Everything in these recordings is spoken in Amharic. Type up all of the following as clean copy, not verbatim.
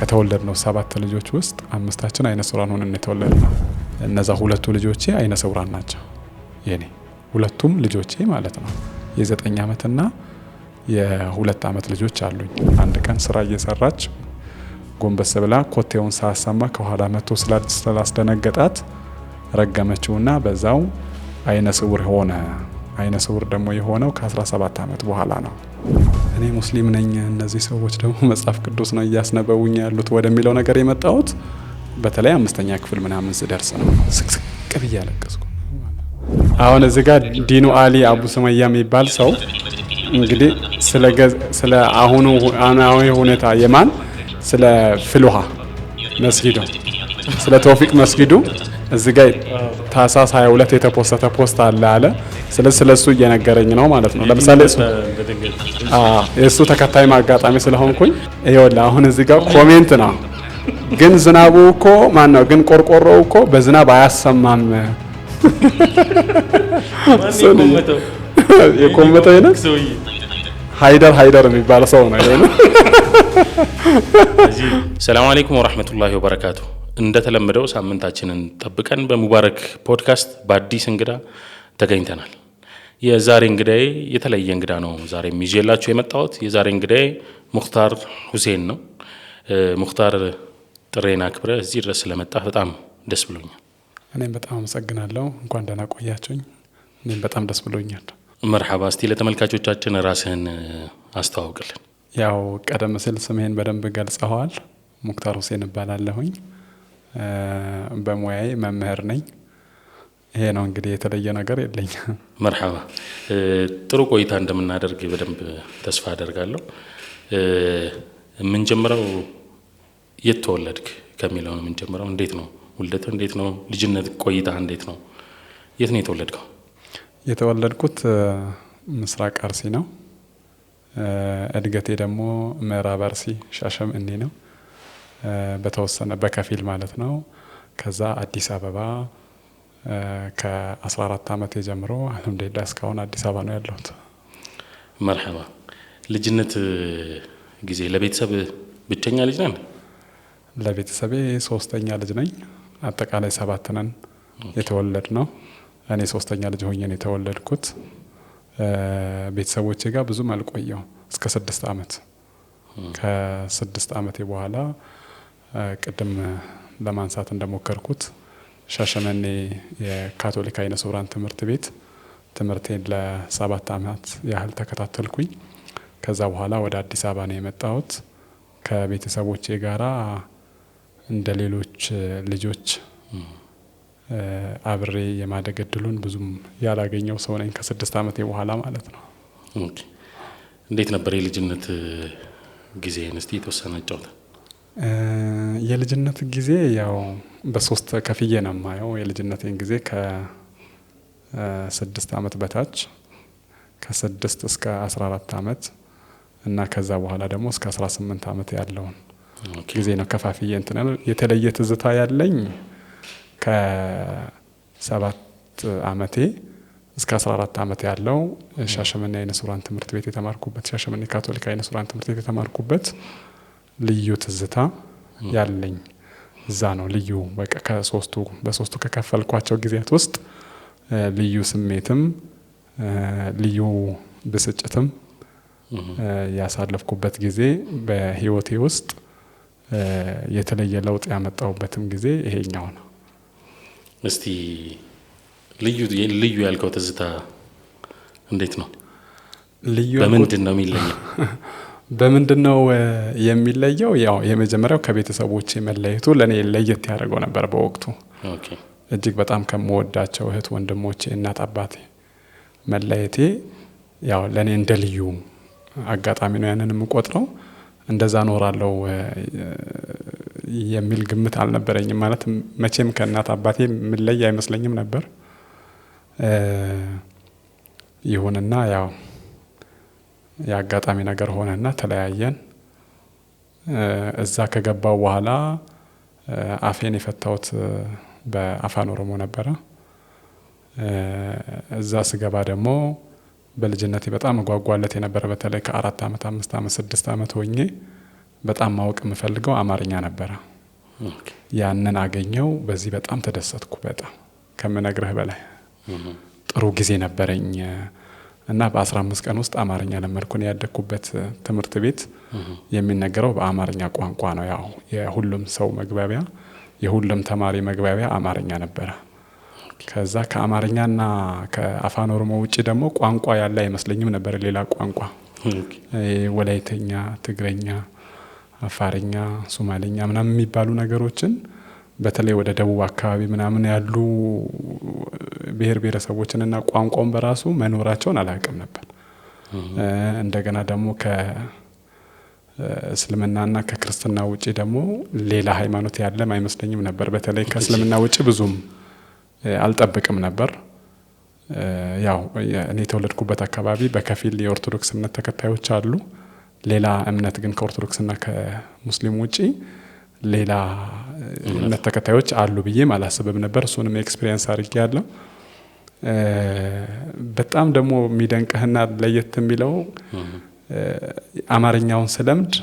ከተወለድነው 7 ልጆች ውስጥ 5ታችን አይነ ስውራን ሆነን የተወለድነው። እነዛ 2 ልጆቼ አይነ ስውራን ናቸው። የኔ 2ቱም ልጆቼ ማለት ነው። የ9 ዓመትና የ2 ዓመት ልጆች አሉኝ። አንድ ቀን ስራ እየሰራች ጎንበስ ብላ ኮቴውን ሳሰማ ከኋላ መጥቶ ስላስደነገጣት ረገመችውና በዛው አይነ ስውር ሆነ። አይነ ስውር ደግሞ የሆነው ከ17 ዓመት በኋላ ነው። እኔ ሙስሊም ነኝ፣ እነዚህ ሰዎች ደግሞ መጽሐፍ ቅዱስ ነው እያስነበቡኝ ያሉት ወደሚለው ነገር የመጣሁት በተለይ 5ኛ ክፍል ምናምን ስደርስ ነው። ስቅስቅ ብዬ አለቀስኩ። አሁን እዚህ ጋር ዲኑ አሊ አቡ ሱመያ የሚባል ሰው እንግዲህ ስለ አሁኑ ሁኔታ የማን ስለ ፍልውሃ መስጊዱ ስለ ተውፊቅ መስጊዱ እዚህ ጋር ታህሳስ 22 የተፖሰተ ፖስት አለ። ስለሱ እየነገረኝ ነው ማለት ነው። ለምሳሌ የእሱ ተከታይ ማጋጣሚ ስለሆንኩኝ ይኸውልህ አሁን እዚህ ጋር ኮሜንት ነው። ግን ዝናቡ እኮ ማነው ግን ቆርቆሮው እኮ በዝናብ አያሰማም። የኮመተው ነው ሃይደር የሚባል ሰው ነው። ሰላም አለይኩም ወራህመቱላሂ ወበረካቱ። እንደተለመደው ሳምንታችንን ጠብቀን በሙባረክ ፖድካስት በአዲስ እንግዳ ተገኝተናል። የዛሬ እንግዳዬ የተለየ እንግዳ ነው። ዛሬ ይዤላችሁ የመጣሁት የዛሬ እንግዳዬ ሙክታር ሁሴን ነው። ሙክታር ጥሬና ክብረ እዚህ ድረስ ስለመጣህ በጣም ደስ ብሎኛል። እኔም በጣም አመሰግናለሁ። እንኳን ደህና ቆያችሁኝ። እኔም በጣም ደስ ብሎኛል። መርሐባ። እስቲ ለተመልካቾቻችን ራስህን አስተዋውቅልን። ያው ቀደም ሲል ስሜን በደንብ ገልጸዋል። ሙክታር ሁሴን እባላለሁኝ። በሙያዬ መምህር ነኝ። ይሄ ነው እንግዲህ የተለየ ነገር የለኝም። መርሐባ። ጥሩ ቆይታ እንደምናደርግ በደንብ ተስፋ አደርጋለሁ። የምንጀምረው የት ተወለድክ ከሚለው ነው የምንጀምረው። እንዴት ነው ውልደትህ? እንዴት ነው ልጅነት ቆይታ? እንዴት ነው? የት ነው የተወለድከው? የተወለድኩት ምስራቅ አርሲ ነው። እድገቴ ደግሞ ምዕራብ አርሲ ሻሸመኔ ነው። በተወሰነ በከፊል ማለት ነው። ከዛ አዲስ አበባ ከ14 ዓመት ጀምሮ አልሐምዱሊላህ እስካሁን አዲስ አበባ ነው ያለሁት። መርሐባ። ልጅነት ጊዜ ለቤተሰብ ብቸኛ ልጅ ነን? ለቤተሰቤ 3ኛ ልጅ ነኝ። አጠቃላይ 7 ነን የተወለድ ነው። እኔ 3ኛ ልጅ ሆኜ ነው የተወለድኩት። ቤተሰቦቼ ጋር ብዙም አልቆየው እስከ 6 ዓመት። ከ6 ዓመቴ በኋላ ቅድም ለማንሳት እንደሞከርኩት ሻሸመኔ የካቶሊክ አይነ ስውራን ትምህርት ቤት ትምህርቴን ለ7 ዓመት ያህል ተከታተልኩኝ። ከዛ በኋላ ወደ አዲስ አበባ ነው የመጣሁት። ከቤተሰቦቼ ጋራ እንደ ሌሎች ልጆች አብሬ የማደግ እድሉን ብዙም ያላገኘው ሰው ነኝ ከ6 ዓመቴ በኋላ ማለት ነው። ኦኬ። እንዴት ነበር የልጅነት ጊዜን? እስቲ የተወሰነ ጫውታ። የልጅነት ጊዜ ያው በ3 ከፍዬ ነው የማየው። የልጅነቴን ጊዜ ከ6 ዓመት በታች ከ6 እስከ 14 ዓመት እና ከዛ በኋላ ደግሞ እስከ 18 ዓመት ያለውን ጊዜ ነው ከፋፍዬ እንትን ነው። የተለየ ትዝታ ያለኝ ከ7 ዓመቴ እስከ 14 ዓመት ያለው ሻሸመኔ አይነ ስውራን ትምህርት ቤት የተማርኩበት ሻሸመኔ ካቶሊክ አይነ ስውራን ትምህርት ቤት የተማርኩበት ልዩ ትዝታ ያለኝ እዛ ነው። ልዩ በቃ በሶስቱ ከከፈልኳቸው ጊዜያት ውስጥ ልዩ ስሜትም ልዩ ብስጭትም ያሳለፍኩበት ጊዜ በህይወቴ ውስጥ የተለየ ለውጥ ያመጣሁበትም ጊዜ ይሄኛው ነው። እስቲ ልዩ ያልከው ትዝታ እንዴት ነው? ልዩ በምንድን ነው የሚለየው? በምንድን ነው የሚለየው? ያው የመጀመሪያው ከቤተሰቦቼ መለየቱ ለኔ ለየት ያደርገው ነበር በወቅቱ። ኦኬ። እጅግ በጣም ከምወዳቸው እህት ወንድሞቼ እናት አባቴ መለየቴ ያው ለኔ እንደ ልዩ አጋጣሚ ነው ያንን የምቆጥረው። እንደዛ ኖራለው የሚል ግምት አልነበረኝም። ማለት መቼም ከእናት አባቴ ምለይ አይመስለኝም ነበር። ይሁንና ያው የአጋጣሚ ነገር ሆነና ተለያየን። እዛ ከገባው በኋላ አፌን የፈታሁት በአፋን ኦሮሞ ነበረ። እዛ ስገባ ደግሞ በልጅነቴ በጣም ጓጓለት የነበረ በተለይ ከ4 ዓመት 5 ዓመት 6 ዓመት ሆኜ በጣም ማወቅ የምፈልገው አማርኛ ነበረ። ያንን አገኘው። በዚህ በጣም ተደሰትኩ። በጣም ከምነግርህ በላይ ጥሩ ጊዜ ነበረኝ እና በ15 ቀን ውስጥ አማርኛ ለመድኩ። ያደግኩበት ትምህርት ቤት የሚነገረው በአማርኛ ቋንቋ ነው። ያው የሁሉም ሰው መግባቢያ፣ የሁሉም ተማሪ መግባቢያ አማርኛ ነበረ። ከዛ ከአማርኛና ከአፋን ኦሮሞ ውጪ ደግሞ ቋንቋ ያለ አይመስለኝም ነበር። ሌላ ቋንቋ ወላይተኛ፣ ትግረኛ፣ አፋርኛ፣ ሶማሌኛ ምናምን የሚባሉ ነገሮችን በተለይ ወደ ደቡብ አካባቢ ምናምን ያሉ ብሔር ብሔረሰቦችንና ቋንቋውን በራሱ መኖራቸውን አላውቅም ነበር። እንደገና ደግሞ ከእስልምናና ከክርስትና ውጪ ደግሞ ሌላ ሃይማኖት ያለም አይመስለኝም ነበር። በተለይ ከእስልምና ውጪ ብዙም አልጠብቅም ነበር። ያው እኔ የተወለድኩበት አካባቢ በከፊል የኦርቶዶክስ እምነት ተከታዮች አሉ። ሌላ እምነት ግን ከኦርቶዶክስና ከሙስሊም ውጪ ሌላ እምነት ተከታዮች አሉ ብዬም አላስብም ነበር። እሱንም ኤክስፒሪየንስ አድርጌያለሁ። በጣም ደግሞ የሚደንቅህና ለየት የሚለው አማርኛውን ስለምድ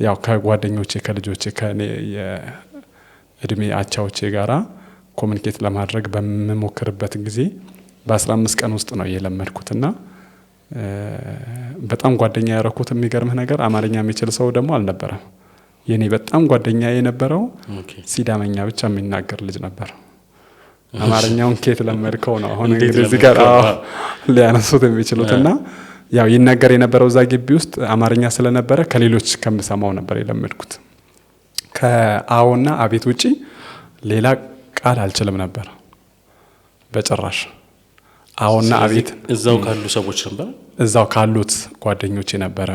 ያው ከጓደኞቼ ከልጆቼ ከኔ የእድሜ አቻዎቼ ጋራ ኮሙኒኬት ለማድረግ በመሞክርበት ጊዜ በ15 ቀን ውስጥ ነው የለመድኩትና በጣም ጓደኛ ያረኩት። የሚገርምህ ነገር አማርኛ የሚችል ሰው ደግሞ አልነበረም። የኔ በጣም ጓደኛ የነበረው ሲዳመኛ ብቻ የሚናገር ልጅ ነበር። አማርኛውን ከየት ለመድከው ነው አሁን እንግዲህ እዚህ ጋር ሊያነሱት የሚችሉትና ያው ይናገር የነበረው እዛ ግቢ ውስጥ አማርኛ ስለነበረ ከሌሎች ከምሰማው ነበር የለመድኩት። ከአዎና አቤት ውጪ ሌላ ቃል አልችልም ነበር በጭራሽ። አዎና አቤት እዛው ካሉ ሰዎች ነበር፣ እዛው ካሉት ጓደኞቼ ነበር።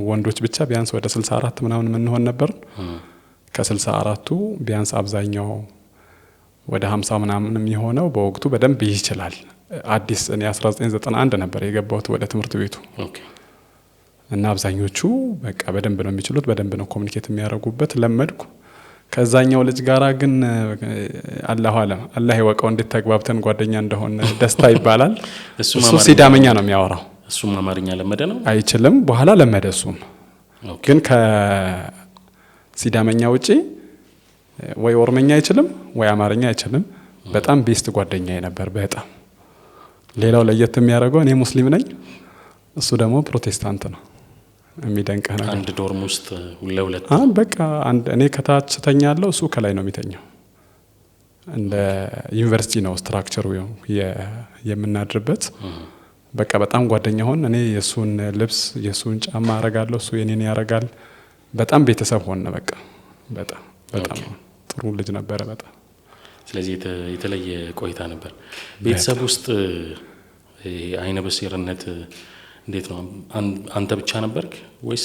ወንዶች ብቻ ቢያንስ ወደ 64 ምናምን ምን ሆነ ነበር። ከ64ቱ ቢያንስ አብዛኛው ወደ 50 ምናምን የሚሆነው በወቅቱ በደንብ ይችላል። አዲስ እኔ 1991 ነበር የገባሁት ወደ ትምህርት ቤቱ እና አብዛኞቹ በቃ በደንብ ነው የሚችሉት፣ በደንብ ነው ኮሙኒኬት የሚያደርጉበት። ለመድኩ። ከዛኛው ልጅ ጋራ ግን አላህ ይወቀው እንዴት ተግባብተን ጓደኛ እንደሆነ ደስታ ይባላል። እሱ ሲዳመኛ ነው የሚያወራው። እሱም አማርኛ ለመደ ነው አይችልም። በኋላ ለመደ። እሱም ግን ከሲዳመኛ ውጪ ወይ ኦሮምኛ አይችልም ወይ አማርኛ አይችልም። በጣም ቤስት ጓደኛዬ ነበር በጣም። ሌላው ለየት የሚያደርገው እኔ ሙስሊም ነኝ፣ እሱ ደግሞ ፕሮቴስታንት ነው። የሚደንቀህ ነገር አንድ ዶርም ውስጥ ለሁለት በቃ እኔ ከታች ተኛለሁ፣ እሱ ከላይ ነው የሚተኛው። እንደ ዩኒቨርሲቲ ነው ስትራክቸሩ የምናድርበት። በቃ በጣም ጓደኛ ሆን። እኔ የሱን ልብስ የሱን ጫማ አረጋለሁ፣ እሱ የኔን ያረጋል። በጣም ቤተሰብ ሆነ። በቃ በጣም ጥሩ ልጅ ነበረ በጣም። ስለዚህ የተለየ ቆይታ ነበር። ቤተሰብ ውስጥ አይነ በሲርነት እንዴት ነው? አንተ ብቻ ነበርክ ወይስ?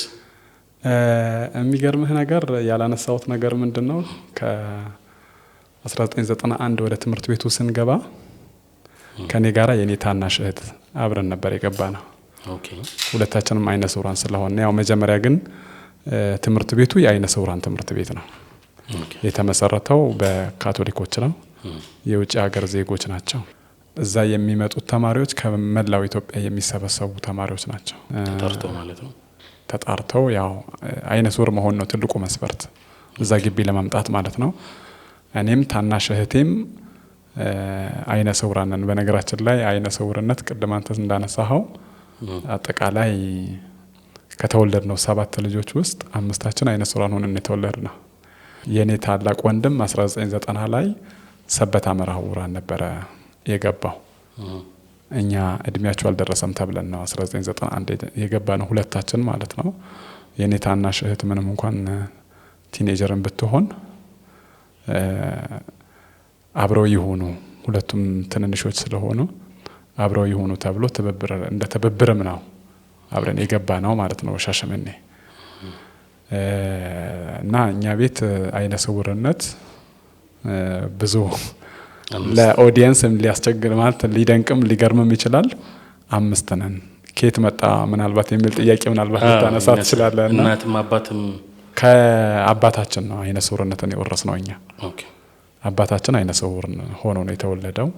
የሚገርምህ ነገር ያላነሳሁት ነገር ምንድነው፣ ከ1991 ወደ ትምህርት ቤቱ ስንገባ ከኔ ጋራ የኔ ታናሽ እህት አብረን ነበር የገባነው። ሁለታችንም አይነ ስውራን ስለሆነ ያው መጀመሪያ ግን ትምህርት ቤቱ የአይነ ስውራን ትምህርት ቤት ነው። የተመሰረተው በካቶሊኮች ነው። የውጭ ሀገር ዜጎች ናቸው። እዛ የሚመጡት ተማሪዎች ከመላው ኢትዮጵያ የሚሰበሰቡ ተማሪዎች ናቸው። ተጣርተው ማለት ነው። ተጣርተው ያው አይነ ስውር መሆን ነው ትልቁ መስፈርት እዛ ግቢ ለማምጣት ማለት ነው። እኔም ታናሽ እህቴም አይነ ስውራን ነን። በነገራችን ላይ አይነ ስውርነት ቅድም አንተ እንዳነሳኸው አጠቃላይ ከተወለድነው 7 ልጆች ውስጥ 5ታችን አይነ ስውራን ሆነን የተወለድነው። የኔ ታላቅ ወንድም 1990 ላይ ሰበታ መርሐ ውራን ነበረ የገባው። እኛ እድሜያቸው አልደረሰም ተብለን ነው 1991 የገባነው ሁለታችን ማለት ነው። የኔ ታናሽ እህት ምንም እንኳን ቲኔጀርን ብትሆን አብረው ይሆኑ ሁለቱም ትንንሾች ስለሆኑ አብረው ይሆኑ ተብሎ እንደ ትብብርም ነው አብረን የገባነው ማለት ነው ሻሸመኔ። እና እኛ ቤት አይነ ስውርነት ብዙ ለኦዲየንስም ሊያስቸግር ማለት ሊደንቅም ሊገርምም ይችላል። 5 ነን። ከየት መጣ ምናልባት የሚል ጥያቄ ምናልባት ልታነሳ ትችላለህ። እና እናትም አባትም ከአባታችን ነው አይነ ስውርነትን የወረስነው እኛ። አባታችን አይነ ስውር ሆኖ ነው የተወለደው።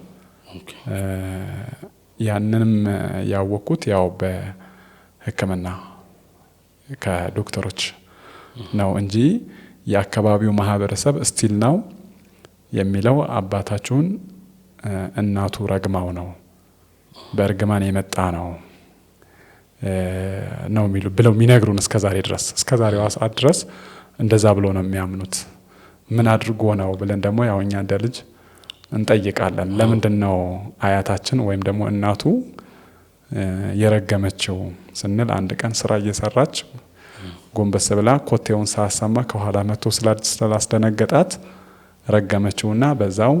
ያንንም ያወቅኩት ያው በሕክምና ከዶክተሮች ነው እንጂ የአካባቢው ማህበረሰብ ስቲል ነው የሚለው አባታችሁን እናቱ ረግማው ነው በእርግማን የመጣ ነው ነው ብለው የሚነግሩን እስከዛሬዋ ሰዓት ድረስ እንደዛ ብሎ ነው የሚያምኑት። ምን አድርጎ ነው ብለን ደግሞ ያው እኛ እንደ ልጅ እንጠይቃለን። ለምንድነው አያታችን ወይም ደግሞ እናቱ የረገመችው ስንል አንድ ቀን ስራ እየሰራች ጎንበስ ብላ ኮቴውን ሳሰማ ከኋላ መጥቶ ስላስደነገጣት ረገመችውና በዛው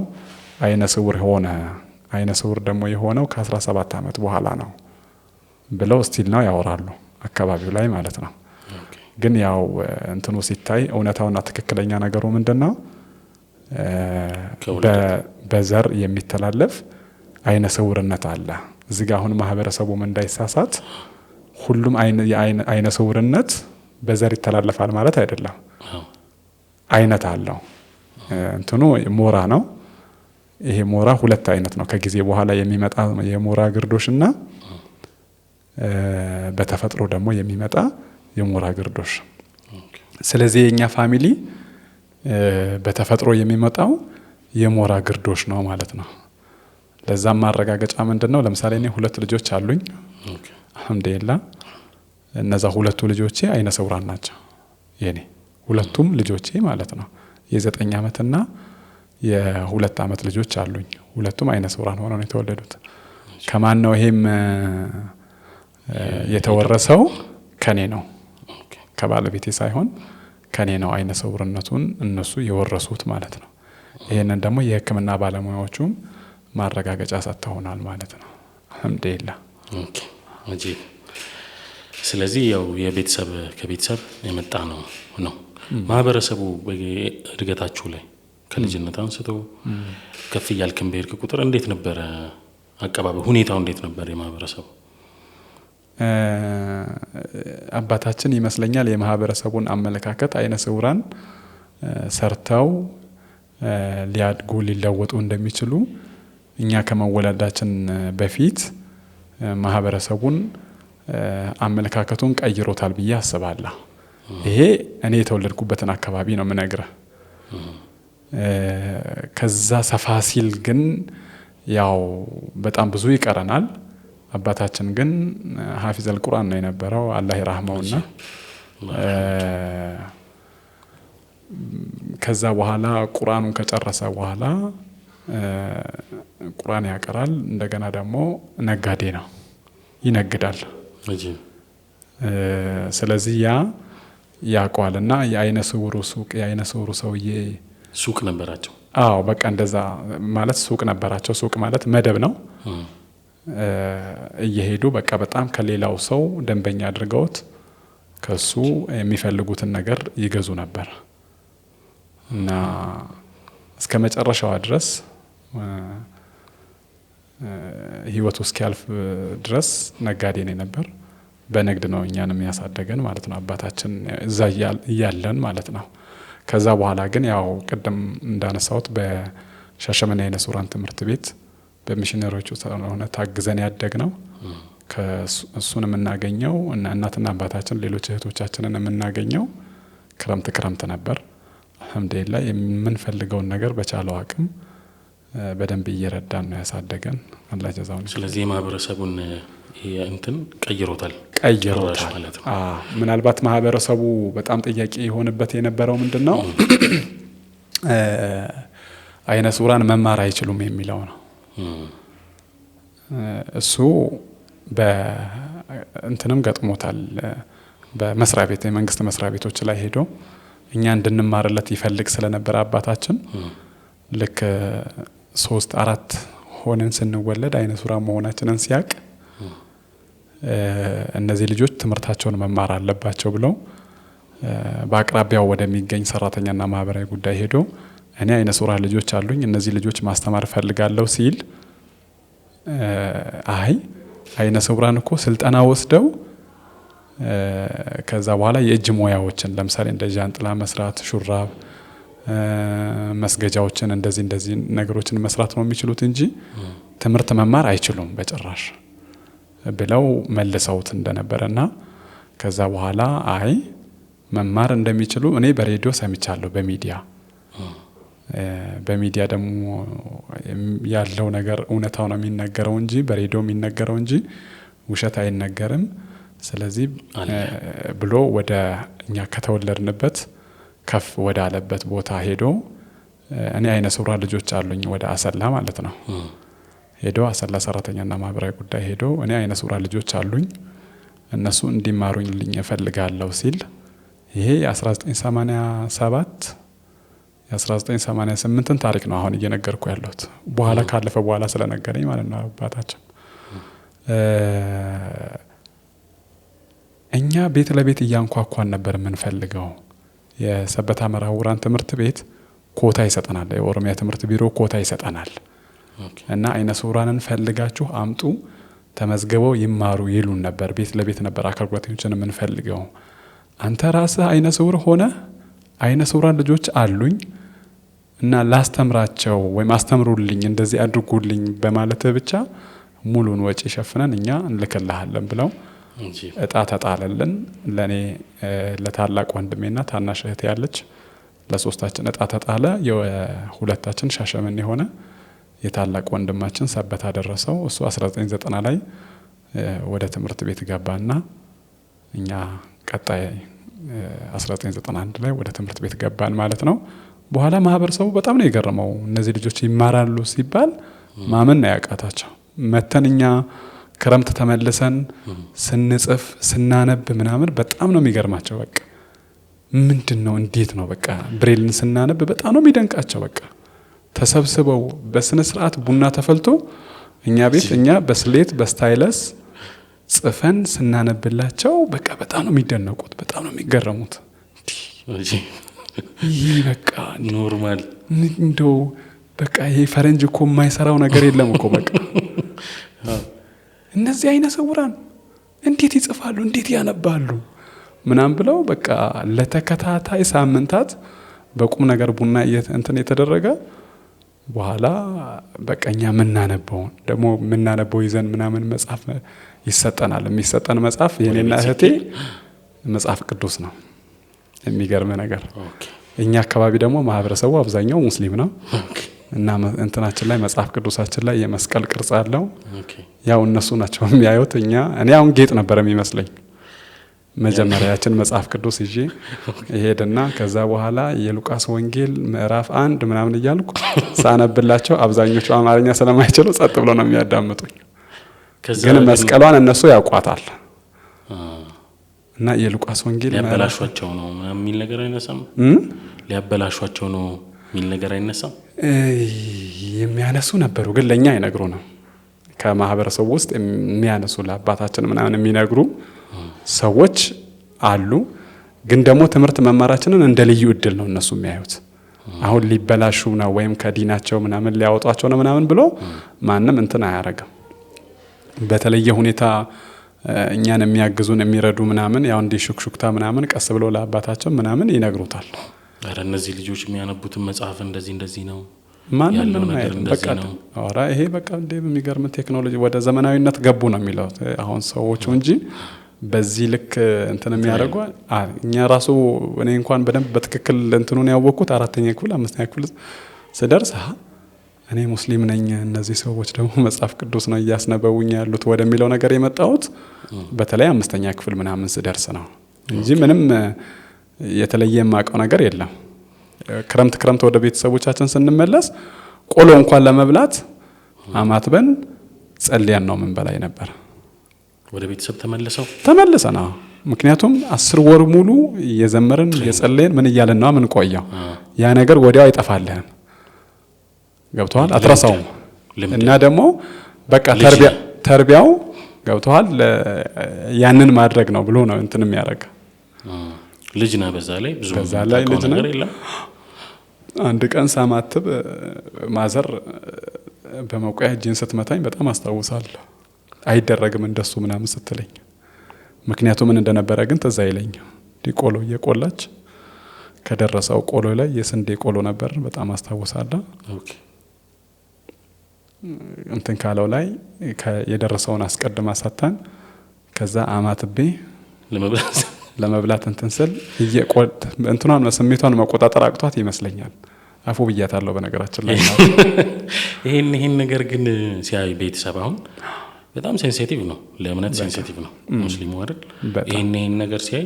አይነ ስውር ሆነ። አይነ ስውር ደግሞ የሆነው ከ17 ዓመት በኋላ ነው ብለው ስቲል ነው ያወራሉ አካባቢው ላይ ማለት ነው። ግን ያው እንትኑ ሲታይ እውነታውና ትክክለኛ ነገሩ ምንድነው? በዘር የሚተላለፍ አይነ ስውርነት አለ። እዚህ ጋር አሁን ማህበረሰቡም እንዳይሳሳት ሁሉም አይነ ስውርነት በዘር ይተላለፋል ማለት አይደለም። አይነት አለው። እንትኑ ሞራ ነው። ይሄ ሞራ ሁለት አይነት ነው። ከጊዜ በኋላ የሚመጣ የሞራ ግርዶሽና በተፈጥሮ ደግሞ የሚመጣ የሞራ ግርዶሽ። ስለዚህ የኛ ፋሚሊ በተፈጥሮ የሚመጣው የሞራ ግርዶሽ ነው ማለት ነው። ለዛም ማረጋገጫ ምንድነው? ለምሳሌ እኔ 2 ልጆች አሉኝ። አልহামዱሊላህ እነዛ 2 ልጆቼ አይነ ስውራን ናቸው። የኔ ሁለቱም ልጆቼ ማለት ነው። የ9 ዓመትና የ2 ዓመት ልጆች አሉኝ። ሁለቱም አይነ ስውራን ሆነው ነው የተወለዱት። ከማን ነው ይሄም የተወረሰው? ከኔ ነው። ከባለቤቴ ሳይሆን ከኔ ነው አይነ ስውርነቱን እነሱ የወረሱት ማለት ነው። ይሄንን ደግሞ የሕክምና ባለሙያዎቹም ማረጋገጫ ሰጥተውናል ማለት ነው። አልহামዱሊላህ። ኦኬ አጂብ። ስለዚህ ያው ከቤተሰብ የመጣ ነው። ማህበረሰቡ በእድገታችሁ ላይ ከልጅነት አንስቶ ከፍ ያልከን በሄድክ ቁጥር እንዴት ነበር አቀባበል ሁኔታው እንዴት ነበር የማህበረሰቡ? አባታችን ይመስለኛል የማህበረሰቡን አመለካከት አይነ ስውራን ሰርተው ሊያድጉ ሊለወጡ እንደሚችሉ እኛ ከመወለዳችን በፊት ማህበረሰቡን አመለካከቱን ቀይሮታል ብዬ አስባለሁ። ይሄ እኔ የተወለድኩበትን አካባቢ ነው የምነግርህ። ከዛ ሰፋ ሲል ግን ያው በጣም ብዙ ይቀረናል። አባታችን ግን ሐፊዝ አልቁርአን ነው የነበረው አላህ ይራህመውና ከዛ በኋላ ቁርአኑን ከጨረሰ በኋላ ቁርአን ያቀራል። እንደገና ደግሞ ነጋዴ ነው፣ ይነግዳል። ስለዚህ ያቋልና የአይነ ስውሩ ሱቅ የአይነ ስውሩ ሰውዬ ሱቅ ነበራቸው። አዎ በቃ እንደዛ ማለት ሱቅ ነበራቸው። ሱቅ ማለት መደብ ነው። እየሄዱ በቃ በጣም ከሌላው ሰው ደንበኛ አድርገውት ከሱ የሚፈልጉትን ነገር ይገዙ ነበር እና እስከ መጨረሻዋ ድረስ ህይወቱ እስኪያልፍ ድረስ ነጋዴ ነው ነበር። በንግድ ነው እኛንም ያሳደገን ማለት ነው አባታችን እዛ እያለን ማለት ነው። ከዛ በኋላ ግን ያው ቅድም እንዳነሳሁት በሻሸመኔ አይነ ስውራን ትምህርት ቤት በሚሽነሪዎቹ ስለሆነ ታግዘን ያደግነው ከእሱን የምናገኘው እናትና አባታችን ሌሎች እህቶቻችንን የምናገኘው ክረምት ነበር። አልহামዱሊላህ የምንፈልገውን ነገር በቻለው አቅም በደንብ እየረዳን ነው ያሳደገን። አላህ ጀዛውን። ስለዚህ ማህበረሰቡን እንትን ቀይሮታል ማለት ነው። ምናልባት ማህበረሰቡ በጣም ጥያቄ የሆነበት የነበረው ምንድነው አይነ ስውራን መማር አይችሉም የሚለው ነው። እሱ በእንትንም ገጥሞታል። በመስሪያ ቤት የመንግስት መስሪያ ቤቶች ላይ ሄዶ እኛ እንድንማርለት ይፈልግ ስለነበር አባታችን ልክ 3-4 ሆነን ስንወለድ አይነ ስውራን መሆናችንን ሲያቅ እነዚህ ልጆች ትምህርታቸውን መማር አለባቸው ብለው በአቅራቢያው ወደሚገኝ ሰራተኛና ማህበራዊ ጉዳይ ሄዶ እኔ አይነ ስውራን ልጆች አሉኝ እነዚህ ልጆች ማስተማር ፈልጋለሁ ሲል አይነ ስውራን እኮ ስልጠና ወስደው ከዛ በኋላ የእጅ ሙያዎችን ለምሳሌ እንደ ጃንጥላ መስራት፣ ሹራብ መስገጃዎችን እንደዚህ ነገሮችን መስራት ነው የሚችሉት እንጂ ትምህርት መማር አይችሉም በጭራሽ ብለው መልሰውት እንደነበረና ከዛ በኋላ አይ መማር እንደሚችሉ እኔ በሬዲዮ ሰምቻለሁ፣ በሚዲያ ደግሞ ያለው ነገር እውነታው ነው የሚነገረው እንጂ በሬዲዮ የሚነገረው እንጂ ውሸት አይነገርም። ስለዚህ ብሎ ወደ እኛ ከተወለድንበት ከፍ ወደ አለበት ቦታ ሄዶ እኔ አይነ ስውራን ልጆች አሉኝ ወደ አሰላ ማለት ነው። ሄዶ አሰላ ሰራተኛና ማህበራዊ ጉዳይ ሄዶ እኔ አይነ ስውራን ልጆች አሉኝ እነሱ እንዲማሩልኝ እፈልጋለሁ ሲል ይሄ የ1987 የ1988ን ታሪክ ነው አሁን እየነገርኩ ያለሁት። በኋላ ካለፈ በኋላ ስለነገረኝ ማለት ነው አባታችን። እኛ ቤት ለቤት እያንኳኳን ነበር የምንፈልገው። የሰበታ መርሐውራን ትምህርት ቤት ኮታ ይሰጠናል፣ የኦሮሚያ ትምህርት ቢሮ ኮታ ይሰጠናል። እና አይነ ስውራንን ፈልጋችሁ አምጡ ተመዝግበው ይማሩ ይሉን ነበር። ቤት ለቤት ነበር አካል ጉዳተኞችን የምንፈልገው። አንተ ራስህ አይነ ስውር ሆነ አይነ ስውራን ልጆች አሉኝ እና ላስተምራቸው ወይም አስተምሩልኝ እንደዚህ አድርጉልኝ በማለት ብቻ ሙሉን ወጪ ሸፍነን እኛ እንልክልሃለን ብለው እጣ ተጣለልን። ለኔ ለታላቅ ወንድሜና ታናሽ እህቴ ያለች ለሶስታችን እጣ ተጣለ። የሁለታችን ሻሸመኔ ሆነ። የታላቅ ወንድማችን ሰበታ ደረሰው። እሱ 1990 ላይ ወደ ትምህርት ቤት ገባና እኛ ቀጣይ 1991 ላይ ወደ ትምህርት ቤት ገባን ማለት ነው። በኋላ ማህበረሰቡ በጣም ነው የገረመው። እነዚህ ልጆች ይማራሉ ሲባል ማመን ነው ያቃታቸው። መተንኛ ክረምት ተመልሰን ስንጽፍ ስናነብ ምናምን በጣም ነው የሚገርማቸው። በቃ ምንድነው እንዴት ነው በቃ ብሬልን ስናነብ በጣም ነው የሚደንቃቸው። በቃ ተሰብስበው በስነ ስርዓት ቡና ተፈልቶ እኛ ቤት እኛ በስሌት በስታይለስ ጽፈን ስናነብላቸው በቃ በጣም ነው የሚደነቁት፣ በጣም ነው የሚገረሙት። ይሄ በቃ ኖርማል እንደው በቃ ይሄ ፈረንጅ እኮ የማይሰራው ነገር የለም እኮ በቃ እነዚህ አይነ ስውራን እንዴት ይጽፋሉ እንዴት ያነባሉ ምናምን ብለው በቃ ለተከታታይ ሳምንታት በቁም ነገር ቡና እንትን የተደረገ በኋላ በቃኛ ምናነበው ይዘን ምናምን መጽሐፍ ይሰጠናል። የሚሰጠን መጽሐፍ የኔና እህቴ መጽሐፍ ቅዱስ ነው። የሚገርም ነገር እኛ አካባቢ ደግሞ ማህበረሰቡ አብዛኛው ሙስሊም ነው እና እንትናችን ላይ መጽሐፍ ቅዱሳችን ላይ የመስቀል ቅርጽ አለው። ያው እነሱ ናቸው የሚያዩት። እኔ አሁን ጌጥ ነበር የሚመስለኝ። መጀመሪያችን መጽሐፍ ቅዱስ ይዤ ይሄድና ከዛ በኋላ የሉቃስ ወንጌል ምዕራፍ 1 ምናምን እያልኩ ሳነብላቸው አብዛኞቹ አማርኛ ስለማይችሉ ጸጥ ብሎ ነው የሚያዳምጡኝ። ግን መስቀሏን እነሱ ያውቋታል። እና የሉቃስ ወንጌል ሊያበላሿቸው ነው የሚል ነገር አይነሳም። ሊያበላሿቸው ነው የሚል ነገር አይነሳም። የሚያነሱ ነበሩ ግን ለኛ አይነግሩ ነው። ከማህበረሰቡ ውስጥ የሚያነሱ ለአባታችን ምናምን የሚነግሩ ሰዎች አሉ። ግን ደግሞ ትምህርት መማራችንን እንደ ልዩ እድል ነው እነሱ የሚያዩት። አሁን ሊበላሹ ነው ወይም ከዲናቸው ምናምን ሊያወጧቸው ነው ምናምን ብሎ ማንም እንትን አያረጋም። በተለየ ሁኔታ እኛን የሚያግዙን የሚረዱ ምናምን ያው እንደ ሹክሹክታ ምናምን ቀስ ብሎ ለአባታቸው ምናምን ይነግሩታል። አረ እነዚህ ልጆች የሚያነቡትን መጽሐፍ እንደዚህ ነው ማንም ምንም አይደለም። በቃ አራ ይሄ በቃ እንደ የሚገርም ቴክኖሎጂ ወደ ዘመናዊነት ገቡ ነው የሚለው አሁን ሰዎቹ እንጂ በዚህ ልክ እንትን የሚያደርጉ እኛ ራሱ እኔ እንኳን በደንብ በትክክል እንትኑን ያወቅኩት 4ኛ ክፍል 5ኛ ክፍል ስደርስ እኔ ሙስሊም ነኝ እነዚህ ሰዎች ደግሞ መጽሐፍ ቅዱስ ነው እያስነበቡኝ ያሉት ወደሚለው ነገር የመጣሁት በተለይ 5ኛ ክፍል ምናምን ስደርስ ነው እንጂ ምንም የተለየ የማውቀው ነገር የለም። ክረምት ወደ ቤተሰቦቻችን ስንመለስ ቆሎ እንኳን ለመብላት አማትበን ጸልያን ነው ምን በላይ ነበር። ወደ ቤተሰብ ተመለሰና ምክንያቱም 10 ወር ሙሉ የዘመርን የጸለየን ምን እያለን ነው ምን ቆየው ያ ነገር ወዲያው አይጠፋልህም። ገብቷል አትራሳው እና ደግሞ በቃ ተርቢያው ገብቷል ያንን ማድረግ ነው ብሎ ነው እንትንም ያደርግ ልጅ ነው። በዛ ላይ ብዙ ነገር የለም። አንድ ቀን ሳማትብ ማዘር በመቆያ እጄን ስትመታኝ በጣም አስታውሳለሁ። አይደረግም እንደሱ ምናምን ስትለኝ ምክንያቱም ምን እንደነበረ ግን ትዝ አይለኝም። ቆሎ እየቆላች ከደረሰው ቆሎ ላይ የስንዴ ቆሎ ነበር በጣም አስታውሳለሁ። እንትን ካለው ላይ የደረሰውን አስቀድማ ሳታን ከዛ አማትቤ ለመብላት እንትን ስል እንትኗን ስሜቷን መቆጣጠር አቅቷት ይመስለኛል አፉ ብያታለሁ። በነገራችን ላይ ይሄን ነገር ግን ሲያይ ቤተሰብ አሁን በጣም ሴንሲቲቭ ነው፣ ለእምነት ሴንሲቲቭ ነው ሙስሊሙ አይደል? ይሄን ነገር ሲያይ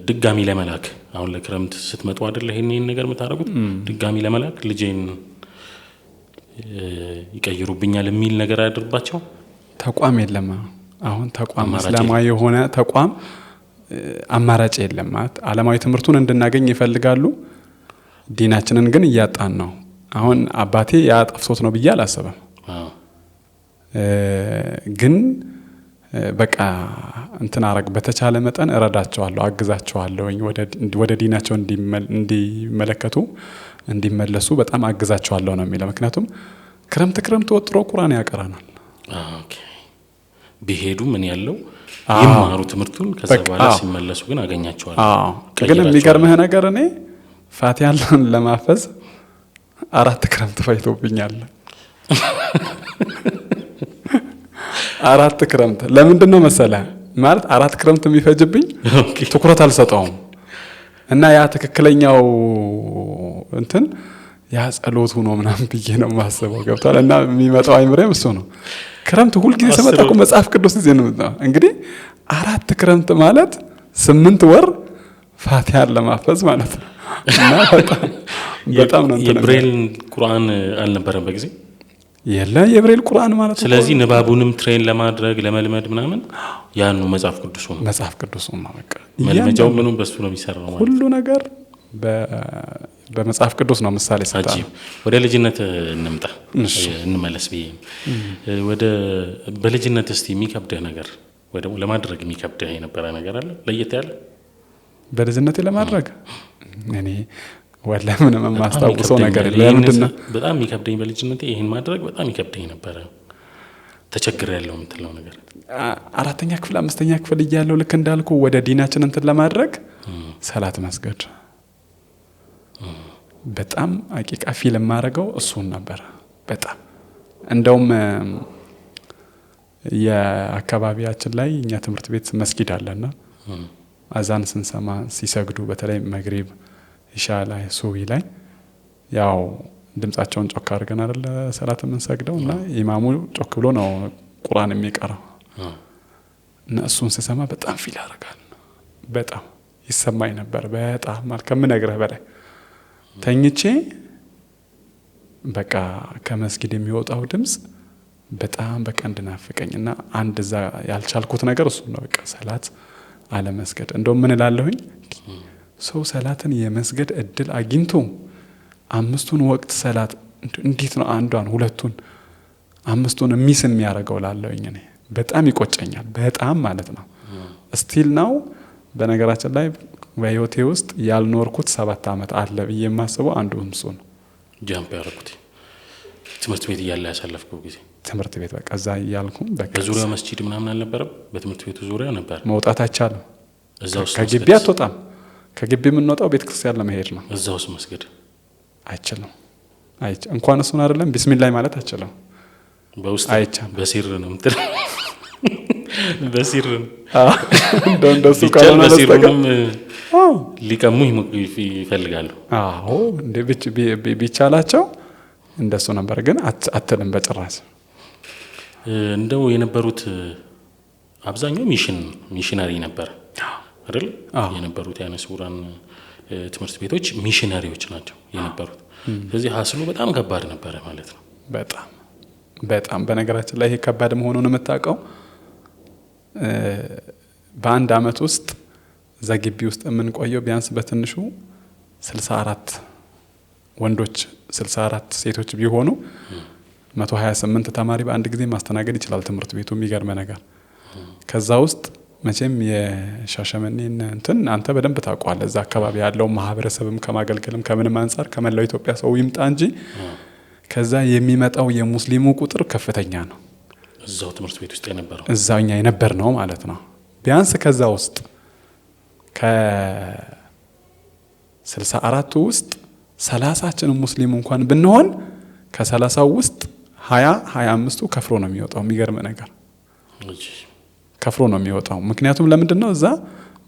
ድጋሚ ለመላክ አሁን ለክረምት ስትመጡ አይደል ይሄን ነገር የምታደርጉት ድጋሚ ለመላክ ልጄን ይቀይሩብኛል የሚል ነገር አያድርባቸው? ተቋም የለም አሁን ተቋም እስላማዊ የሆነ ተቋም አማራጭ የለም ማለት ዓለማዊ ትምህርቱን እንድናገኝ ይፈልጋሉ፣ ዲናችንን ግን እያጣን ነው። አሁን አባቴ ያጠፍቶት ነው ብዬ አላሰበም፣ ግን በቃ እንትን አረግ በተቻለ መጠን እረዳቸዋለሁ፣ አግዛቸዋለሁ፣ ወደ ዲናቸው እንዲመለከቱ እንዲመለሱ በጣም አግዛቸዋለሁ ነው የሚለው። ምክንያቱም ክረምት ወጥሮ ቁርአን ያቀራናል። ኦኬ ቢሄዱ ምን ያለው ይማሩ ትምህርቱን ከዛ በኋላ ሲመለሱ ግን አገኛቸዋለሁ። ግን የሚገርምህ ነገር እኔ ፋቲሃን ለማፈዝ 4 ክረምት ፈይቶብኛል። 4 ክረምት ለምንድን ነው መሰለህ? ማለት 4 ክረምት የሚፈጅብኝ ትኩረት አልሰጠውም እና ያ ትክክለኛው እንትን ያ ጸሎቱ ነው ምናምን ብዬ ነው የማስበው። ገብቷል? እና የሚመጣው አይምሬም እሱ ነው። ክረምት ሁሉ ጊዜ ሰመጣኩ መጽሐፍ ቅዱስ ጊዜ ነው እንግዲህ 4 ክረምት ማለት 8 ወር ፋቲሃን ለማፈዝ ማለት ነው። እና በጣም ነው እንትን የብሬል ቁርአን አልነበረም በጊዜ የለ የብሬል ቁርአን ማለት ነው። ስለዚህ ንባቡንም ትሬን ለማድረግ ለመልመድ ምናምን ያን ነው መጽሐፍ ቅዱስ ነው በቃ መልመጃው ምኑም በሱ ነው የሚሰራው ማለት ሁሉ ነገር በመጽሐፍ ቅዱስ ነው። ምሳሌ ሰጣ። ወደ ልጅነት እንመለስ ብዬ ወደ በልጅነት እስቲ የሚከብደህ ነገር ወይ ደግሞ ለማድረግ የሚከብደህ የነበረ ነገር አለ ለየት ያለ በልጅነቴ ለማድረግ? እኔ ወላ ምንም የማስታውሰው ነገር ለምንድን ነው በጣም የሚከብደኝ በልጅነቴ ይሄን ማድረግ በጣም ይከብደኝ ነበር ተቸግሬያለሁ የምትለው ነገር? 4ኛ ክፍል 5ኛ ክፍል እያለሁ ልክ እንዳልኩ ወደ ዲናችን እንትን ለማድረግ ሰላት መስገድ በጣም አቂቃ ፊልም ማድረገው እሱን ነበር። በጣም እንደውም የአካባቢያችን ላይ እኛ ትምህርት ቤት መስጊድ አለና አዛን ስንሰማ ሲሰግዱ በተለይ መግሪብ ኢሻ ላይ ሱቢ ላይ ያው ድምጻቸውን ጮክ አድርገን አይደል ሰላት የምንሰግደው እና ኢማሙ ጮክ ብሎ ነው ቁርአን የሚቀራው እና እሱን ስሰማ በጣም ፊል አደርጋለሁ። በጣም ይሰማኝ ነበር። በጣም ማለት ከምነግርህ በላይ ተኝቼ በቃ ከመስጊድ የሚወጣው ድምጽ በጣም በቃ እንድናፍቀኝና አንድ እዛ ያልቻልኩት ነገር እሱ ነው። በቃ ሰላት አለመስገድ እንደውም ምን እላለሁኝ ሰው ሰላትን የመስገድ እድል አግኝቶ 5ቱን ወቅት ሰላት እንዴት ነው አንዷን 2ቱን 5ቱን ሚስ የሚያደርገው ላለሁኝ እኔ በጣም ይቆጨኛል። በጣም ማለት ነው ስቲል ነው። በነገራችን ላይ በህይወቴ ውስጥ ያልኖርኩት 7 ዓመት አለ ብዬ የማስበው አንዱ እሱ ነው። ጃምፕ ያደረኩት ትምህርት ቤት እያለ ያሳለፍኩት ጊዜ ትምህርት ቤት በቃ እዛ እያልኩ በቃ በዙሪያው መስጂድ ምናምን አልነበረም። በትምህርት ቤቱ ዙሪያ ነበር። መውጣት አይቻልም። እዛው ከግቢ አትወጣም። ከግቢ የምንወጣው ቤተ ክርስቲያን ለመሄድ ነው። እዛው መስጊድ አይችልም። እንኳን እሱን አይደለም ቢስሚላህ ማለት አይችልም። በውስጥ አይቻልም። በሲር ነው እንትን በሲር እንደሱ ካልሆነ በስተቀር ሊቀሙ ይፈልጋሉ። አዎ እንደ ቢቻላቸው እንደሱ ነበር፣ ግን አትልም በጭራሽ። እንደው የነበሩት አብዛኛው ሚሽነሪ ነበር አይደል? የነበሩት ያነ ሱራን ትምህርት ቤቶች ሚሽነሪዎች ናቸው የነበሩት። ስለዚህ ሀስሉ በጣም ከባድ ነበር ማለት ነው። በጣም በነገራችን ላይ ይሄ ከባድ መሆኑን የምታውቀው በአንድ አመት ውስጥ እዛ ግቢ ውስጥ የምንቆየው ቢያንስ በትንሹ 64 ወንዶች 64 ሴቶች ቢሆኑ 128 ተማሪ በአንድ ጊዜ ማስተናገድ ይችላል ትምህርት ቤቱ። የሚገርም ነገር ከዛ ውስጥ መቼም የሻሸመኔን እንትን አንተ በደንብ ታውቀዋለህ። እዛ አካባቢ ያለው ማህበረሰብም ከማገልገልም ከምንም አንፃር ከመላው ኢትዮጵያ ሰው ይምጣ እንጂ ከዛ የሚመጣው የሙስሊሙ ቁጥር ከፍተኛ ነው። እዛው ትምህርት ቤት ውስጥ የነበረው እዛኛ የነበር ነው ማለት ነው። ቢያንስ ከዛ ውስጥ ከ64ቱ ውስጥ 30ችን ሙስሊም እንኳን ብንሆን ከ30ው ውስጥ 25ቱ ከፍሮ ነው የሚወጣው። የሚገርም ነገር ከፍሎ ነው የሚወጣው። ምክንያቱም ለምንድነው እዛ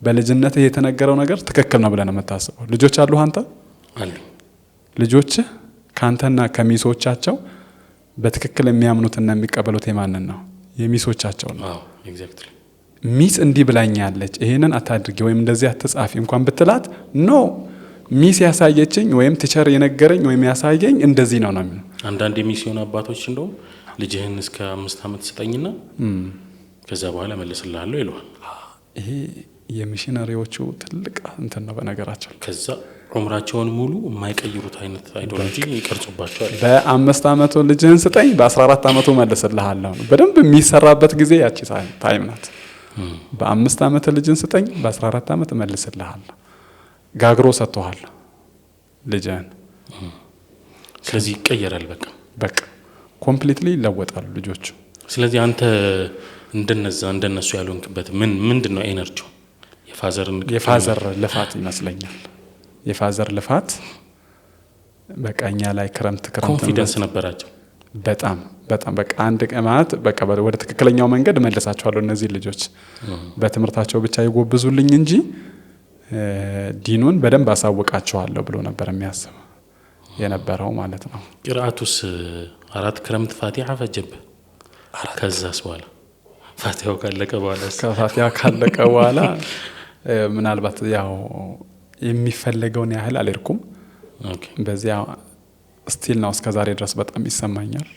በልጅነት የተነገረው ነገር ትክክል ነው ብለን የምታስበው። ልጆች አሉ አንተ አሉ ልጆች ካንተና ከሚሶቻቸው በትክክል የሚያምኑትና የሚቀበሉት የማንን ነው? የሚሶቻቸው ነው። አዎ ኤግዛክትሊ። ሚስ እንዲህ ብላኛለች ይሄንን አታድርጊ ወይም እንደዚህ አትጻፊ እንኳን ብትላት ኖ ሚስ ያሳየችኝ ወይም ቲቸር የነገረኝ ወይም ያሳየኝ እንደዚህ ነው ነው። አንዳንድ የሚስዮን አባቶች እንደውም ልጅህን እስከ 5 ዓመት ስጠኝና ከዛ በኋላ መልስልሃለሁ ይለዋል። ይሄ የሚሽነሪዎቹ ትልቅ እንትን ነው በነገራቸው። ከዛ ዑምራቸውን ሙሉ የማይቀይሩት አይነት አይዶሎጂ ይቀርጹባቸዋል። በ5 ዓመቱ ልጅህን ስጠኝ በ14 ዓመቱ መልስልሃለሁ ነው በደንብ የሚሰራበት ጊዜ ያቺ ታይም ናት። በ5 ዓመት ልጅህን ስጠኝ በ14 ዓመት መልስልሃለሁ። ጋግሮ ሰጥቷል ልጅህን። ስለዚህ ይቀየራል። በቃ ኮምፕሊትሊ ይለወጣሉ ልጆቹ። ስለዚህ አንተ እንደነሱ ያሉንክበት ምንድነው ኤነርጂው? የፋዘር ልፋት ይመስለኛል። የፋዘር ልፋት በቃ እኛ ላይ ክረምት ኮንፊደንስ ነበራቸው በጣም በቃ አንድ ቀማት በቃ ወደ ትክክለኛው መንገድ መልሳቸዋለሁ እነዚህ ልጆች በትምህርታቸው ብቻ ይጎብዙልኝ እንጂ ዲኑን በደንብ አሳውቃቸዋለሁ ብሎ ነበር የሚያስበው የነበረው ማለት ነው። ቅራአቱስ 4 ክረምት ፋቲሃ ፈጀበ። ከዛስ በኋላ ፋቲሃው ካለቀ በኋላ ምናልባት ያው የሚፈልገውን ያህል አልሄድኩም። በዚያ ስቲል ነው እስከዛሬ ድረስ በጣም ይሰማኛል።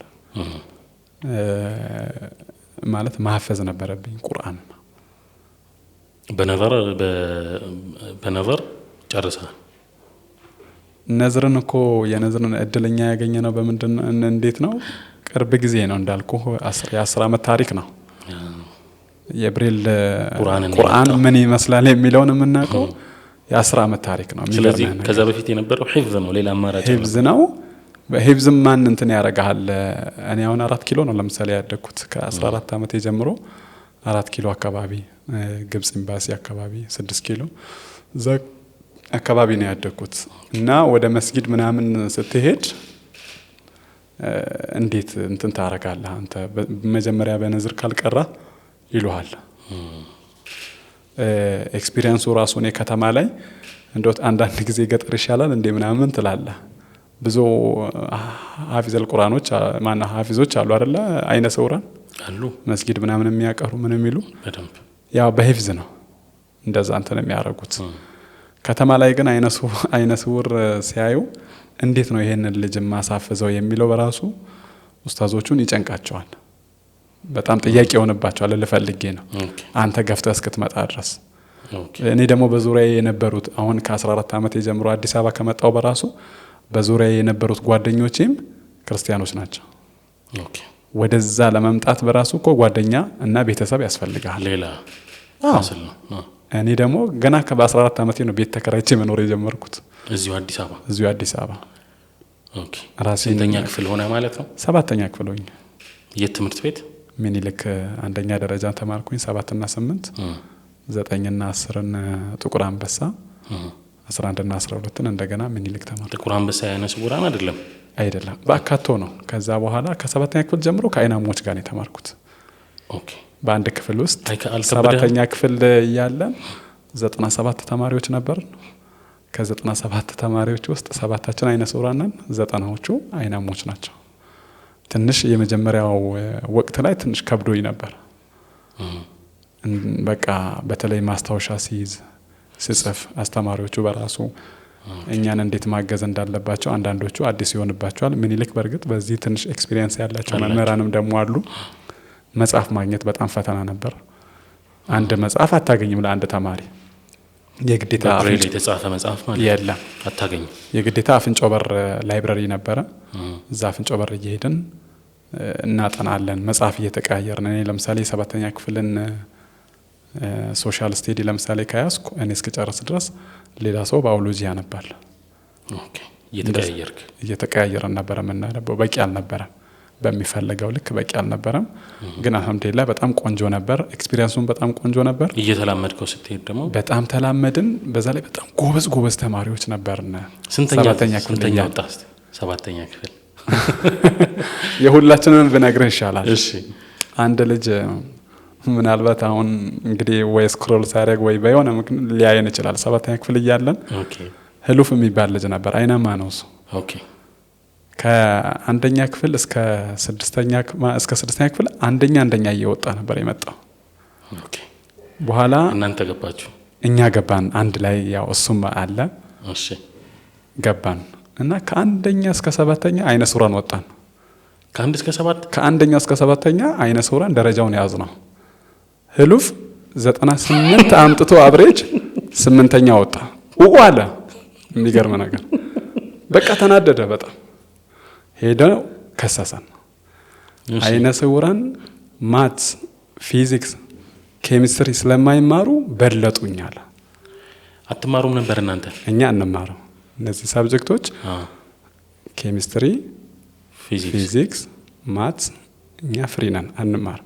ማለት ማህፈዝ ነበረብኝ ቁርአን። በነዘር ጨርሳ ነዝርን እኮ የነዝርን እድለኛ ያገኘነው በምንድን እንዴት ነው? ቅርብ ጊዜ ነው እንዳልኩ የ10 ዓመት ታሪክ ነው። የብሬል ቁርአን ምን ይመስላል የሚለውን የምናውቀው የ10 ዓመት ታሪክ ነው። ስለዚህ ከዛ በፊት የነበረው ሂፍዝ ነው፣ ሌላ አማራጭ ሂፍዝ ነው። በሂፍዝም ማን እንትን ያረጋል። እኔ አሁን 4 ኪሎ ነው ለምሳሌ ያደግኩት ከ14 ዓመት ጀምሮ 4 ኪሎ አካባቢ ግብጽ ኤምባሲ አካባቢ 6 ኪሎ እዛ አካባቢ ነው ያደግኩት እና ወደ መስጊድ ምናምን ስትሄድ እንዴት እንትን ታረጋለህ አንተ መጀመሪያ በነዝር ካልቀራ ይሉሃል። ኤክስፒሪየንሱ ራሱ ነው ከተማ ላይ እንደው አንዳንድ ጊዜ ገጠር ይሻላል እንደ ምናምን ትላለህ። ብዙ ሐፊዘል ቁርአኖች ማና ሐፊዞች አሉ አይደለ? አይነ ስውራን አሉ መስጊድ ምናምን የሚያቀሩ ምን የሚሉ በደንብ ያው በሂፍዝ ነው እንደዛ እንትን የሚያረጉት። ከተማ ላይ ግን አይነ ስውር ሲያዩ እንዴት ነው ይሄንን ልጅ ማሳፈዘው የሚለው በራሱ ኡስታዞቹን ይጨንቃቸዋል። በጣም ጥያቄ የሆነባቸዋል። ልፈልጌ ነው አንተ ገፍተህ እስክትመጣ ድረስ። እኔ ደግሞ በዙሪያዬ የነበሩት አሁን ከ14 ዓመት ጀምሮ አዲስ አበባ ከመጣው በራሱ በዙሪያዬ የነበሩት ጓደኞቼም ክርስቲያኖች ናቸው። ወደዛ ለመምጣት በራሱ እኮ ጓደኛ እና ቤተሰብ ያስፈልጋል። ሌላ እኔ ደግሞ ገና በ14 ዓመቴ ነው ቤት ተከራይቼ መኖር የጀመርኩት እዚሁ አዲስ አበባ። ኦኬ ስንተኛ ክፍል ሆነ ማለት ነው? 7ኛ ክፍል ሆኜ የት ትምህርት ቤት? ምኒልክ አንደኛ ደረጃ ተማርኩኝ 7 እና 8 9 እና 10ን ጥቁር አንበሳ 11 እና 12ን እንደገና ምኒልክ ተማርኩ። ጥቁር አንበሳ አይነ ስውራን አይደለም በአካቶ ነው። ከዛ በኋላ ከ7ኛ ክፍል ጀምሮ ከአይናሞች ጋር ነው የተማርኩት። ኦኬ በአንድ ክፍል ውስጥ 7ኛ ክፍል እያለን 97 ተማሪዎች ነበር። ከ97 ተማሪዎች ውስጥ 7ታችን አይነ ስውራን ነን፣ 90ዎቹ አይናሞች ናቸው። ትንሽ የመጀመሪያው ወቅት ላይ ትንሽ ከብዶኝ ነበር። በቃ በተለይ ማስታወሻ ሲይዝ ስጽፍ አስተማሪዎቹ በራሱ እኛን እንዴት ማገዝ እንዳለባቸው አንዳንዶቹ አዲስ ይሆንባቸዋል። ምኒልክ በርግጥ በዚህ ትንሽ ኤክስፒሪየንስ ያላቸው መምህራንም ደግሞ አሉ። መጽሐፍ ማግኘት በጣም ፈተና ነበር። አንድ መጽሐፍ አታገኝም ለአንድ ተማሪ። የግዴታ ብሬል የተጻፈ መጽሐፍ ማለት የለም አታገኝም። የግዴታ አፍንጮ በር ላይብረሪ ነበረ። እዛ አፍንጮ በር እየሄድን እናጠናለን መጽሐፍ እየተቀያየርን። እኔ ለምሳሌ 7ኛ ክፍልን ሶሻል ስቴዲ ለምሳሌ ከያዝኩ እኔ እስከጨርስ ድረስ ሌላ ሰው ባዮሎጂ ያነባል። ኦኬ እየተቀያየርን ነበር የምናነበው። በቂ አልነበረም፣ በሚፈልገው ልክ በቂ አልነበረም። ግን አልহামዱሊላህ በጣም ቆንጆ ነበር። ኤክስፒሪየንሱን በጣም ቆንጆ ነበር። እየተላመድከው ስትሄድ ደግሞ በጣም ተላመድን። በዛ ላይ በጣም ጎበዝ ተማሪዎች ነበርና ስንተኛ ወጣህ? 7ኛ ክፍል የሁላችንን ብነግርህ ይሻላል። እሺ አንድ ልጅ ምናልባት አሁን እንግዲህ ወይ ስክሮል ሳያደርግ ወይ በየሆነ ሊያየን ይችላል። 7ኛ ክፍል እያለን ህሉፍ የሚባል ልጅ ነበር። አይናማ ነው እሱ። ከአንደኛ ክፍል እስከ ስድስተኛ ክፍል አንደኛ እየወጣ ነበር የመጣው። በኋላ እናንተ ገባችሁ? እኛ ገባን አንድ ላይ፣ ያው እሱም አለ። ገባን እና ከአንደኛ እስከ 7ኛ አይነ ስውራን ወጣን። ከአንደኛ እስከ 7ኛ አይነ ስውራን ደረጃውን ያዝ ነው። ህሉፍ 98 አምጥቶ አብሬጅ 8ኛ ወጣ። አለ። የሚገርም ነገር በቃ ተናደደ በጣም ሄደ ከሰሰን። አይነ ስውራን ማት፣ ፊዚክስ፣ ኬሚስትሪ ስለማይማሩ በለጡኛል። አትማሩም ነበር እናንተ? እኛ እንማረው እነዚህ ሳብጀክቶች ኬሚስትሪ፣ ፊዚክስ፣ ማት እኛ ፍሪ ነን አንማር።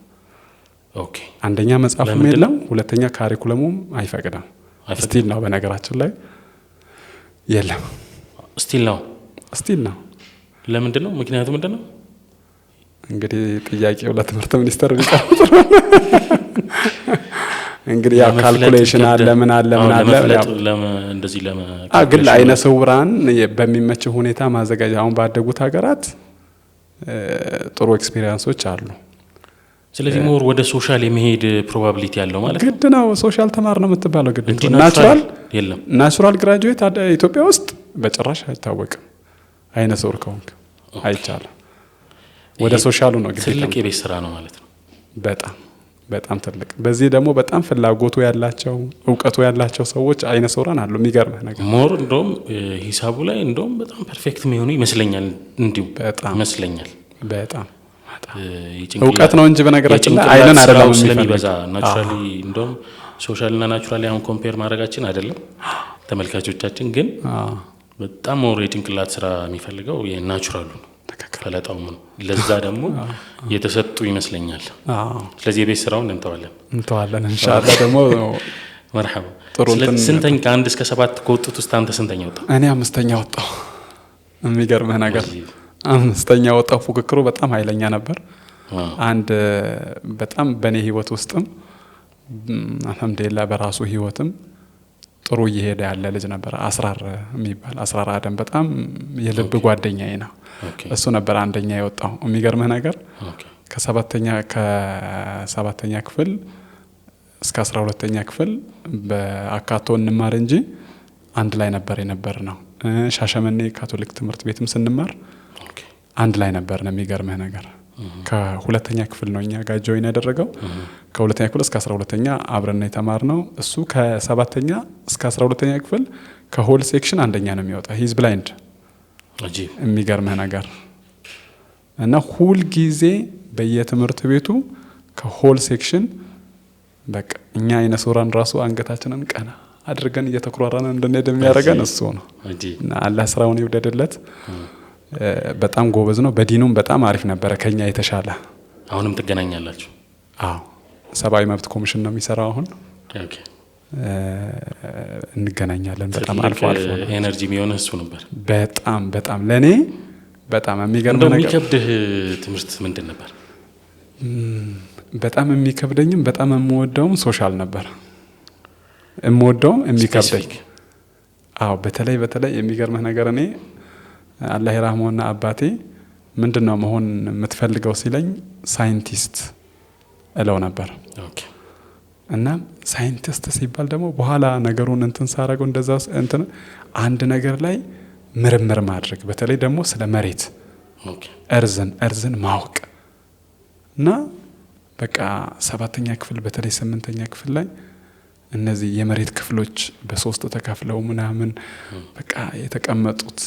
አንደኛ መጽሐፍም የለም፣ ሁለተኛ ካሪኩለሙም አይፈቅድም። ስቲል ነው በነገራችን ላይ የለም። ስቲል ነው። ለምንድን ነው? ምክንያቱ ምንድን ነው? እንግዲህ ጥያቄው ለትምህርት ሚኒስቴር ቢቀርብ እንግዲህ ያ ካልኩሌሽን አለ ምን አለ እንደዚህ ግን ለአይነ ስውራን በሚመች ሁኔታ ማዘጋጀት አሁን ባደጉት ሀገራት ጥሩ ኤክስፒሪየንሶች አሉ። ስለዚህ ሞር ወደ ሶሻል የመሄድ ፕሮባቢሊቲ ያለው ማለት ነው። ግድ ነው። ሶሻል ተማር ነው የምትባለው ግድ ነው። ናቹራል የለም። ናቹራል ግራጁዌት ኢትዮጵያ ውስጥ በጭራሽ አይታወቅም። አይነ ስውር ከሆንክ አይቻልም። ወደ ሶሻሉ ነው ግድ። ትልቅ የቤት ስራ ነው ማለት ነው። በጣም ትልቅ። በዚህ ደግሞ በጣም ፍላጎቱ ያላቸው እውቀቱ ያላቸው ሰዎች አይነ ስውራን አሉ። የሚገርምህ ነገር ሞር እንደውም ሂሳቡ ላይ እንደውም በጣም ፐርፌክት የሚሆኑ ይመስለኛል። እንዲሁ ይመስለኛል በጣም እውቀት ነው እንጂ በነገራችን ላይ አይነን አይደለም ስለሚበዛ ናቹራሊ እንደውም ሶሻልና ናቹራሊ አሁን ኮምፔር ማድረጋችን አይደለም። ተመልካቾቻችን ግን በጣም ሞር የጭንቅላት ስራ የሚፈልገው የናቹራሉ ነው፣ ፈለጣው ነው። ለዛ ደግሞ የተሰጡ ይመስለኛል። ስለዚህ የቤት ስራውን እንተዋለን ኢንሻአላህ። ደግሞ መርሐባ። ስንተኛ ከ1 እስከ 7 ከወጡት ውስጥ አንተ ስንተኛ ወጣ? እኔ 5ኛ ወጣሁ። የሚገርምህ ነገር 5ኛ ወጣሁ። ፉክክሩ በጣም ኃይለኛ ነበር። አንድ በጣም በኔ ህይወት ውስጥም አልহামዱሊላህ በራሱ ህይወትም ጥሩ እየሄደ ያለ ልጅ ነበር። አስራር የሚባል አስራር አደም በጣም የልብ ጓደኛዬ ነው። እሱ ነበር አንደኛ የወጣው። የሚገርምህ ነገር ከሰባተኛ ክፍል እስከ 12ኛ ክፍል በአካቶ እንማር እንጂ አንድ ላይ ነበር የነበርነው። ሻሸመኔ ካቶሊክ ትምህርት ቤትም ስንማር አንድ ላይ ነበር ነው። የሚገርምህ ነገር ከሁለተኛ ክፍል ነው እኛ ጋር ጆይን ያደረገው። ከሁለተኛ ክፍል እስከ 12ኛ አብረን ነው የተማርነው። እሱ ከ7ኛ እስከ 12ኛ ክፍል ከሆል ሴክሽን አንደኛ ነው የሚወጣ። ሂዝ ብላይንድ አጂብ። የሚገርምህ ነገር እና ሁል ጊዜ በየትምህርት ቤቱ ከሆል ሴክሽን በቃ እኛ አይነ ስውራን ራሱ አንገታችንን ቀና አድርገን እየተኩራራን እንድንሄድ የሚያደርገን እሱ ነው። እና አላህ ስራውን ይወደድለት። በጣም ጎበዝ ነው። በዲኑም በጣም አሪፍ ነበረ ከኛ የተሻለ። አሁንም ትገናኛላችሁ? አዎ፣ ሰብአዊ መብት ኮሚሽን ነው የሚሰራው አሁን። ኦኬ። እንገናኛለን በጣም አልፎ አልፎ። ኤነርጂ የሚሆነው እሱ ነበር። በጣም ለኔ በጣም የሚገርም ነገር። የሚከብድህ ትምህርት ምንድን ነበር? በጣም የሚከብደኝም በጣም የምወደውም ሶሻል ነበር። የምወደውም የሚከብደኝ። አዎ፣ በተለይ የሚገርምህ ነገር እኔ አላህ ይራህመውና አባቴ ምንድነው መሆን የምትፈልገው ሲለኝ ሳይንቲስት እለው ነበር። ኦኬ። እና ሳይንቲስት ሲባል ደግሞ በኋላ ነገሩን እንትን ሳረገው እንደዛ እንትን አንድ ነገር ላይ ምርምር ማድረግ በተለይ ደግሞ ስለ መሬት እርዝን ማወቅ እና በቃ 7ኛ ክፍል በተለይ 8ኛ ክፍል ላይ እነዚህ የመሬት ክፍሎች በ3 ተከፍለው ምናምን በቃ የተቀመጡት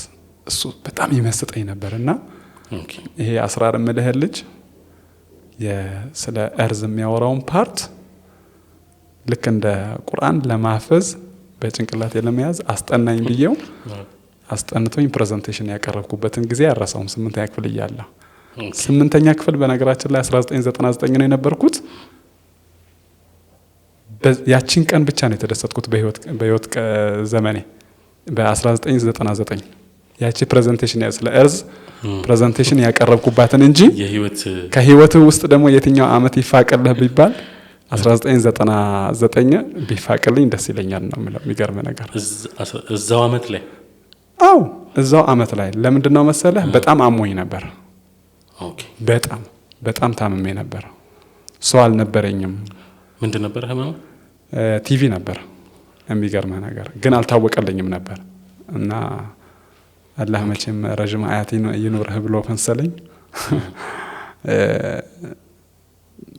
እሱ በጣም ይመስጠኝ ነበርና ይሄ አስራር ምልህ ልጅ ስለ እርዝ የሚያወራውን ፓርት ልክ እንደ ቁርአን ለማፈዝ በጭንቅላቴ ለመያዝ አስጠናኝ ብዬው አስጠንቶኝ ፕሬዘንቴሽን ያቀረብኩበትን ጊዜ አረሳውም። 8ኛ ክፍል እያለሁ 8ኛ ክፍል በነገራችን ላይ 1999 ነው የነበርኩት። ያቺን ቀን ብቻ ነው የተደሰትኩት በህይወት ዘመኔ በ1999 ያቺ ፕሬዘንቴሽን ስለ እርዝ ፕሬዘንቴሽን ያቀረብኩባትን እንጂ ከህይወት ውስጥ ደግሞ የትኛው አመት ይፋቀልህ ቢባል 1999 ቢፋቅልኝ ደስ ይለኛል ነው የሚለው። የሚገርም ነገር እዛው አመት ላይ አው እዛው አመት ላይ ለምንድነው መሰለህ በጣም አሞኝ ነበር። ኦኬ በጣም ታምሜ ነበር። ሰው አልነበረኝም። ምንድን ነበር ህመሙ? ቲቪ ነበር። የሚገርም ነገር ግን አልታወቀልኝም ነበር እና አላህ መቼም ረጅም ሀያት ይኑርህ ብሎ መሰለኝ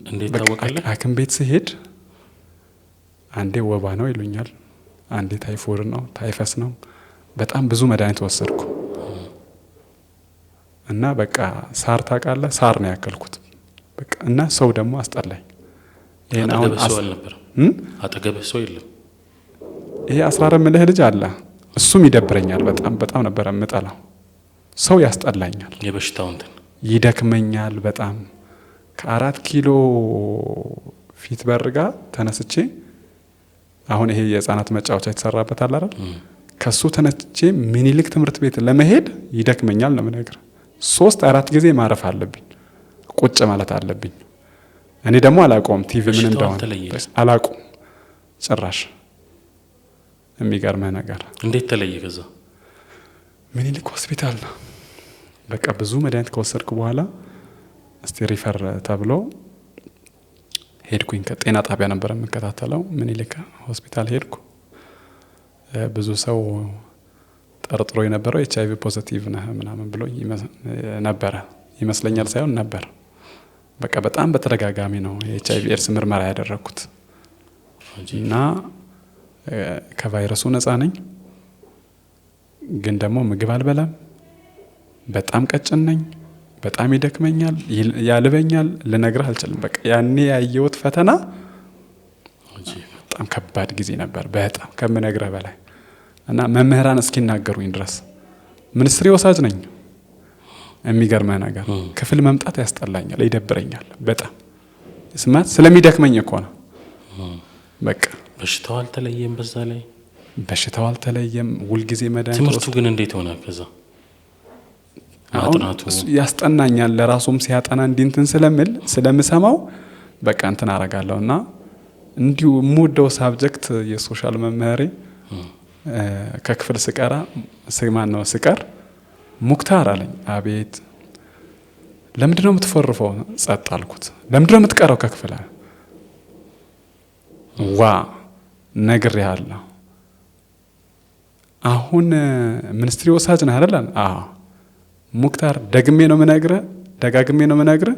እንዴት ታወቀልህ? ሐኪም ቤት ሲሄድ አንዴ ወባ ነው ይሉኛል፣ አንዴ ታይፎይድ ነው፣ ታይፈስ ነው። በጣም ብዙ መድኃኒት ወሰድኩ እና በቃ ሳር ታውቃለህ፣ ሳር ነው ያከልኩት በቃ። እና ሰው ደግሞ አስጠላኝ። ይሄን አሁን አጠገብህ ሰው የለም። ይሄ 14 ምልህ ልጅ አለ፣ እሱም ይደብረኛል። በጣም ነበር የምጠላው። ሰው ያስጠላኛል፣ የበሽታው እንትን ይደክመኛል በጣም። ከ4 ኪሎ ፊት በርጋ ተነስቼ አሁን ይሄ የህፃናት መጫወቻ የተሰራበት አለ አይደል? ከሱ ተነስቼ ምኒልክ ትምህርት ቤት ለመሄድ ይደክመኛል ነው የምነግርህ። 3-4 ጊዜ ማረፍ አለብኝ፣ ቁጭ ማለት አለብኝ። እኔ ደግሞ አላውቀውም ቲቪ ምን እንደሆነ አላውቀውም ጭራሽ። የሚገርመህ ነገር እንዴት ተለየ? ከዛ ምኒልክ ሆስፒታል ነው በቃ ብዙ መድኃኒት ከወሰድኩ በኋላ እስቲ ሪፈር ተብሎ ሄድኩኝ። ከጤና ጣቢያ ነበር የምከታተለው። ምኒልክ ሆስፒታል ሄድኩ። ብዙ ሰው ጠርጥሮ የነበረው HIV ፖዚቲቭ ነህ ምናምን ብሎ ነበረ ይመስለኛል፣ ሳይሆን ነበር። በቃ በጣም በተደጋጋሚ ነው የኤችአይቪ ኤድስ ምርመራ ያደረኩት እና ከቫይረሱ ነፃ ነኝ፣ ግን ደግሞ ምግብ አልበላም፣ በጣም ቀጭን ነኝ፣ በጣም ይደክመኛል፣ ያልበኛል፣ ልነግርህ አልችልም። በቃ ያኔ ያየሁት ፈተና በጣም ከባድ ጊዜ ነበር፣ በጣም ከምነግርህ በላይ እና መምህራን እስኪናገሩኝ ድረስ ሚኒስትሪ ወሳጅ ነኝ። የሚገርመህ ነገር ክፍል መምጣት ያስጠላኛል፣ ይደብረኛል በጣም ስማት ስለሚደክመኝ እኮ ነው። በቃ በሽታው አልተለየም፣ በዛ ላይ በሽታው አልተለየም። ሁልጊዜ መድኃኒት። ትምህርቱ ግን እንዴት ሆነ? ከዛ ማጥናቱ ያስጠናኛል። ለራሱም ሲያጠና እንዲንትን ስለምሰማው በቃ እንትን አረጋለሁና እንዲሁ የምወደው ሳብጀክት የሶሻል መምህሬ ከክፍል ስቀር ሙክታር አለኝ። አቤት ለምንድነው የምትፈርፈው? ጸጥ አልኩት። ለምንድነው የምትቀረው ከክፍል? ዋ ነግሬሃለሁ። አሁን ሚኒስትሪ ወሳጅ ነህ አይደል? አዎ ሙክታር ደጋግሜ ነው የምነግርህ።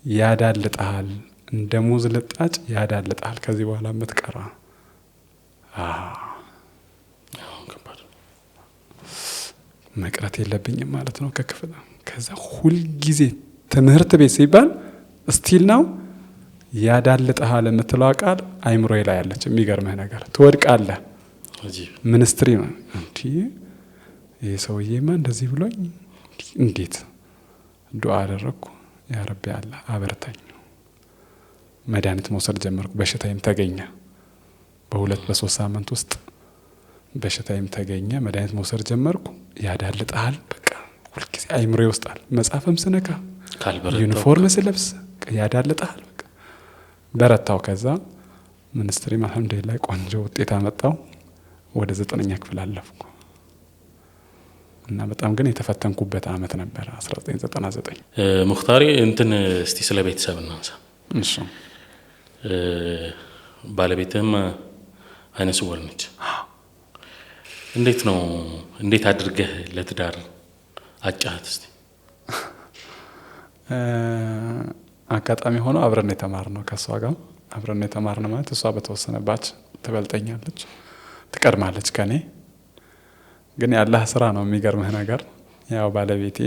ያዳልጣል፣ እንደ ሙዝ ልጣጭ ያዳልጣል። ከዚህ በኋላ የምትቀራ መቅረት የለብኝም ማለት ነው ከክፍል። ከዛ ሁልጊዜ ትምህርት ቤት ሲባል ስቲል ነው ያዳልጣል የምትለው ቃል አይምሮዬ ላይ ያለች። የሚገርምህ ነገር ትወድቃለህ። ሚኒስትሪ ነው እንዴ ይሄ ሰውዬማ እንደዚህ ብሎኝ እንዴት ዱዓ አደረግኩ። ያ ረቢ አለ አበርታኝ። መድኃኒት መውሰድ ጀመርኩ። በሽታዬም ተገኘ። በ2-3 ሳምንት ውስጥ በሽታዬም ተገኘ። መድኃኒት መውሰድ ጀመርኩ። ያዳልጣል በቃ ሁልጊዜ አይምሮ ይወስጣል። መጽሐፍም ስነካ ዩኒፎርም ስለብስ ያዳልጣል በቃ በረታው። ከዛ ሚኒስትሪ አልሐምዱሊላህ ቆንጆ ውጤት አመጣው። ወደ 9ኛ ክፍል አለፍኩ እና በጣም ግን የተፈተንኩበት አመት ነበር 1999። ሙክታሪ እንትን እስቲ ስለ ቤተሰብ እናንሳ። እሺ ባለቤትህም አይነ ስውር ነች። እንዴት አድርገህ ለትዳር አጫህት? እስቲ አጋጣሚ ሆኖ አብረን የተማርነው ከሷ ጋር አብረን የተማርነው ማለት እሷ በተወሰነባች ትበልጠኛለች፣ ትቀድማለች ከኔ። ግን ያላህ ስራ ነው። የሚገርምህ ነገር ያው ባለቤቴ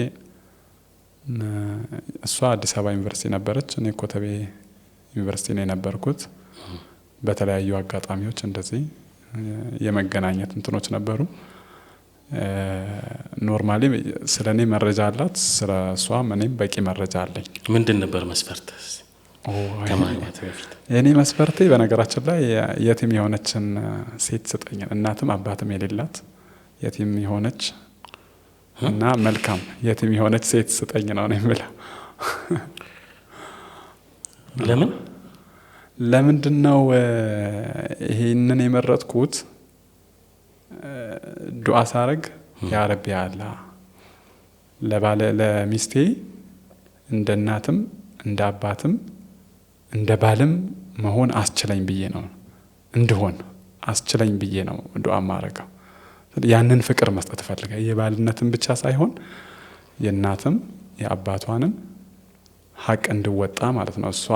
እሷ አዲስ አበባ ዩኒቨርሲቲ ነበረች፣ እኔ ኮተቤ ዩኒቨርሲቲ ነው የነበርኩት። በተለያዩ አጋጣሚዎች እንደዚህ የመገናኘት እንትኖች ነበሩ። ኖርማሊ ስለኔ መረጃ አላት፣ ስለ እሷ እኔም በቂ መረጃ አለኝ። ምንድን ነበር መስፈርትህ? ከማግኘት በፊት የኔ መስፈርቴ በነገራችን ላይ የቲም የሆነችን ሴት ስጠኝ፣ እናትም አባትም የሌላት የቲም የሆነች እና መልካም የቲም የሆነች ሴት ስጠኝ ነው የምለው። ለምንድነው ይሄንን የመረጥኩት? ዱዓ ሳረግ ያ ረቢ አላህ ለሚስቴ እንደ እናትም እንደ አባትም እንደ ባልም መሆን አስችለኝ ብዬ ነው እንደሆን አስችለኝ ብዬ ነው ዱዓ ማረጋው። ያንን ፍቅር መስጠት ፈልጋ የባልነትን ብቻ ሳይሆን የእናትም የአባቷንም ሐቅ እንድወጣ ማለት ነው። እሷ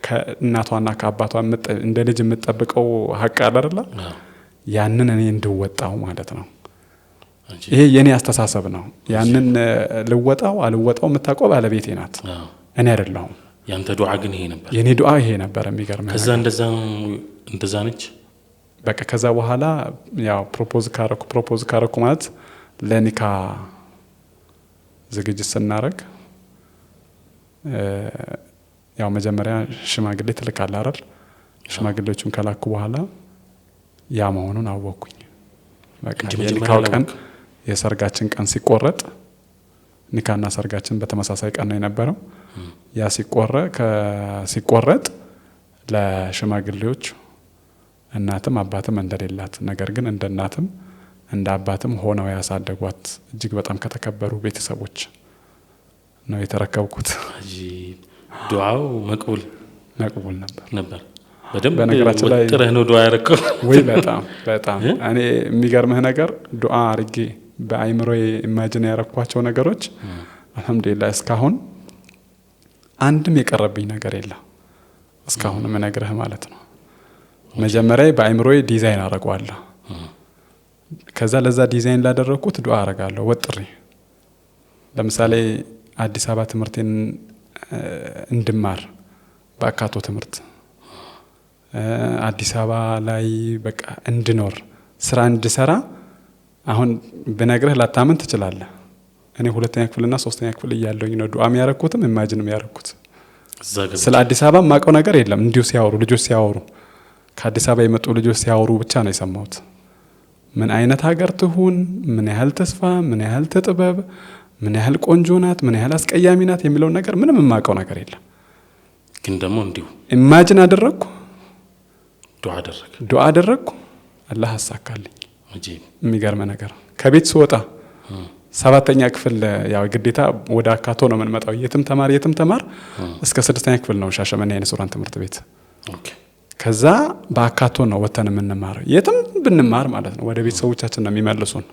ከእናቷና ከአባቷ እንደ ልጅ የምትጠብቀው ሐቅ አለ አይደል? ያንን እኔ እንድወጣው ማለት ነው። ይሄ የኔ አስተሳሰብ ነው። ያንን ልወጣው አልወጣው የምታውቀው ባለቤቴ ናት፣ እኔ አይደለሁም። ያንተ ዱዓ ግን ይሄ ነበር? የኔ ዱዓ ይሄ ነበር። የሚገርም ከዛ እንደዛ ነች። በቃ ከዛ በኋላ ያው ፕሮፖዝ ካረኩ ማለት ለኒካ ዝግጅት ስናረግ ያው መጀመሪያ ሽማግሌ ትልካለህ አይደል? ሽማግሌዎቹን ከላኩ በኋላ ያ መሆኑን አወቅኩኝ። በቃ የኒካው ቀን የሰርጋችን ቀን ሲቆረጥ ኒካና ሰርጋችን በተመሳሳይ ቀን ነው የነበረው። ያ ሲቆረጥ ለሽማግሌዎች እናትም አባትም እንደሌላት ነገር ግን እንደ እናትም እንደ አባትም ሆነው ያሳደጓት እጅግ በጣም ከተከበሩ ቤተሰቦች ነው የተረከብኩት። ዱዓው መቅቡል ነበር። በደንብ በነገራችን ላይ ወጥረህ ነው ዱዓ ያረከው ወይ? በጣም እኔ የሚገርምህ ነገር ዱዓ አርጌ በአይምሮዬ ኢማጂን ያረኳቸው ነገሮች አልহামዱሊላህ እስካሁን አንድም የቀረብኝ ነገር የለም። እስካሁን ምነግርህ ማለት ነው። መጀመሪያ በአይምሮዬ ዲዛይን አረጋለሁ። ከዛ ለዛ ዲዛይን ላደረኩት ዱዓ አረጋለሁ ወጥሬ። ለምሳሌ አዲስ አበባ ትምህርቴን እንድማር በአካቶ ትምህርት አዲስ አበባ ላይ በቃ እንድኖር ስራ እንድሰራ አሁን ብነግርህ ላታመን ትችላለህ። እኔ 2ኛ ክፍልና 3ኛ ክፍል እያለሁኝ ነው ዱዓ የሚያረኩትም ኢማጂንም ያረኩት። ስለ አዲስ አበባ ማቀው ነገር የለም። እንዲሁ ሲያወሩ ልጆች ሲያወሩ ከአዲስ አበባ የመጡ ልጆች ሲያወሩ ብቻ ነው የሰማሁት። ምን አይነት ሀገር ትሁን፣ ምን ያህል ተስፋ፣ ምን ያህል ተጥበብ፣ ምን ያህል ቆንጆ ናት፣ ምን ያህል አስቀያሚ ናት የሚለው ነገር ምንም የማቀው ነገር የለም። ግን ደግሞ እንዲሁ ኢማጂን አደረኩ፣ ዱዓ አደረኩ፣ አላህ አሳካልኝ። የሚገርም ነገር ከቤት ስወጣ 7ኛ ክፍል ያው ግዴታ ወደ አካቶ ነው የምንመጣው። የትም ተማር እስከ 6ኛ ክፍል ነው ሻሸመኔ የነሱራን ትምህርት ቤት። ከዛ በአካቶ ነው ወተን የምንማር የትም ብንማር ማለት ነው። ወደ ቤተሰቦቻችን ነው የሚመልሱን።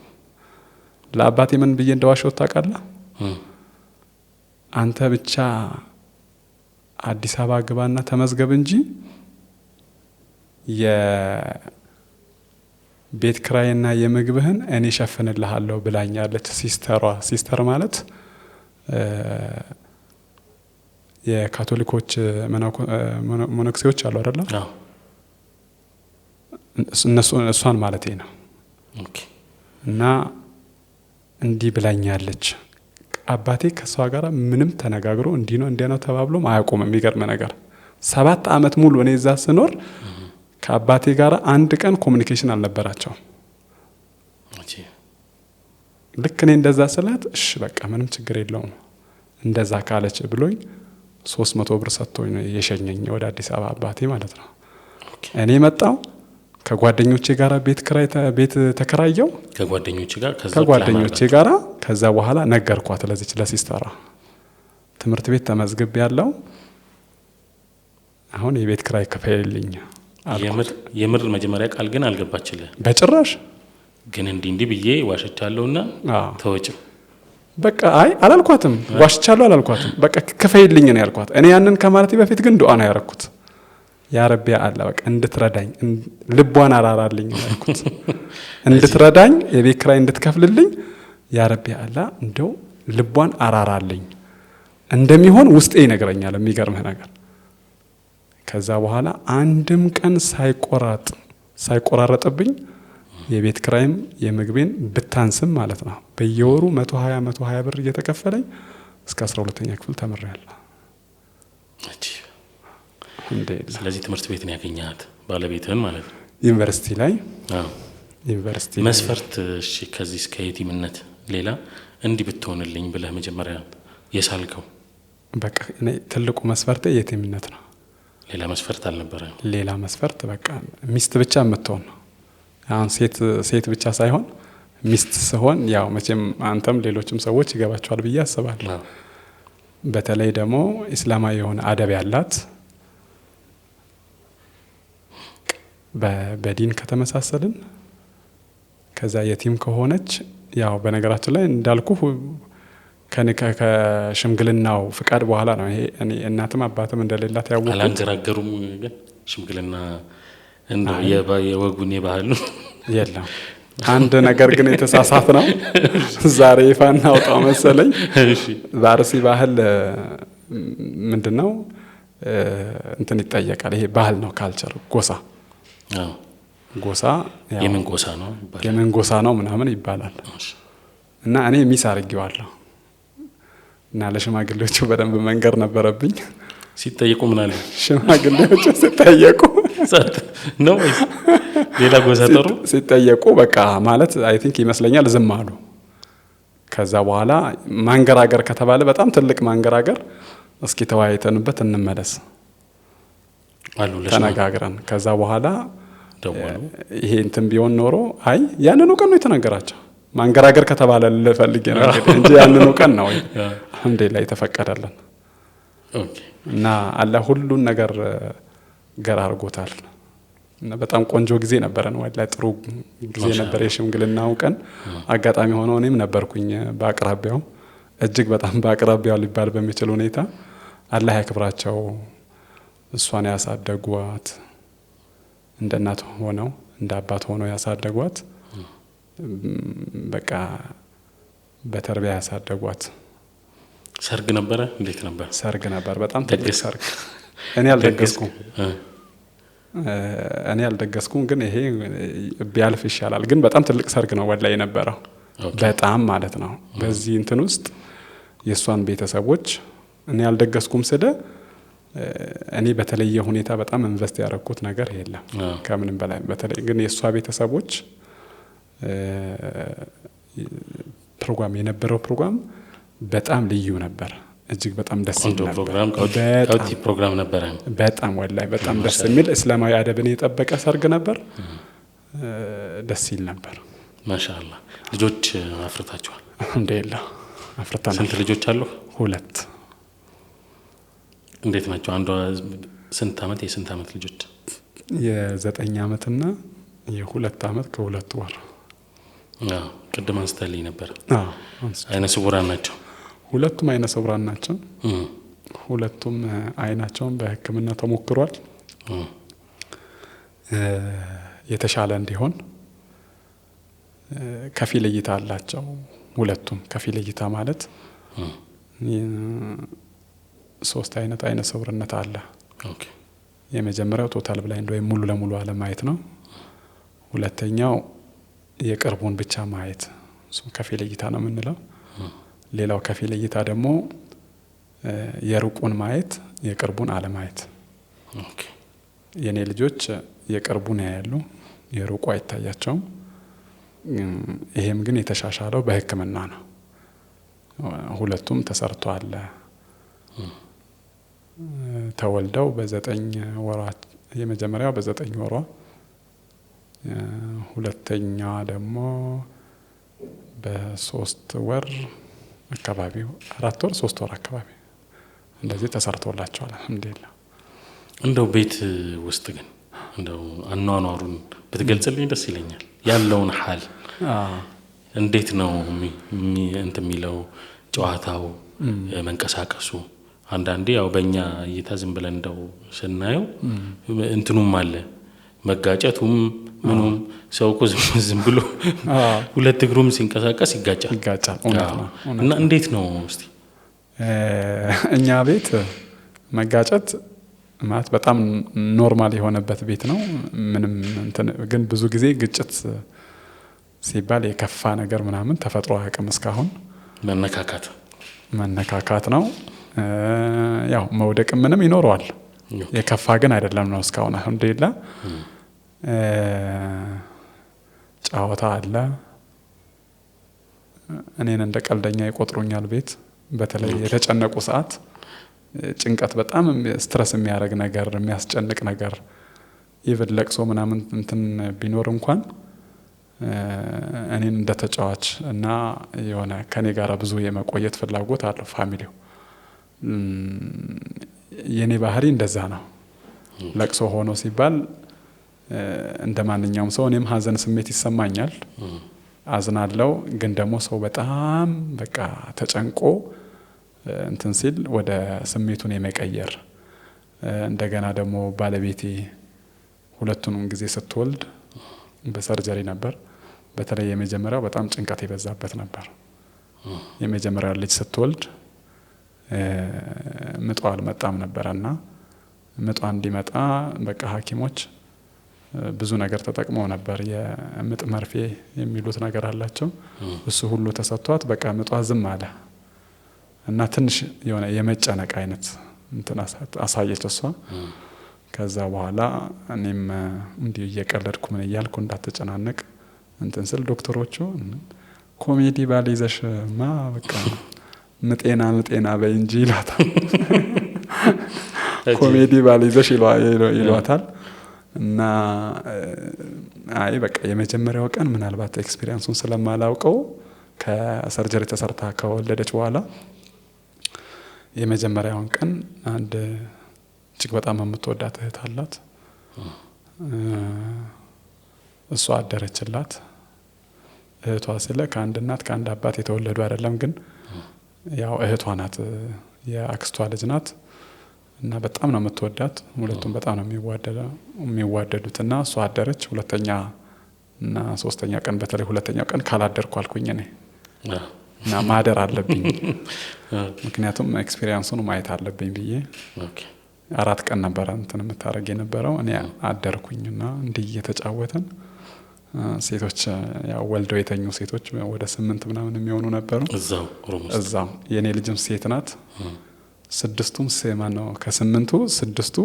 ለአባቴ ምን ብዬ እንደዋሸው ታውቃለህ? አንተ ብቻ አዲስ አበባ ግባና ተመዝገብ እንጂ የቤት ክራይና የምግብህን እኔ ሸፍንልሃለሁ ብላኛለች ሲስተር ማለት የካቶሊኮች ሞኖክሲዎች አሉ አይደል? እሷን ማለቴ ነው። እና እንዲህ ብላኛለች። አባቴ ከሷ ጋር ምንም ተነጋግሮ እንዲህ ነው እንዲያ ነው ተባብሎም አያውቁም። የሚገርም ነገር 7 አመት ሙሉ እኔ እዛ ስኖር ከአባቴ ጋር አንድ ቀን ኮሙኒኬሽን አልነበራቸው። ልክ እኔ እንደዛ ስላት እሺ በቃ ምንም ችግር የለውም እንደዛ ካለች ብሎኝ 300 ብር ሰጥቶኝ ነው የሸኘኝ ወደ አዲስ አበባ አባቴ ማለት ነው። እኔ መጣው ከጓደኞቼ ጋር ቤት ተከራየው ከጓደኞቼ ጋር ከዛ በኋላ ነገርኳት ለሲስተራ ትምህርት ቤት ተመዝግብ ያለው አሁን የቤት ክራይ ከፈልልኝ። የምር መጀመሪያ ቃል ግን አልገባችልህ? በጭራሽ። ግን እንዲህ ብዬ ዋሽቻለሁና ተወጭ በቃ አላልኳትም። ዋሽቻለሁ አላልኳትም። በቃ ከፈልልኝ ነው ያልኳት። እኔ ያንን ከማለቴ በፊት ግን ዱዓ ነው ያረኩት። ያ ረቢ አለ በቃ እንድትረዳኝ ልቧን አራራልኝ ነው ያልኩት። እንድትረዳኝ የቤት ክራይ እንድትከፍልልኝ ያ ረቢ አለ እንደው ልቧን አራራልኝ እንደሚሆን ውስጤ ይነግረኛል። የሚገርምህ ነገር ከዛ በኋላ አንድም ቀን ሳይቆራረጥብኝ የቤት ክራይም የምግቤን ብታንስም ማለት ነው በየወሩ 120 ብር እየተከፈለኝ እስከ 12ኛ ክፍል ተምሬያለሁ። ስለዚህ ትምህርት ቤት ነው ያገኛት ባለቤትህን ማለት ነው? ዩኒቨርሲቲ ላይ። መስፈርት እሺ፣ ከዚህ እስከ የቲምነት ሌላ እንዲህ ብትሆንልኝ ብለህ መጀመሪያ የሳልከው? በቃ እኔ ትልቁ መስፈርቴ የቲምነት ነው። ሌላ መስፈርት አልነበረ። ሌላ መስፈርት በቃ ሚስት ብቻ የምትሆን ነው። አሁን ሴት ብቻ ሳይሆን ሚስት ሲሆን ያው መቼም አንተም ሌሎችም ሰዎች ይገባቸዋል ብዬ አስባለሁ። በተለይ ደግሞ እስላማዊ የሆነ አደብ ያላት በዲን ከተመሳሰልን ከዛ የቲም ከሆነች ያው በነገራችን ላይ እንዳልኩ ከሽምግልናው ፍቃድ በኋላ ነው። ይሄ እኔ እናትም አባትም እንደሌላት ያወቁት። አላንገራገሩም ግን ሽምግልና እንደው የወጉን የባህሉን የለም። አንድ ነገር ግን የተሳሳት ነው ዛሬ ይፋ እናውጣው መሰለኝ። በአርሲ ባህል ምንድነው እንትን ይጠየቃል። ይሄ ባህል ነው፣ ካልቸር፣ ጎሳ የምን ጎሳ ነው ይባላል። የምን ጎሳ ነው ምናምን ይባላል። እና እኔ ሚስ አድርጌዋለሁ እና ለሽማግሌዎቹ በደንብ መንገር ነበረብኝ። ሲጠየቁ ምን አለ? ሽማግሌዎቹ ሲጠየቁ ነው ወይስ ሌላ ጎሳ ጠሩ? ሲጠየቁ በቃ ማለት አይ ቲንክ ይመስለኛል ዝም አሉ። ከዛ በኋላ ማንገራገር ከተባለ በጣም ትልቅ ማንገራገር፣ እስኪ ተወያይተንበት እንመለስ አሉ ተነጋግረን። ከዛ በኋላ ይሄ እንትን ቢሆን ኖሮ አይ ያንኑ ቀን ነው የተነገራቸው። ማንገራገር ከተባለ ልፈልግ ነው እንጂ ያንኑ ቀን ነው አልሐምዱሊላህ የተፈቀደልን። እና አላህ ሁሉን ነገር ገር አድርጎታል። እና በጣም ቆንጆ ጊዜ ነበረን። ወላሂ ጥሩ ጊዜ ነበር የሽምግልናው ቀን። አጋጣሚ ሆኖ እኔም ነበርኩኝ በአቅራቢያው፣ እጅግ በጣም በአቅራቢያው ሊባል በሚችል ሁኔታ። አላህ ያክብራቸው። እሷን ያሳደጓት እንደ እናት ሆነው እንደ አባት ሆነው ያሳደጓት፣ በቃ በተርቢያ ያሳደጓት። ሰርግ ነበረ? እንዴት ነበር? ሰርግ ነበር፣ በጣም ትልቅ ሰርግ። እኔ አልደገስኩም፣ ግን ይሄ ቢያልፍ ይሻላል። ግን በጣም ትልቅ ሰርግ ነው ወላሂ የነበረው፣ በጣም ማለት ነው። በዚህ እንትን ውስጥ የእሷን ቤተሰቦች እኔ አልደገስኩም ስለ እኔ በተለየ ሁኔታ በጣም ኢንቨስት ያደረኩት ነገር የለም ከምንም በላይ። በተለይ ግን የእሷ ቤተሰቦች ፕሮግራም የነበረው ፕሮግራም በጣም ልዩ ነበር። እጅግ በጣም ደስ ይል ነበር። ፕሮግራም ነበር በጣም ወላሂ በጣም ደስ የሚል እስላማዊ አደብን የጠበቀ ሰርግ ነበር። ደስ ይል ነበር። ማሻአላህ። ልጆች አፍርታችኋል? አልሐምዱሊላህ አፍርተናል። ስንት ልጆች አሉ? 2። እንዴት ናቸው? አንዷ ስንት አመት? የስንት አመት ልጆች? የ9 አመትና የ2 አመት ከ2 ወር። ቅድም አንስተልኝ ነበር። አይነ ስውራን ናቸው? ሁለቱም አይነ ስውራን ናቸው። ሁለቱም አይናቸውን በሕክምና ተሞክሯል። የተሻለ እንዲሆን ከፊል እይታ አላቸው። ሁለቱም ከፊል እይታ ማለት 3 አይነት አይነ ስውርነት አለ። የመጀመሪያው ቶታል ብላይንድ ወይም ሙሉ ለሙሉ አለማየት ነው። ሁለተኛው የቅርቡን ብቻ ማየት፣ እሱም ከፊል እይታ ነው የምንለው። ሌላው ከፊል እይታ ደግሞ የሩቁን ማየት፣ የቅርቡን አለማየት። የኔ ልጆች የቅርቡን ያያሉ፣ የሩቁ አይታያቸውም። ይሄም ግን የተሻሻለው በሕክምና ነው። ሁለቱም ተሰርቷል። ተወልደው በ9 ወራት፣ የመጀመሪያው በ9 ወሯ፣ ሁለተኛዋ ደግሞ በ3 ወር አካባቢ፣ 4 ወር 3 ወር አካባቢ እንደዚህ ተሰርቶላቸዋል አልሐምዱሊላህ። እንደው ቤት ውስጥ ግን እንደው አኗኗሩን ብትገልጽልኝ ደስ ይለኛል። ያለውን ሐል እንዴት ነው እንትን የሚለው? ጨዋታው፣ መንቀሳቀሱ አንዳንዴ ያው በእኛ እይታ ዝም ብለን እንደው ስናየው እንትኑም አለ መጋጨቱም ምኑም። ሰው እኮ ዝም ብሎ 2 እግሩም ሲንቀሳቀስ ይጋጫል። እና እንዴት ነው እስቲ? እኛ ቤት መጋጨት ማለት በጣም ኖርማል የሆነበት ቤት ነው። ምንም እንትን ግን ብዙ ጊዜ ግጭት ሲባል የከፋ ነገር ምናምን ተፈጥሮ አያውቅም እስካሁን። መነካካት ነው። ያው መውደቅ ምንም ይኖረዋል። የከፋ ግን አይደለም ነው እስካሁን አልሐምዱሊላህ። ጨዋታ አለ። እኔን እንደ ቀልደኛ ይቆጥሩኛል ቤት። በተለይ የተጨነቁ ሰዓት ጭንቀት በጣም ስትረስ የሚያደርግ ነገር የሚያስጨንቅ ነገር ኢቭን ለቅሶ ምናምን እንትን ቢኖር እንኳን እኔን እንደ ተጫዋች እና የሆነ ከኔ ጋር ብዙ የመቆየት ፍላጎት አለው ፋሚሊው። የኔ ባህሪ እንደዛ ነው። ለቅሶ ሆኖ ሲባል እንደ ማንኛውም ሰው እኔም ሀዘን ስሜት ይሰማኛል፣ አዝናለው። ግን ደግሞ ሰው በጣም በቃ ተጨንቆ እንትን ሲል ወደ ስሜቱን የመቀየር እንደገና ደግሞ ባለቤቴ ሁለቱንም ጊዜ ስትወልድ በሰርጀሪ ነበር። በተለይ የመጀመሪያው በጣም ጭንቀት የበዛበት ነበር። የመጀመሪያው ልጅ ስትወልድ ምጧ አልመጣም ነበርና ምጧ እንዲመጣ በቃ ሐኪሞች ብዙ ነገር ተጠቅመው ነበር። የምጥ መርፌ የሚሉት ነገር አላቸው። እሱ ሁሉ ተሰጥቷት በቃ ምጧ ዝም አለ እና ትንሽ የሆነ የመጨነቅ አይነት እንትን አሳየች እሷ። ከዛ በኋላ እኔም እንዲህ እየቀለድኩ ምን እያልኩ እንዳትጨናነቅ እንትን ስል ዶክተሮቹ ኮሜዲ ባልይዘሽማ በቃ ምጤና በይ እንጂ ይሏታል። ኮሜዲ ባልይዘሽ ይሏታል። እና አይ በቃ የመጀመሪያው ቀን ምናልባት ኤክስፒሪየንሱን ስለማላውቀው ከሰርጀሪ ተሰርታ ከወለደች በኋላ የመጀመሪያውን ቀን አንድ እጅግ በጣም የምትወዳት እህት አላት። እሷ አደረችላት። እህቷ ስለ ከአንድ እናት ከአንድ አባት የተወለዱ አይደለም፣ ግን ያው እህቷ ናት፣ የአክስቷ ልጅ ናት እና በጣም ነው የምትወዳት። ሁለቱም በጣም ነው የሚዋደዱት እና እሷ አደረች። ሁለተኛ እና ሶስተኛ ቀን በተለይ ሁለተኛው ቀን ካላደርኩ አልኩኝ እኔ እና ማደር አለብኝ ምክንያቱም ኤክስፒሪየንሱን ማየት አለብኝ ብዬ 4 ቀን ነበር እንትን የምታረግ የነበረው። እኔ አደርኩኝና እንዲህ እየተጫወተን ሴቶች ያው ወልደው የተኙ ሴቶች ወደ 8 ምናምን የሚሆኑ ነበሩ እዛው። የኔ ልጅም ሴት ናት። 6ቱም ነው ከ8ቱ 6ቱ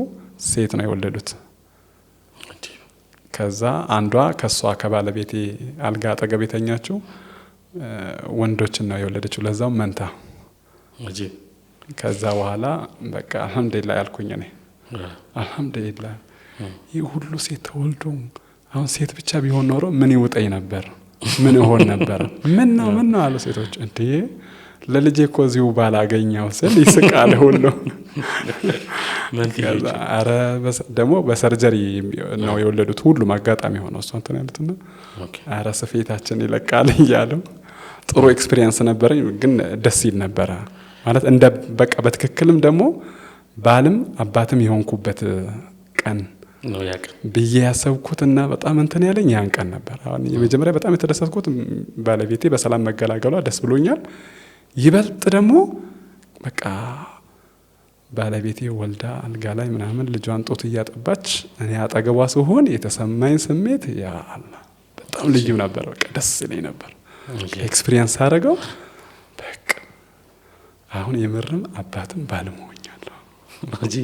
ሴት ነው የወለዱት። ከዛ አንዷ ከሷ ከባለቤቴ አልጋ አጠገብ የተኛችው ወንዶችን ነው የወለደችው፣ ለዛው መንታ። ከዛ በኋላ በቃ አልহামዱሊላህ ያልኩኝ እኔ አልহামዱሊላህ ይህ ሁሉ ሴት ተወልዶ አሁን ሴት ብቻ ቢሆን ኖሮ ምን ይውጠኝ ነበር፣ ምን ሆን ነበር። ምን ነው አሉ ሴቶች። እንዴ ለልጄ እኮ እዚሁ ባላገኘው ስል ይስቃል ሁሉ። አረ ደግሞ በሰርጀሪ ነው የወለዱት ሁሉም አጋጣሚ ሆነው እሷ እንትን ያሉትና አረ ስፌታችን ይለቃል እያሉ ጥሩ ኤክስፒሪየንስ ነበረኝ። ግን ደስ ይል ነበረ ማለት እንደ በቃ በትክክልም ደግሞ ባልም አባትም የሆንኩበት ቀን ነው ያቀን ብዬ ያሰብኩትና በጣም እንትን ያለኝ ያን ቀን ነበር። አሁን የመጀመሪያ በጣም የተደሰትኩት ባለቤቴ በሰላም መገላገሏ ደስ ብሎኛል። ይበልጥ ደግሞ በቃ ባለቤቴ ወልዳ አልጋ ላይ ምናምን ልጇን ጦት እያጠባች እኔ አጠገቧ ስሆን የተሰማኝ ስሜት ያ አላህ በጣም ልዩ ነበር። በቃ ደስ ይለኝ ነበር ኤክስፒሪየንስ አደረገው። በቃ አሁን የምርም አባትም ባልም ሆኛለሁ እንጂ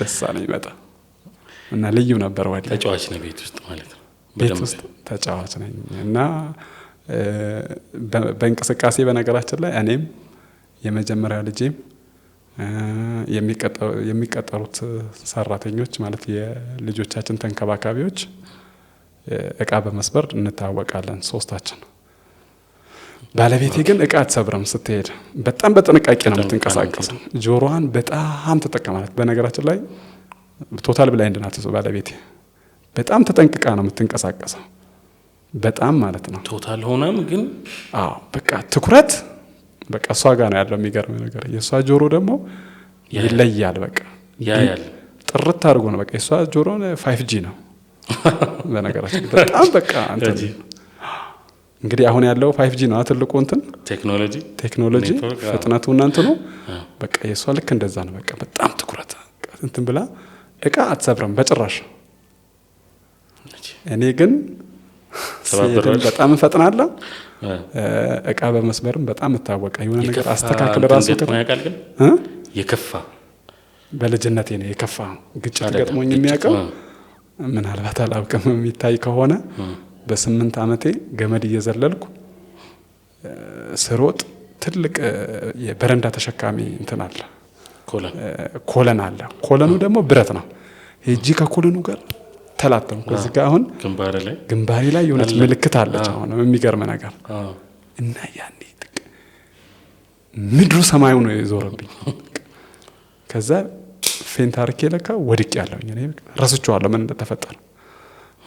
ደስ አለኝ በጣም እና ልዩ ነበር። ወዲህ ተጫዋች ነው ቤት ውስጥ ማለት ነው። ቤት ውስጥ ተጫዋች ነኝ እና በእንቅስቃሴ በነገራችን ላይ እኔም የመጀመሪያ ልጄም የሚቀጠሩት ሰራተኞች ማለት የልጆቻችን ተንከባካቢዎች እቃ በመስበር እንታወቃለን ሶስታችን። ባለቤቴ ግን እቃ አትሰብርም። ስትሄድ በጣም በጥንቃቄ ነው የምትንቀሳቀሰው። ጆሮዋን በጣም ትጠቀማለች። በነገራችን ላይ ቶታል ብላይንድ ናት ባለቤቴ። በጣም ተጠንቅቃ ነው የምትንቀሳቀሰው። በጣም ማለት ነው ቶታል ሆናም ግን አዎ በቃ ትኩረት በቃ እሷ ጋር ነው ያለው። የሚገርም ነገር የእሷ ጆሮ ደግሞ ይለያል። በቃ ያያል ጥርት አድርጎ ነው በቃ የእሷ ጆሮ 5G ነው በነገራችን በጣም በቃ እንትን እንግዲህ አሁን ያለው 5G ነው ትልቁ እንትን ቴክኖሎጂ ፍጥነቱ እናንተ ነው በቃ የእሷ ልክ እንደዛ ነው። በቃ በጣም ትኩረት እንትን ብላ እቃ አትሰብርም በጭራሽ። እኔ ግን በጣም ፈጥናለሁ። እቃ በመስበርም በጣም ተታወቀ። የሆነ ነገር አስተካክለ ራሱ ከተማያቃል ግን የከፋ በልጅነቴ ነው የከፋ ግጭት ገጥሞኝ የሚያቀው ምናልባት አላውቅም። የሚታይ ከሆነ በ8 ዓመቴ ገመድ እየዘለልኩ ስሮጥ ትልቅ የበረንዳ ተሸካሚ እንትን አለ ኮለን አለ። ኮለኑ ደግሞ ብረት ነው። ሄጂ ከኮለኑ ጋር ተላተምኩ። እዚህ ጋር አሁን ግንባሬ ላይ የሆነች ምልክት አለች። አሁን የሚገርም ነገር እና ያኔ ምድሩ ሰማዩ ነው የዞረብኝ። ከዛ ፌንት አርኬ ለካ ወድቄ ያለሁኝ እኔ ረስቼዋለሁ ምን እንደተፈጠረ።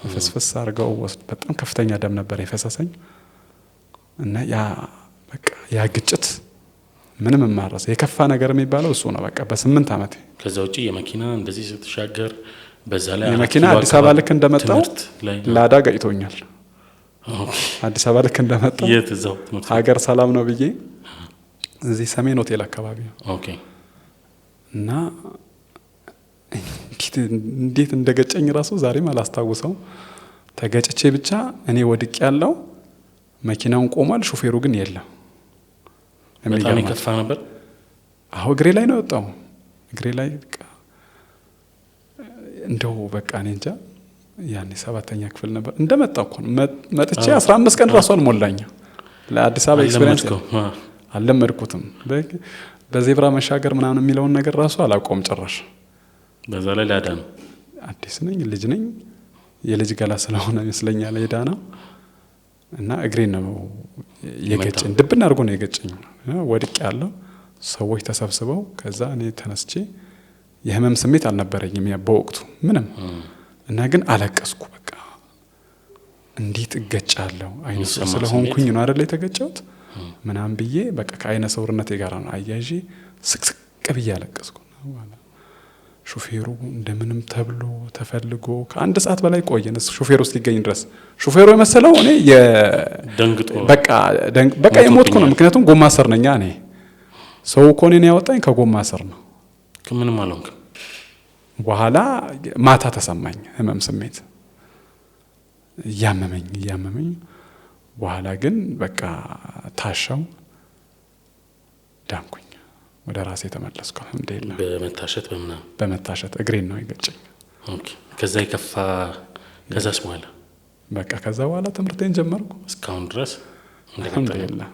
ፍስፍስ አድርገው ወስድ በጣም ከፍተኛ ደም ነበር የፈሰሰኝ እና ያ ግጭት ምንም ማረስ የከፋ ነገር የሚባለው እሱ ነው። በቃ በ8 ዓመት ከዛ ውጪ የመኪና እንደዚህ ስትሻገር በዛ ላይ የመኪና አዲስ አበባ ልክ እንደመጣው ላዳ ገጭቶኛል። አዲስ አበባ ልክ እንደመጣው የትዛው ሀገር ሰላም ነው ብዬ እዚህ ሰሜን ሆቴል አካባቢ ነው። እና እንዴት እንደገጨኝ ራሱ ዛሬም አላስታውሰው። ተገጭቼ ብቻ እኔ ወድቄ ያለው መኪናውን ቆሟል፣ ሹፌሩ ግን የለም። በጣም ይከፋ ነበር። እግሬ ላይ ነው የወጣው። እግሬ ላይ እንደው በቃ እኔ እንጃ። ያኔ 7ኛ ክፍል ነበር እንደመጣው እኮ መጥቼ 15 ቀን ራሱ አልሞላኝ። ለአዲስ አበባ ኤክስፒሪየንስ አልለመድኩትም። በዜብራ መሻገር ምናምን የሚለውን ነገር ራሱ አላውቀውም ጭራሽ። በዛ ላይ ላዳ ነው። አዲስ ነኝ፣ ልጅ ነኝ። የልጅ ገላ ስለሆነ ይመስለኛል ሄዳና እና እግሬን ነው የገጨኝ። ድብና አድርጎ ነው የገጨኝ። ወድቄ ያለው ሰዎች ተሰብስበው ከዛ እኔ ተነስቼ የህመም ስሜት አልነበረኝም በወቅቱ ምንም። እና ግን አለቀስኩ። በቃ እንዴት እገጫለሁ? አይነ ስውር ስለሆንኩኝ ነው አይደል የተገጨሁት ምናምን ብዬ በቃ ከአይነ ስውርነቴ ጋር ነው አያይዤ ስቅስቅ ብዬ አለቀስኩ። ሹፌሩ እንደምንም ተብሎ ተፈልጎ ከ1 ሰዓት በላይ ቆየን ሹፌሩ እስኪገኝ ድረስ። ሹፌሩ የመሰለው እኔ ደንግጦ በቃ የሞትኩ ነው። ምክንያቱም ጎማ ስር ነኝ እኔ። ሰው እኮ እኔን ያወጣኝ ከጎማ ስር ነው። ምንም አልሆንክም። በኋላ ማታ ተሰማኝ ህመም ስሜት እያመመኝ በኋላ ግን በቃ ታሻው ዳንኩኝ። ወደ ራሴ ተመለስኩ። አልሐምዱሊላህ። በመታሸት እግሬን ነው የገጨኝ። ከዛ ይከፋ። ከዛስ በኋላ በቃ ከዛ በኋላ ትምህርቴን ጀመርኩ እስካሁን ድረስ አልሐምዱሊላህ።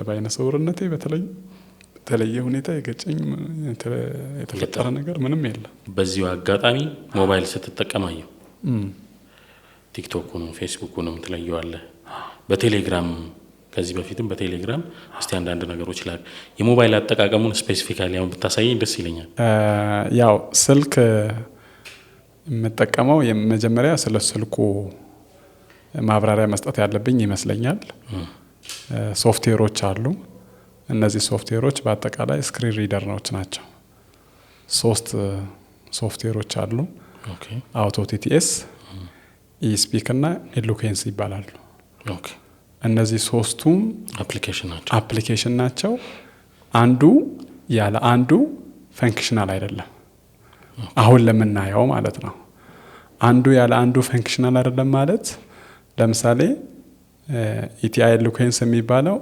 በአይነ ስውርነቴ በተለየ ሁኔታ የገጨኝ የተፈጠረ ነገር ምንም የለም። በዚሁ አጋጣሚ ሞባይል ስትጠቀማየው ቲክቶኩንም ፌስቡኩንም ትለየዋለህ። በቴሌግራም ከዚህ በፊትም በቴሌግራም እስቲ አንዳንድ ነገሮች ላይ የሞባይል አጠቃቀሙን ስፔሲፊካሊ አሁን ብታሳየኝ ደስ ይለኛል። ያው ስልክ የምጠቀመው የመጀመሪያ ስለ ስልኩ ማብራሪያ መስጠት ያለብኝ ይመስለኛል። ሶፍትዌሮች አሉ። እነዚህ ሶፍትዌሮች በአጠቃላይ ስክሪን ሪደሮች ናቸው። 3 ሶፍትዌሮች አሉ። አውቶ ቲቲኤስ፣ ኢስፒክ እና ኤሉኬንስ ይባላሉ። እነዚህ 3ቱም አፕሊኬሽን ናቸው። አንዱ ያለ አንዱ ፈንክሽናል አይደለም። አሁን ለምናየው ማለት ነው። አንዱ ያለ አንዱ ፈንክሽናል አይደለም ማለት ለምሳሌ ኢቲአይ ኤሉኬንስ የሚባለው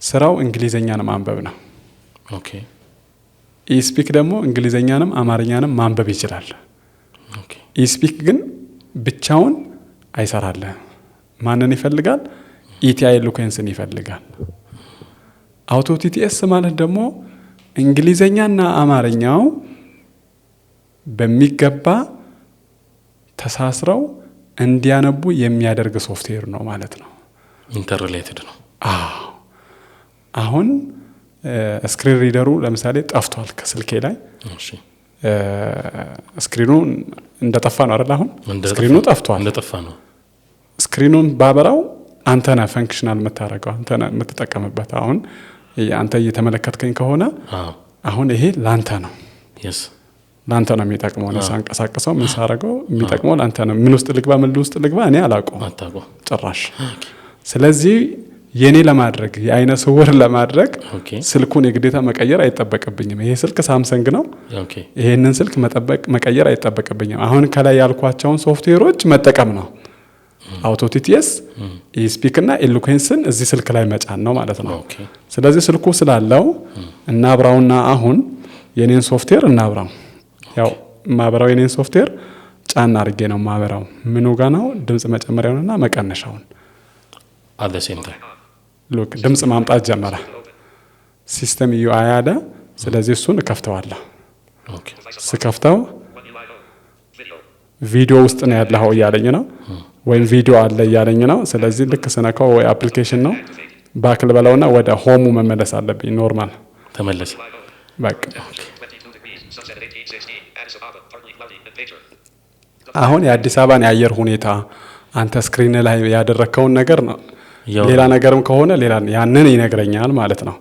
ስራው እንግሊዘኛንም ማንበብ ነው። ኢስፒክ ደግሞ እንግሊዘኛንም አማርኛንም ማንበብ ይችላል። ኢስፒክ ግን ብቻውን አይሰራልህ። ማንን ይፈልጋል? ኢቲአይ ኤሉኬንስን ይፈልጋል። አውቶ ቲቲኤስ ማለት ደግሞ እንግሊዘኛና አማርኛው በሚገባ ተሳስረው እንዲያነቡ የሚያደርግ ሶፍትዌር ነው ማለት ነው። ኢንተርሪሌትድ ነው። አሁን ስክሪን ሪደሩ ለምሳሌ ጠፍቷል ከስልኬ ላይ። ስክሪኑ እንደጠፋ ነው አይደል? አሁን ስክሪኑ ጠፍቷል። እንደጠፋ ነው። ስክሪኑን ባበራው አንተ ነህ ፈንክሽናል የምታደርገው፣ አንተ ነህ የምትጠቀምበት። አሁን አንተ እየተመለከትከኝ ከሆነ አሁን ይሄ ላንተ ነው። ላንተ ነው የሚጠቅመው። ነው ሳንቀሳቀሰው ምን ሳረገው የሚጠቅመው ላንተ ነው። ምን ውስጥ ልግባ ምን ውስጥ ልግባ እኔ አላውቀውም ጭራሽ። ስለዚህ የኔ ለማድረግ የአይነ ስውር ለማድረግ ስልኩን የግዴታ መቀየር አይጠበቅብኝም። ይሄ ስልክ ሳምሰንግ ነው። ይሄንን ስልክ መቀየር አይጠበቅብኝም። አሁን ከላይ ያልኳቸውን ሶፍትዌሮች መጠቀም ነው። አውቶ ቲቲኤስ፣ ኢስፒክ እና ኤሉኬንስን እዚህ ስልክ ላይ መጫን ነው ማለት ነው። ስለዚህ ስልኩ ስላለው እናብራውና አሁን የኔን ሶፍትዌር እናብራው። ያው ማብራው የኔን ሶፍትዌር ጫና አድርጌ ነው ማብራው። ምኑ ጋር ነው? ድምጽ መጨመሪያውንና መቀነሻውን አለ ሴንተር ሉክ ድምጽ ማምጣት ጀመረ። ሲስተም ዩአይ አለ ስለዚህ እሱን እከፍተዋለሁ። ኦኬ ስከፍተው ቪዲዮ ውስጥ ነው ያለው እያለኝ ነው ወይም ቪዲዮ አለ እያለኝ ነው። ስለዚህ ልክ ስነካው ወይ አፕሊኬሽን ነው ባክ ልበለውና ወደ ሆሙ መመለስ አለብኝ። ኖርማል ተመለሰ። በቃ አሁን የአዲስ አበባን የአየር ሁኔታ አንተ ስክሪን ላይ ያደረከውን ነገር ነው። ሌላ ነገርም ከሆነ ሌላ ያንን ይነግረኛል ማለት ነው።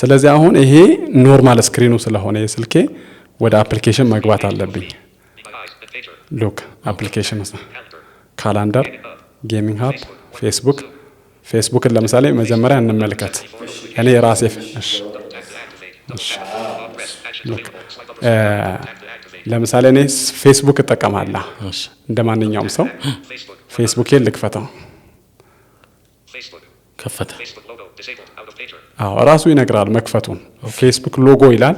ስለዚህ አሁን ይሄ ኖርማል ስክሪኑ ስለሆነ የስልኬ ወደ አፕሊኬሽን መግባት አለብኝ። ሉክ አፕሊኬሽን ካላንደር፣ ጌሚንግ ሀብ፣ ፌስቡክን ለምሳሌ መጀመሪያ እንመልከት። እኔ የራሴ ለምሳሌ እኔ ፌስቡክ እጠቀማለሁ እንደ ማንኛውም ሰው። ፌስቡኬን ልክፈተው። ከፈተ። አዎ ራሱ ይነግራል መክፈቱን። ፌስቡክ ሎጎ ይላል።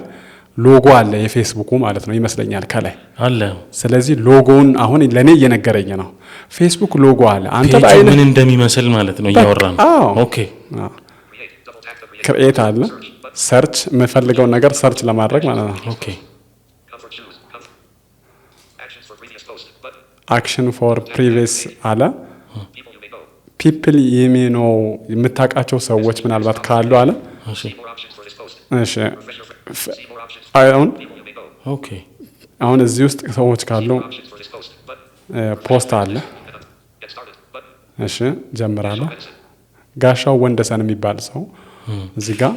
ሎጎ አለ የፌስቡኩ ማለት ነው ይመስለኛል ከላይ አለ። ስለዚህ ሎጎውን አሁን ለኔ እየነገረኝ ነው። ፌስቡክ ሎጎ አለ። አንተ ባይነ ምን እንደሚመስል ማለት ነው እያወራን። ኦኬ ክሬት አለ። ሰርች የምፈልገው ነገር ሰርች ለማድረግ ማለት ነው። ኦኬ አክሽን ፎር ፕሪቪየስ አለ። ፒፕል የሚኖ የምታውቃቸው ሰዎች ምናልባት ካሉ አለ። እሺ አሁን እዚህ ውስጥ ሰዎች ካሉ ፖስት አለ። እሺ ጀምራለሁ። ጋሻው ወንደሰን የሚባል ሰው እዚህ ጋር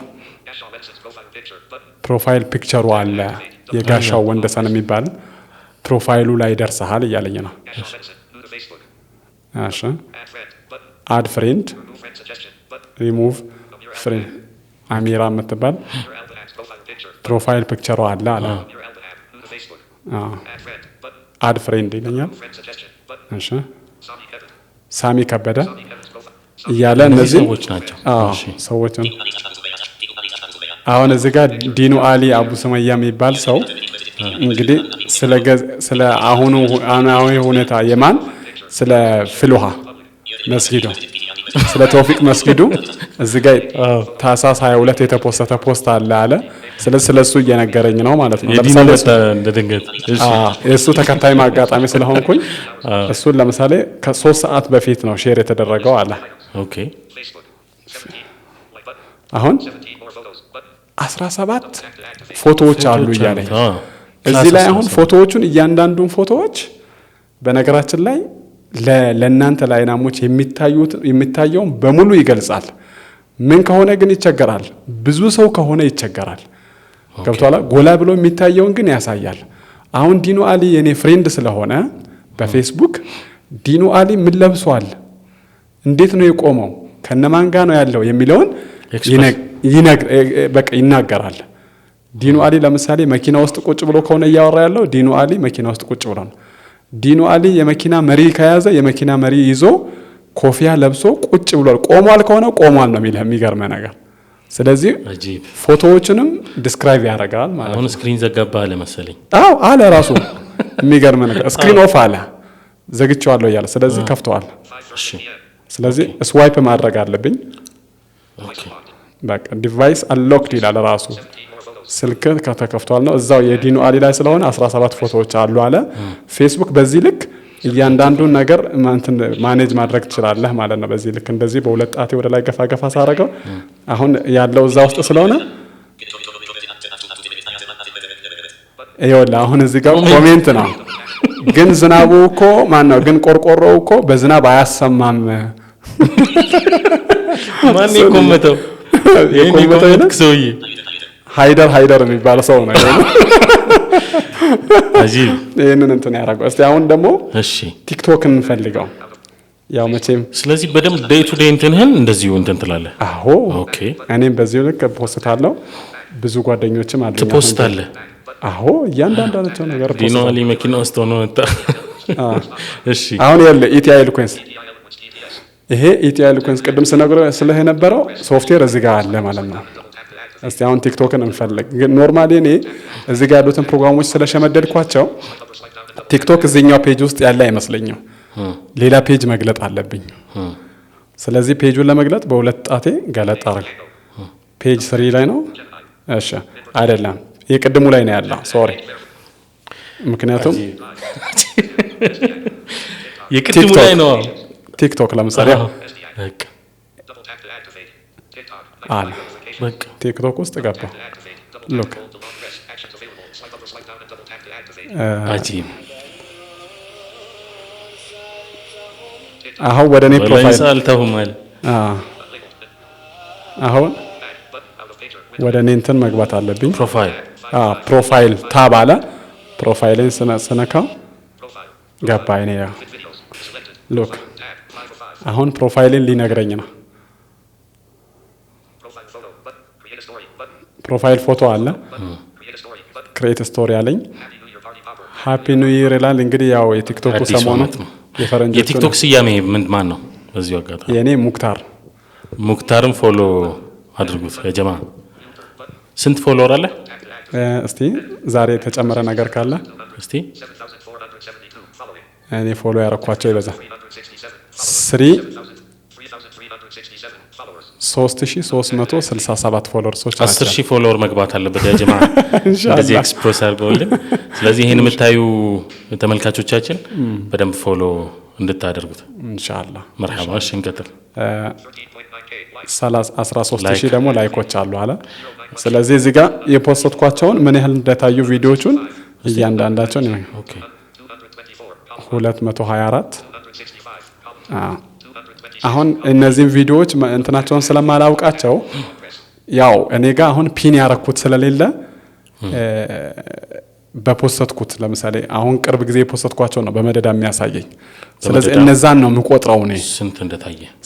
ፕሮፋይል ፒክቸሩ አለ። የጋሻው ወንደሰን የሚባል ፕሮፋይሉ ላይ ደርሰሃል እያለኝ ነው። እሺ አድ ፍሬንድ፣ ሪሙቭ ፍሬንድ፣ አሚራ የምትባል ፕሮፋይል ፒክቸሩ አለ አለ። አድ ፍሬንድ ይለኛል። እሺ ሳሚ ከበደ እያለ እነዚህ ሰዎች ናቸው። ሰዎች አሁን እዚህ ጋር ዲኑ አሊ አቡ ሱመያ የሚባል ሰው እንግዲህ ስለ አሁኑ ሁኔታ የማን ስለ ፍልውሃ መስጊዱ ስለ ተውፊቅ መስጊዱ እዚህ ጋር ታህሳስ 22 የተፖሰተ ፖስት አለ። ስለሱ እየነገረኝ ነው ማለት ነው። ለምሳሌ እንደድንገት እሱ ተከታይ ማጋጣሚ ስለሆንኩኝ እሱን ለምሳሌ ከ3 ሰዓት በፊት ነው ሼር የተደረገው አለ። ኦኬ አሁን 17 ፎቶዎች አሉ እያለኝ እዚህ ላይ አሁን ፎቶዎቹን እያንዳንዱን ፎቶዎች በነገራችን ላይ ለእናንተ ለአይናሞች የሚታየውን በሙሉ ይገልጻል። ምን ከሆነ ግን ይቸገራል። ብዙ ሰው ከሆነ ይቸገራል። ገብቷላ። ጎላ ብሎ የሚታየውን ግን ያሳያል። አሁን ዲኑ አሊ የኔ ፍሬንድ ስለሆነ በፌስቡክ ዲኑ አሊ ምን ለብሷል፣ እንዴት ነው የቆመው፣ ከነማን ጋር ነው ያለው የሚለውን በቃ ይናገራል። ዲኑ አሊ ለምሳሌ መኪና ውስጥ ቁጭ ብሎ ከሆነ እያወራ ያለው ዲኑ አሊ መኪና ውስጥ ቁጭ ብሎ ነው። ዲኑ አሊ የመኪና መሪ ከያዘ የመኪና መሪ ይዞ ኮፊያ ለብሶ ቁጭ ብሏል። ቆሟል ከሆነ ቆሟል ነው የሚልህ። የሚገርም ነገር። ስለዚህ ፎቶዎችንም ዲስክራይብ ያደርጋል ማለት ነው። አሁን ስክሪን ዘጋባ አለ መሰለኝ። አዎ አለ ራሱ። የሚገርም ነገር ስክሪን ኦፍ አለ ዘግቼዋለሁ እያለ ስለዚህ ከፍተዋል። እሺ ስለዚህ ስዋይፕ ማድረግ አለብኝ። ኦኬ በቃ ዲቫይስ አንሎክድ ይላል ራሱ። ስልክ ከተከፍቷል ነው እዛው የዲኑ አሊ ላይ ስለሆነ 17 ፎቶዎች አሉ አለ። ፌስቡክ በዚህ ልክ እያንዳንዱን ነገር ማኔጅ ማድረግ ትችላለህ ማለት ነው። በዚህ ልክ እንደዚህ በሁለት ጣቴ ወደ ላይ ገፋ ገፋ ሳረገው አሁን ያለው እዛ ውስጥ ስለሆነ ይኸውልህ አሁን እዚህ ጋር ኮሜንት ነው። ግን ዝናቡ እኮ ማነው ግን ቆርቆሮው እኮ በዝናብ አያሰማም። ማን ይቆመተው? የቆመተው ሰውዬ ሃይደር የሚባል ሰው ነው። አጂብ ይሄንን እንትን ያደርገው። እስቲ አሁን ደግሞ እሺ ቲክቶክ እንፈልገው። ያው መቼም ስለዚህ በደም ዴይ ቱ ዴይ እንትንህን እንደዚሁ እንትን ትላለህ? አዎ ኦኬ። እኔም በዚሁ ልክ ፖስታለሁ። ብዙ ጓደኞችም አሉኝ። ትፖስታለህ? አዎ እያንዳንዳቸው ነገር ፖስት ዲኑ አሊ መኪና ውስጥ ሆኖ መጣ። እሺ አሁን ያለ ኢቲአይ ሊኩዌንስ ይሄ ኢቲአይ ሊኩዌንስ ቅድም ስለህ የነበረው ሶፍትዌር እዚህ ጋር አለ ማለት ነው። እስቲ አሁን ቲክቶክን እንፈልግ። ግን ኖርማሊ እኔ እዚህ ጋር ያሉትን ፕሮግራሞች ስለሸመደድኳቸው ቲክቶክ እዚህኛው ፔጅ ውስጥ ያለ አይመስለኝም። ሌላ ፔጅ መግለጥ አለብኝ። ስለዚህ ፔጁን ለመግለጥ በሁለት ጣቴ ገለጥ አረግ። ፔጅ 3 ላይ ነው እሺ አይደለም የቅድሙ ላይ ነው ያለው ሶሪ ምክንያቱም የቅድሙ ላይ ነው ቲክቶክ ለምሳሌ በቃ አለ በቃ ቲክቶክ ውስጥ ገባ ሉክ አጂብ አሁን ወደ እኔ ፕሮፋይል ሳልተውማል አሁን ወደ እኔ እንትን መግባት አለብኝ ፕሮፋይል ታብ አለ ፕሮፋይልን ስነካው ገባ እኔ ያ ሉክ አሁን ፕሮፋይልን ሊነግረኝ ነው ፕሮፋይል ፎቶ አለ ክሬት ስቶሪ አለኝ ሃፒ ኒው ይር ይላል እንግዲህ ያው የቲክቶክ ሰሞኑ የፈረንጆቹ የቲክቶክ ስያሜ ማን ነው በዚሁ አጋጣሚ የኔ ሙክታርን ፎሎ አድርጉት የጀማ ስንት ፎሎወር አለ እስቲ ዛሬ የተጨመረ ነገር ካለ እስቲ እኔ ፎሎ ያረኳቸው ይበዛ 3367 ፎሎወርሶች ናቸው 10000 ፎሎወር መግባት አለበት የጀማ እንደዚህ ኤክስፕረስ አድርገውልን ስለዚህ ይሄን የምታዩ ተመልካቾቻችን በደንብ ፎሎ እንድታደርጉት ኢንሻአላህ መርሐባ እሺ እንቀጥል 13000 ደግሞ ላይኮች አሉ አለ ስለዚህ እዚህ ጋር የፖስትኳቸውን ምን ያህል እንደታዩ ቪዲዮቹን እያንዳንዳቸውን ኦኬ 224 አሁን እነዚህን ቪዲዮዎች እንትናቸውን ስለማላውቃቸው ያው እኔ ጋር አሁን ፒን ያረኩት ስለሌለ በፖስትኩት ለምሳሌ አሁን ቅርብ ጊዜ የፖስትኳቸው ነው በመደዳ የሚያሳየኝ ስለዚህ እነዛን ነው የምቆጥረው እኔ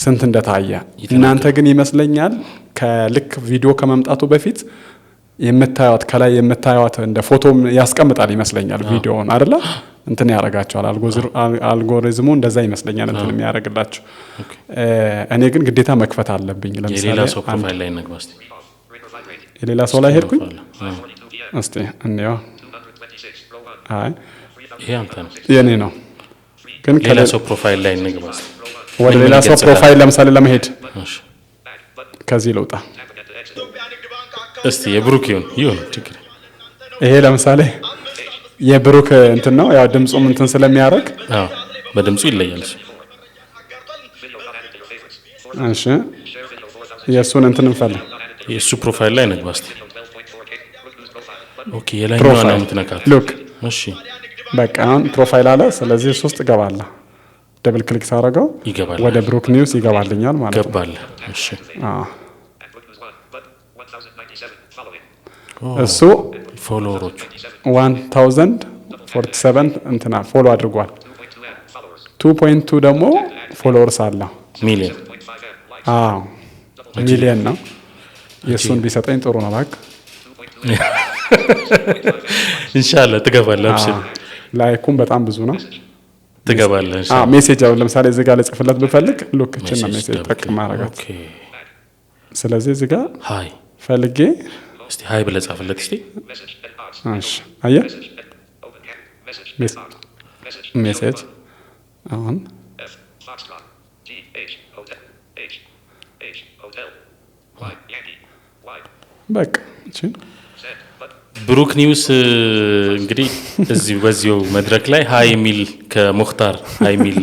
ስንት እንደታየ እናንተ ግን ይመስለኛል ከልክ ቪዲዮ ከመምጣቱ በፊት የምታዩት ከላይ የምታዩት እንደ ፎቶም ያስቀምጣል ይመስለኛል ቪዲዮውን አይደለ እንትን ያረጋቸዋል አልጎሪዝሙ እንደዛ ይመስለኛል እንትን የሚያረጋላችሁ እኔ ግን ግዴታ መክፈት አለብኝ ለምሳሌ የሌላ ሰው ፕሮፋይል ላይ እንግባስቲ የሌላ ሰው ላይ ሄድኩኝ እስቲ እንየው አይ ይሄ አንተ ነው የኔ ነው ግን ከሌላ ሰው ፕሮፋይል ላይ እንግባስቲ ወደ ሌላ ሰው ፕሮፋይል ለምሳሌ ለመሄድ ከዚህ ልውጣ እስቲ የብሩክ ይሁን ችግር ይሄ ለምሳሌ የብሩክ እንትን ነው ያው ድምጹም እንትን ስለሚያረግ በድምጹ ይለያል እሺ የሱን እንትን እንፈልግ የሱ ፕሮፋይል ላይ እንግባስቲ ኦኬ የላይኛው ነው የምትነካት ሉክ እሺ በቃ ፕሮፋይል አለ ስለዚህ እሱ ውስጥ ገባለ ደብል ክሊክ ሳረጋው ይገባል ወደ ብሩክ ኒውስ ይገባልኛል ማለት ነው ገባል እሺ እሱ ፎሎወሮቹ 1047 እንትና ፎሎ አድርጓል 2.2 ደግሞ ፎሎወርስ አለ ሚሊዮን ሚሊዮን ነው የሱን ቢሰጠኝ ጥሩ ነው ባክ ኢንሻአላህ ትገባለህ አብሽር ላይኩም በጣም ብዙ ነው ትገባለህ ኢንሻአላህ ሜሴጅ አሁን ለምሳሌ እዚህ ጋር ለጽፍለት ብፈልግ ሉክ እቺን ነው ሜሴጅ ጠቅም ማረጋት ኦኬ ስለዚህ እዚህ ጋር ሃይ ፈልጌ እስቲ ሃይ ብለህ ጻፍለት እስቲ እሺ አየህ ሜሴጅ አሁን በቃ እቺ ብሩክ ኒውስ እንግዲህ እዚህ በዚሁ መድረክ ላይ ሃይ የሚል ከሙክታር ሃይ የሚል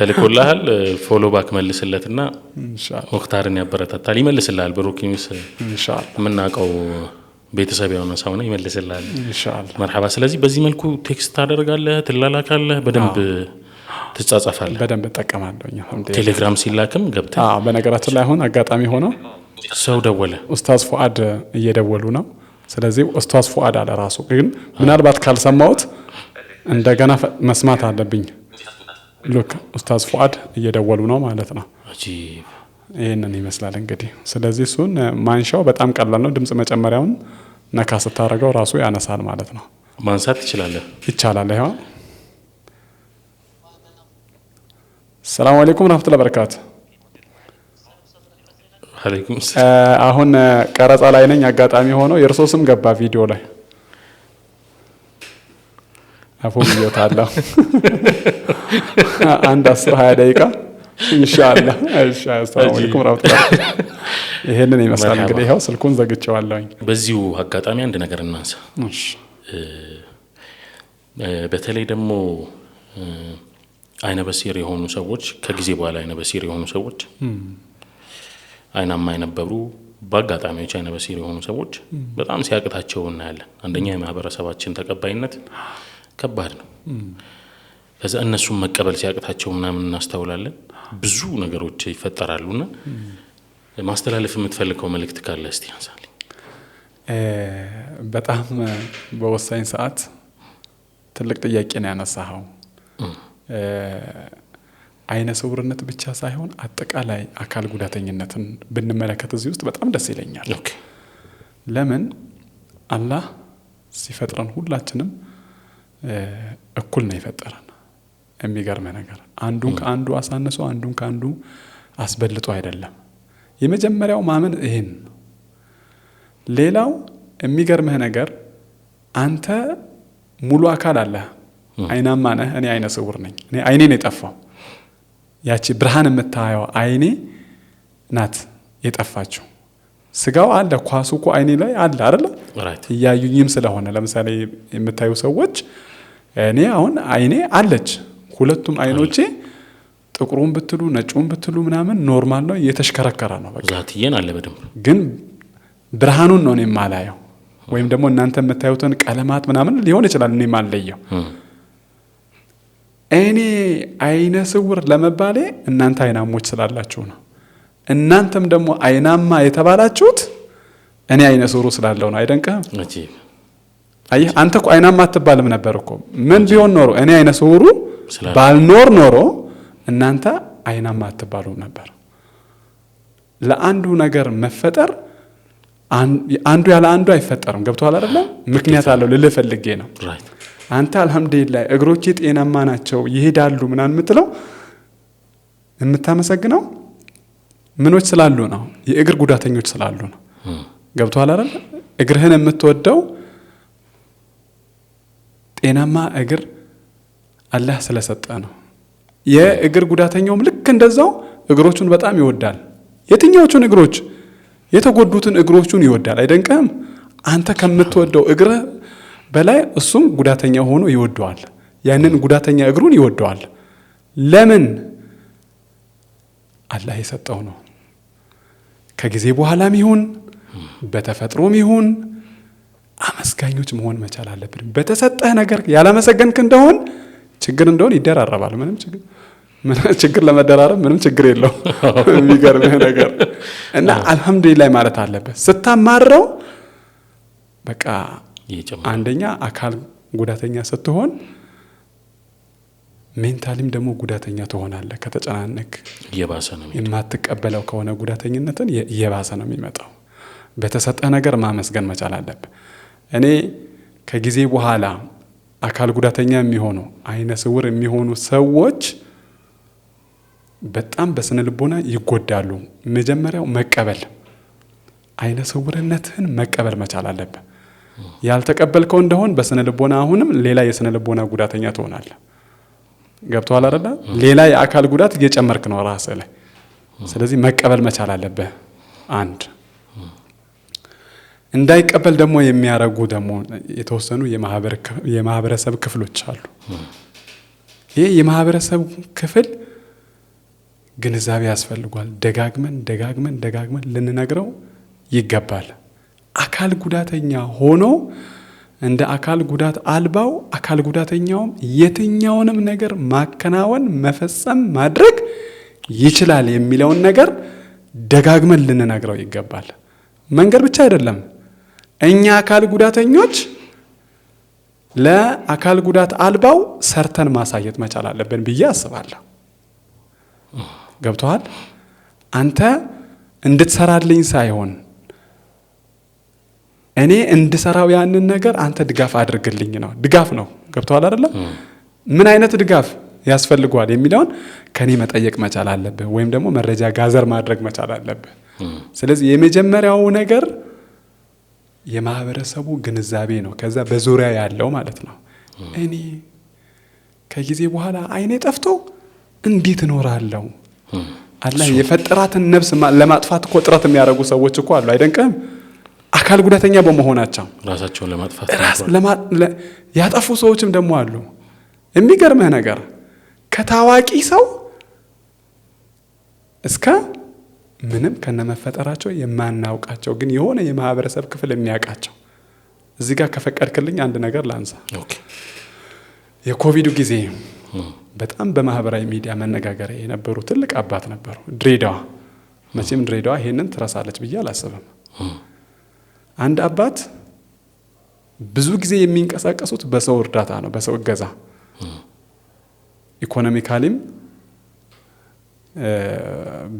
ተልኮልሃል ፎሎ ባክ መልስለትና ኢንሻአላህ ሙክታርን ያበረታታል ይመልስልሃል ብሩክ ኒውስ ኢንሻአላህ ምናቀው ቤተሰብ የሆነ ሰው ነው ይመልስልሃል ኢንሻአላህ መርሐባ ስለዚህ በዚህ መልኩ ቴክስት ታደርጋለህ ትላላካለህ በደንብ ትጻጻፋለህ በደንብ ተጠቀማለሁኝ ቴሌግራም ሲላክም ገብተህ በነገራችን ላይ አሁን አጋጣሚ ሆኖ ሰው ደወለ ኡስታዝ ፉአድ እየደወሉ ነው ስለዚህ ኡስታዝ ፉአድ አለ ራሱ ግን ምናልባት ካልሰማሁት እንደገና መስማት አለብኝ ሉክ ኡስታዝ ፉአድ እየደወሉ ነው ማለት ነው አጂብ ይሄንን ይመስላል እንግዲህ ስለዚህ እሱን ማንሻው በጣም ቀላል ነው ድምጽ መጨመሪያውን ነካ ስታረገው ራሱ ያነሳል ማለት ነው ማንሳት ይችላል ይሄው ሰላም አለይኩም ወራህመቱላሂ ወበረካቱ አለይኩም አሁን ቀረጻ ላይ ነኝ አጋጣሚ ሆኖ የርሶ ስም ገባ ቪዲዮ ላይ አፎብዮታለሁ አንድ 10-20 ደቂቃ ኢንሻአላህ ሰላም አለይኩም ወራህመቱላሂ ይሄንን ይመስላል እንግዲህ ይሄው ስልኩን ዘግቼዋለሁኝ። በዚሁ አጋጣሚ አንድ ነገር እናንሳ። እሺ በተለይ ደግሞ አይነ በሲር የሆኑ ሰዎች ከጊዜ በኋላ አይነ በሲር የሆኑ ሰዎች አይናማ የነበሩ በአጋጣሚዎች አይነ በሲር የሆኑ ሰዎች በጣም ሲያቅታቸው እናያለን። አንደኛ የማህበረሰባችን ተቀባይነት ከባድ ነው። ከዛ እነሱም መቀበል ሲያቅታቸው ምናምን እናስተውላለን። ብዙ ነገሮች ይፈጠራሉና ማስተላለፍ የምትፈልገው መልእክት ካለ እስቲ አንሳልኝ። በጣም በወሳኝ ሰዓት ትልቅ ጥያቄ ነው ያነሳኸው። አይነ ስውርነት ብቻ ሳይሆን አጠቃላይ አካል ጉዳተኝነትን ብንመለከት እዚህ ውስጥ በጣም ደስ ይለኛል። ለምን አላህ ሲፈጥረን ሁላችንም እኩል ነው የፈጠረን። የሚገርም ነገር አንዱን ከአንዱ አሳንሶ አንዱን ከአንዱ አስበልጦ አይደለም። የመጀመሪያው ማመን ይሄን። ሌላው የሚገርምህ ነገር አንተ ሙሉ አካል አለ። አይናማ ነህ፣ እኔ አይነ ስውር ነኝ። እኔ አይኔ ነው የጠፋው። ያቺ ብርሃን የምታየው አይኔ ናት የጠፋችው። ስጋው አለ፣ ኳሱ እኮ አይኔ ላይ አለ አይደል? እያዩኝም ስለሆነ ለምሳሌ የምታዩ ሰዎች እኔ አሁን አይኔ አለች። ሁለቱም አይኖቼ ጥቁሩን ብትሉ ነጩን ብትሉ ምናምን ኖርማል ነው፣ እየተሽከረከረ ነው። በቃ ዛትየን አለ በደንብ ግን ብርሃኑን ነው እኔ የማላየው። ወይም ደግሞ እናንተ የምታዩትን ቀለማት ምናምን ሊሆን ይችላል እኔ የማልለየው። እኔ አይነ ስውር ለመባሌ እናንተ አይናሞች ስላላችሁ ነው። እናንተም ደግሞ አይናማ የተባላችሁት እኔ አይነ ስውሩ ስላለው ነው። አይደንቅም? አየህ አንተ እኮ አይናማ አትባልም ነበር እኮ። ምን ቢሆን ኖሮ እኔ አይነ ስውሩ ባልኖር ኖሮ እናንተ አይናማ አትባሉም ነበር። ለአንዱ ነገር መፈጠር አንዱ ያለ አንዱ አይፈጠርም። ገብቶሃል አይደለ? ምክንያት አለው ልልህ ፈልጌ ነው። አንተ አልহামዱሊላህ እግሮቼ ጤናማ ናቸው ይሄዳሉ ምናምን የምትለው የምታመሰግነው ምኖች ስላሉ ነው? የእግር ጉዳተኞች ስላሉ ነው። ገብቶሃል አይደለ? እግርህን የምትወደው ጤናማ እግር አላህ ስለሰጠ ነው። የእግር ጉዳተኛውም ልክ እንደዛው እግሮቹን በጣም ይወዳል። የትኛዎቹን እግሮች? የተጎዱትን እግሮቹን ይወዳል። አይደንቅም? አንተ ከምትወደው እግር በላይ እሱም ጉዳተኛ ሆኖ ይወደዋል። ያንን ጉዳተኛ እግሩን ይወደዋል። ለምን? አላህ የሰጠው ነው። ከጊዜ በኋላም ይሁን በተፈጥሮም ይሁን አመስጋኞች መሆን መቻል አለብን። በተሰጠህ ነገር ያላመሰገንክ እንደሆን ችግር እንደሆን ይደራረባል። ምንም ችግር ለመደራረብ ምንም ችግር የለው። የሚገርምህ ነገር እና አልহামዱሊላህ ማለት አለበት። ስታማረው በቃ አንደኛ አካል ጉዳተኛ ስትሆን ሜንታሊም ደግሞ ጉዳተኛ ትሆናለህ። ከተጨናነቅ እየባሰ ነው የማትቀበለው ከሆነ ጉዳተኝነትን እየባሰ ነው የሚመጣው። በተሰጠህ ነገር ማመስገን መቻል አለብህ። እኔ ከጊዜ በኋላ አካል ጉዳተኛ የሚሆኑ አይነ ስውር የሚሆኑ ሰዎች በጣም በስነ ልቦና ይጎዳሉ። መጀመሪያው መቀበል፣ አይነ ስውርነትህን መቀበል መቻል አለብህ። ያልተቀበልከው እንደሆን በስነ ልቦና አሁንም ሌላ የስነ ልቦና ጉዳተኛ ትሆናለህ። ገብቶሃል አይደል? ሌላ የአካል ጉዳት እየጨመርክ ነው ራስህ ላይ። ስለዚህ መቀበል መቻል አለብህ። አንድ እንዳይቀበል ደግሞ የሚያረጉ ደግሞ የተወሰኑ የማህበረሰብ ክፍሎች አሉ። ይሄ የማህበረሰብ ክፍል ግንዛቤ ያስፈልጓል። ደጋግመን ልንነግረው ይገባል። አካል ጉዳተኛ ሆኖ እንደ አካል ጉዳት አልባው አካል ጉዳተኛውም የትኛውንም ነገር ማከናወን፣ መፈጸም፣ ማድረግ ይችላል የሚለውን ነገር ደጋግመን ልንነግረው ይገባል። መንገድ ብቻ አይደለም። እኛ አካል ጉዳተኞች ለአካል ጉዳት አልባው ሰርተን ማሳየት መቻል አለብን ብዬ አስባለሁ። ገብቶሃል? አንተ እንድትሰራልኝ ሳይሆን እኔ እንድሰራው ያንን ነገር አንተ ድጋፍ አድርግልኝ ነው። ድጋፍ ነው። ገብቶሃል አይደለ? ምን አይነት ድጋፍ ያስፈልገዋል የሚለውን ከኔ መጠየቅ መቻል አለብህ፣ ወይም ደግሞ መረጃ ጋዘር ማድረግ መቻል አለብህ። ስለዚህ የመጀመሪያው ነገር የማህበረሰቡ ግንዛቤ ነው። ከዛ በዙሪያ ያለው ማለት ነው። እኔ ከጊዜ በኋላ አይኔ ጠፍቶ እንዴት እኖራለሁ? አላህ የፈጠራትን ነፍስ ለማጥፋት እኮ ጥረት የሚያደርጉ ሰዎች እኮ አሉ። አይደንቅም? አካል ጉዳተኛ በመሆናቸው ራሳቸውን ለማጥፋት ያጠፉ ሰዎችም ደግሞ አሉ። የሚገርምህ ነገር ከታዋቂ ሰው እስከ ምንም ከነመፈጠራቸው የማናውቃቸው ግን የሆነ የማህበረሰብ ክፍል የሚያውቃቸው። እዚህ ጋር ከፈቀድክልኝ አንድ ነገር ላንሳ። የኮቪዱ ጊዜ በጣም በማህበራዊ ሚዲያ መነጋገሪያ የነበሩ ትልቅ አባት ነበሩ። ድሬዳዋ፣ መቼም ድሬዳዋ ይሄንን ትረሳለች ብዬ አላስብም። አንድ አባት ብዙ ጊዜ የሚንቀሳቀሱት በሰው እርዳታ ነው፣ በሰው እገዛ። ኢኮኖሚካሊም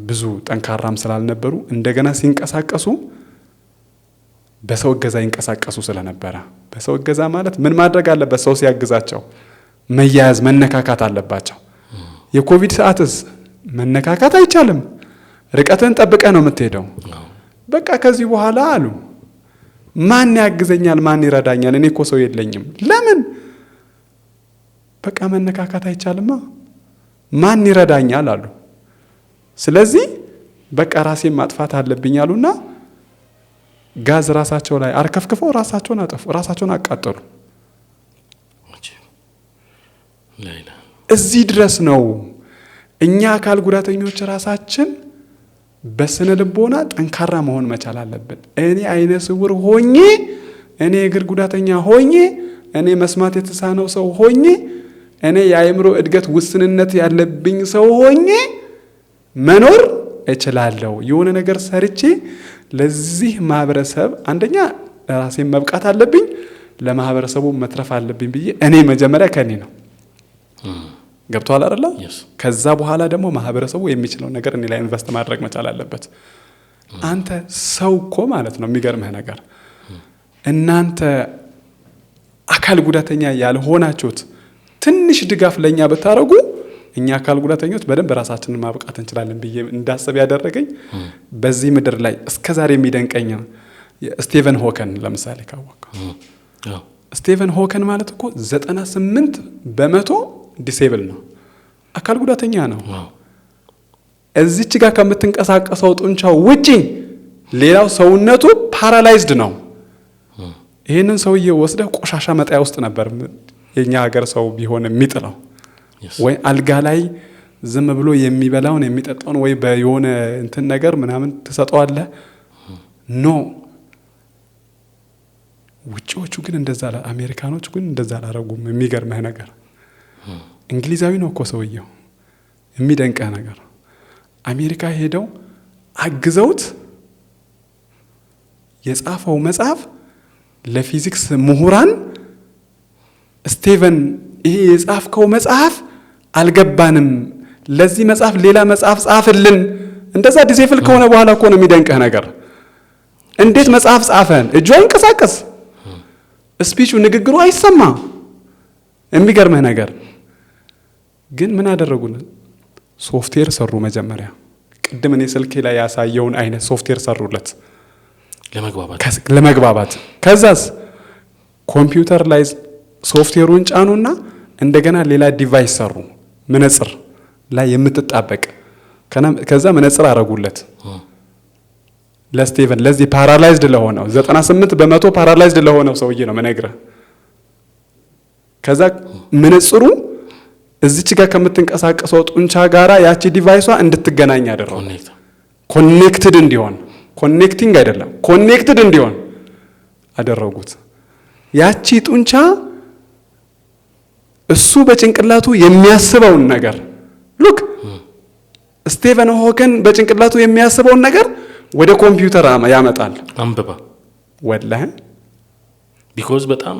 ብዙ ጠንካራም ስላልነበሩ እንደገና ሲንቀሳቀሱ በሰው እገዛ ይንቀሳቀሱ ስለነበረ፣ በሰው እገዛ ማለት ምን ማድረግ አለበት? ሰው ሲያግዛቸው መያያዝ፣ መነካካት አለባቸው። የኮቪድ ሰዓትስ መነካካት አይቻልም። ርቀትን ጠብቀህ ነው የምትሄደው። በቃ ከዚህ በኋላ አሉ ማን ያግዘኛል? ማን ይረዳኛል? እኔ እኮ ሰው የለኝም። ለምን? በቃ መነካካት አይቻልማ። ማን ይረዳኛል አሉ። ስለዚህ በቃ ራሴን ማጥፋት አለብኝ አሉና ጋዝ ራሳቸው ላይ አርከፍክፈው ራሳቸውን አጠፉ፣ ራሳቸውን አቃጠሉ። እዚህ ድረስ ነው። እኛ አካል ጉዳተኞች ራሳችን በስነ ልቦና ጠንካራ መሆን መቻል አለብን። እኔ አይነ ስውር ሆኜ፣ እኔ እግር ጉዳተኛ ሆኜ፣ እኔ መስማት የተሳነው ሰው ሆኜ፣ እኔ የአእምሮ እድገት ውስንነት ያለብኝ ሰው ሆኜ መኖር እችላለሁ። የሆነ ነገር ሰርቼ ለዚህ ማህበረሰብ አንደኛ ለራሴን መብቃት አለብኝ፣ ለማህበረሰቡ መትረፍ አለብኝ ብዬ እኔ መጀመሪያ ከኔ ነው። ገብቷል አይደል? ከዛ በኋላ ደግሞ ማህበረሰቡ የሚችለው ነገር እኔ ላይ ኢንቨስት ማድረግ መቻል አለበት። አንተ ሰው እኮ ማለት ነው። የሚገርምህ ነገር እናንተ አካል ጉዳተኛ ያልሆናችሁት ትንሽ ድጋፍ ለኛ ብታረጉ እኛ አካል ጉዳተኞች በደንብ ራሳችንን ማብቃት እንችላለን ብዬ እንዳስብ ያደረገኝ በዚህ ምድር ላይ እስከዛሬ የሚደንቀኝ ስቲቨን ሆከን ለምሳሌ ካወቀው ስቲቨን ሆከን ማለት እኮ 98% ዲሴብል ነው፣ አካል ጉዳተኛ ነው። እዚች ጋር ከምትንቀሳቀሰው ጡንቻው ውጪ ሌላው ሰውነቱ ፓራላይዝድ ነው። ይሄንን ሰውዬ ወስደህ ቆሻሻ መጣያ ውስጥ ነበር የኛ ሀገር ሰው ቢሆን የሚጥለው፣ ወይ አልጋ ላይ ዝም ብሎ የሚበላውን የሚጠጣውን ወይ በየሆነ እንትን ነገር ምናምን ትሰጠዋለህ። ኖ ውጪዎቹ ግን እንደዛ አሜሪካኖች ግን እንደዛ አላረጉም። የሚገርምህ ነገር እንግሊዛዊ ነው እኮ ሰውየው። የሚደንቀህ ነገር አሜሪካ ሄደው አግዘውት የጻፈው መጽሐፍ ለፊዚክስ ምሁራን ስቲቨን ይሄ የጻፍከው መጽሐፍ አልገባንም፣ ለዚህ መጽሐፍ ሌላ መጽሐፍ ጻፍልን። እንደዛ ዲሴብል ከሆነ በኋላ እኮ ነው የሚደንቀህ ነገር። እንዴት መጽሐፍ ጻፈን? እጁ አይንቀሳቀስ፣ ስፒቹ ንግግሩ አይሰማ። የሚገርምህ ነገር ግን ምን አደረጉን? ሶፍትዌር ሰሩ። መጀመሪያ ቅድም እኔ ስልኬ ላይ ያሳየውን አይነት ሶፍትዌር ሰሩለት ለመግባባት። ከዛስ ኮምፒውተር ላይ ሶፍትዌሩን ጫኑና እንደገና ሌላ ዲቫይስ ሰሩ፣ መነጽር ላይ የምትጣበቅ። ከዛ መነጽር አረጉለት ለስቲቨን፣ ለዚህ ፓራላይዝድ ለሆነው 98% ፓራላይዝድ ለሆነው ሰውዬ ነው መነግረህ። ከዛ መነጽሩ እዚች ጋር ከምትንቀሳቀሰው ጡንቻ ጋራ ያቺ ዲቫይሷ እንድትገናኝ አደረገው። ኮኔክትድ እንዲሆን፣ ኮኔክቲንግ አይደለም ኮኔክትድ እንዲሆን አደረጉት። ያቺ ጡንቻ እሱ በጭንቅላቱ የሚያስበውን ነገር ሉክ ስቲቨን ሆከን በጭንቅላቱ የሚያስበውን ነገር ወደ ኮምፒውተር ያመጣል። አንብባ ወላሂ ቢኮዝ በጣም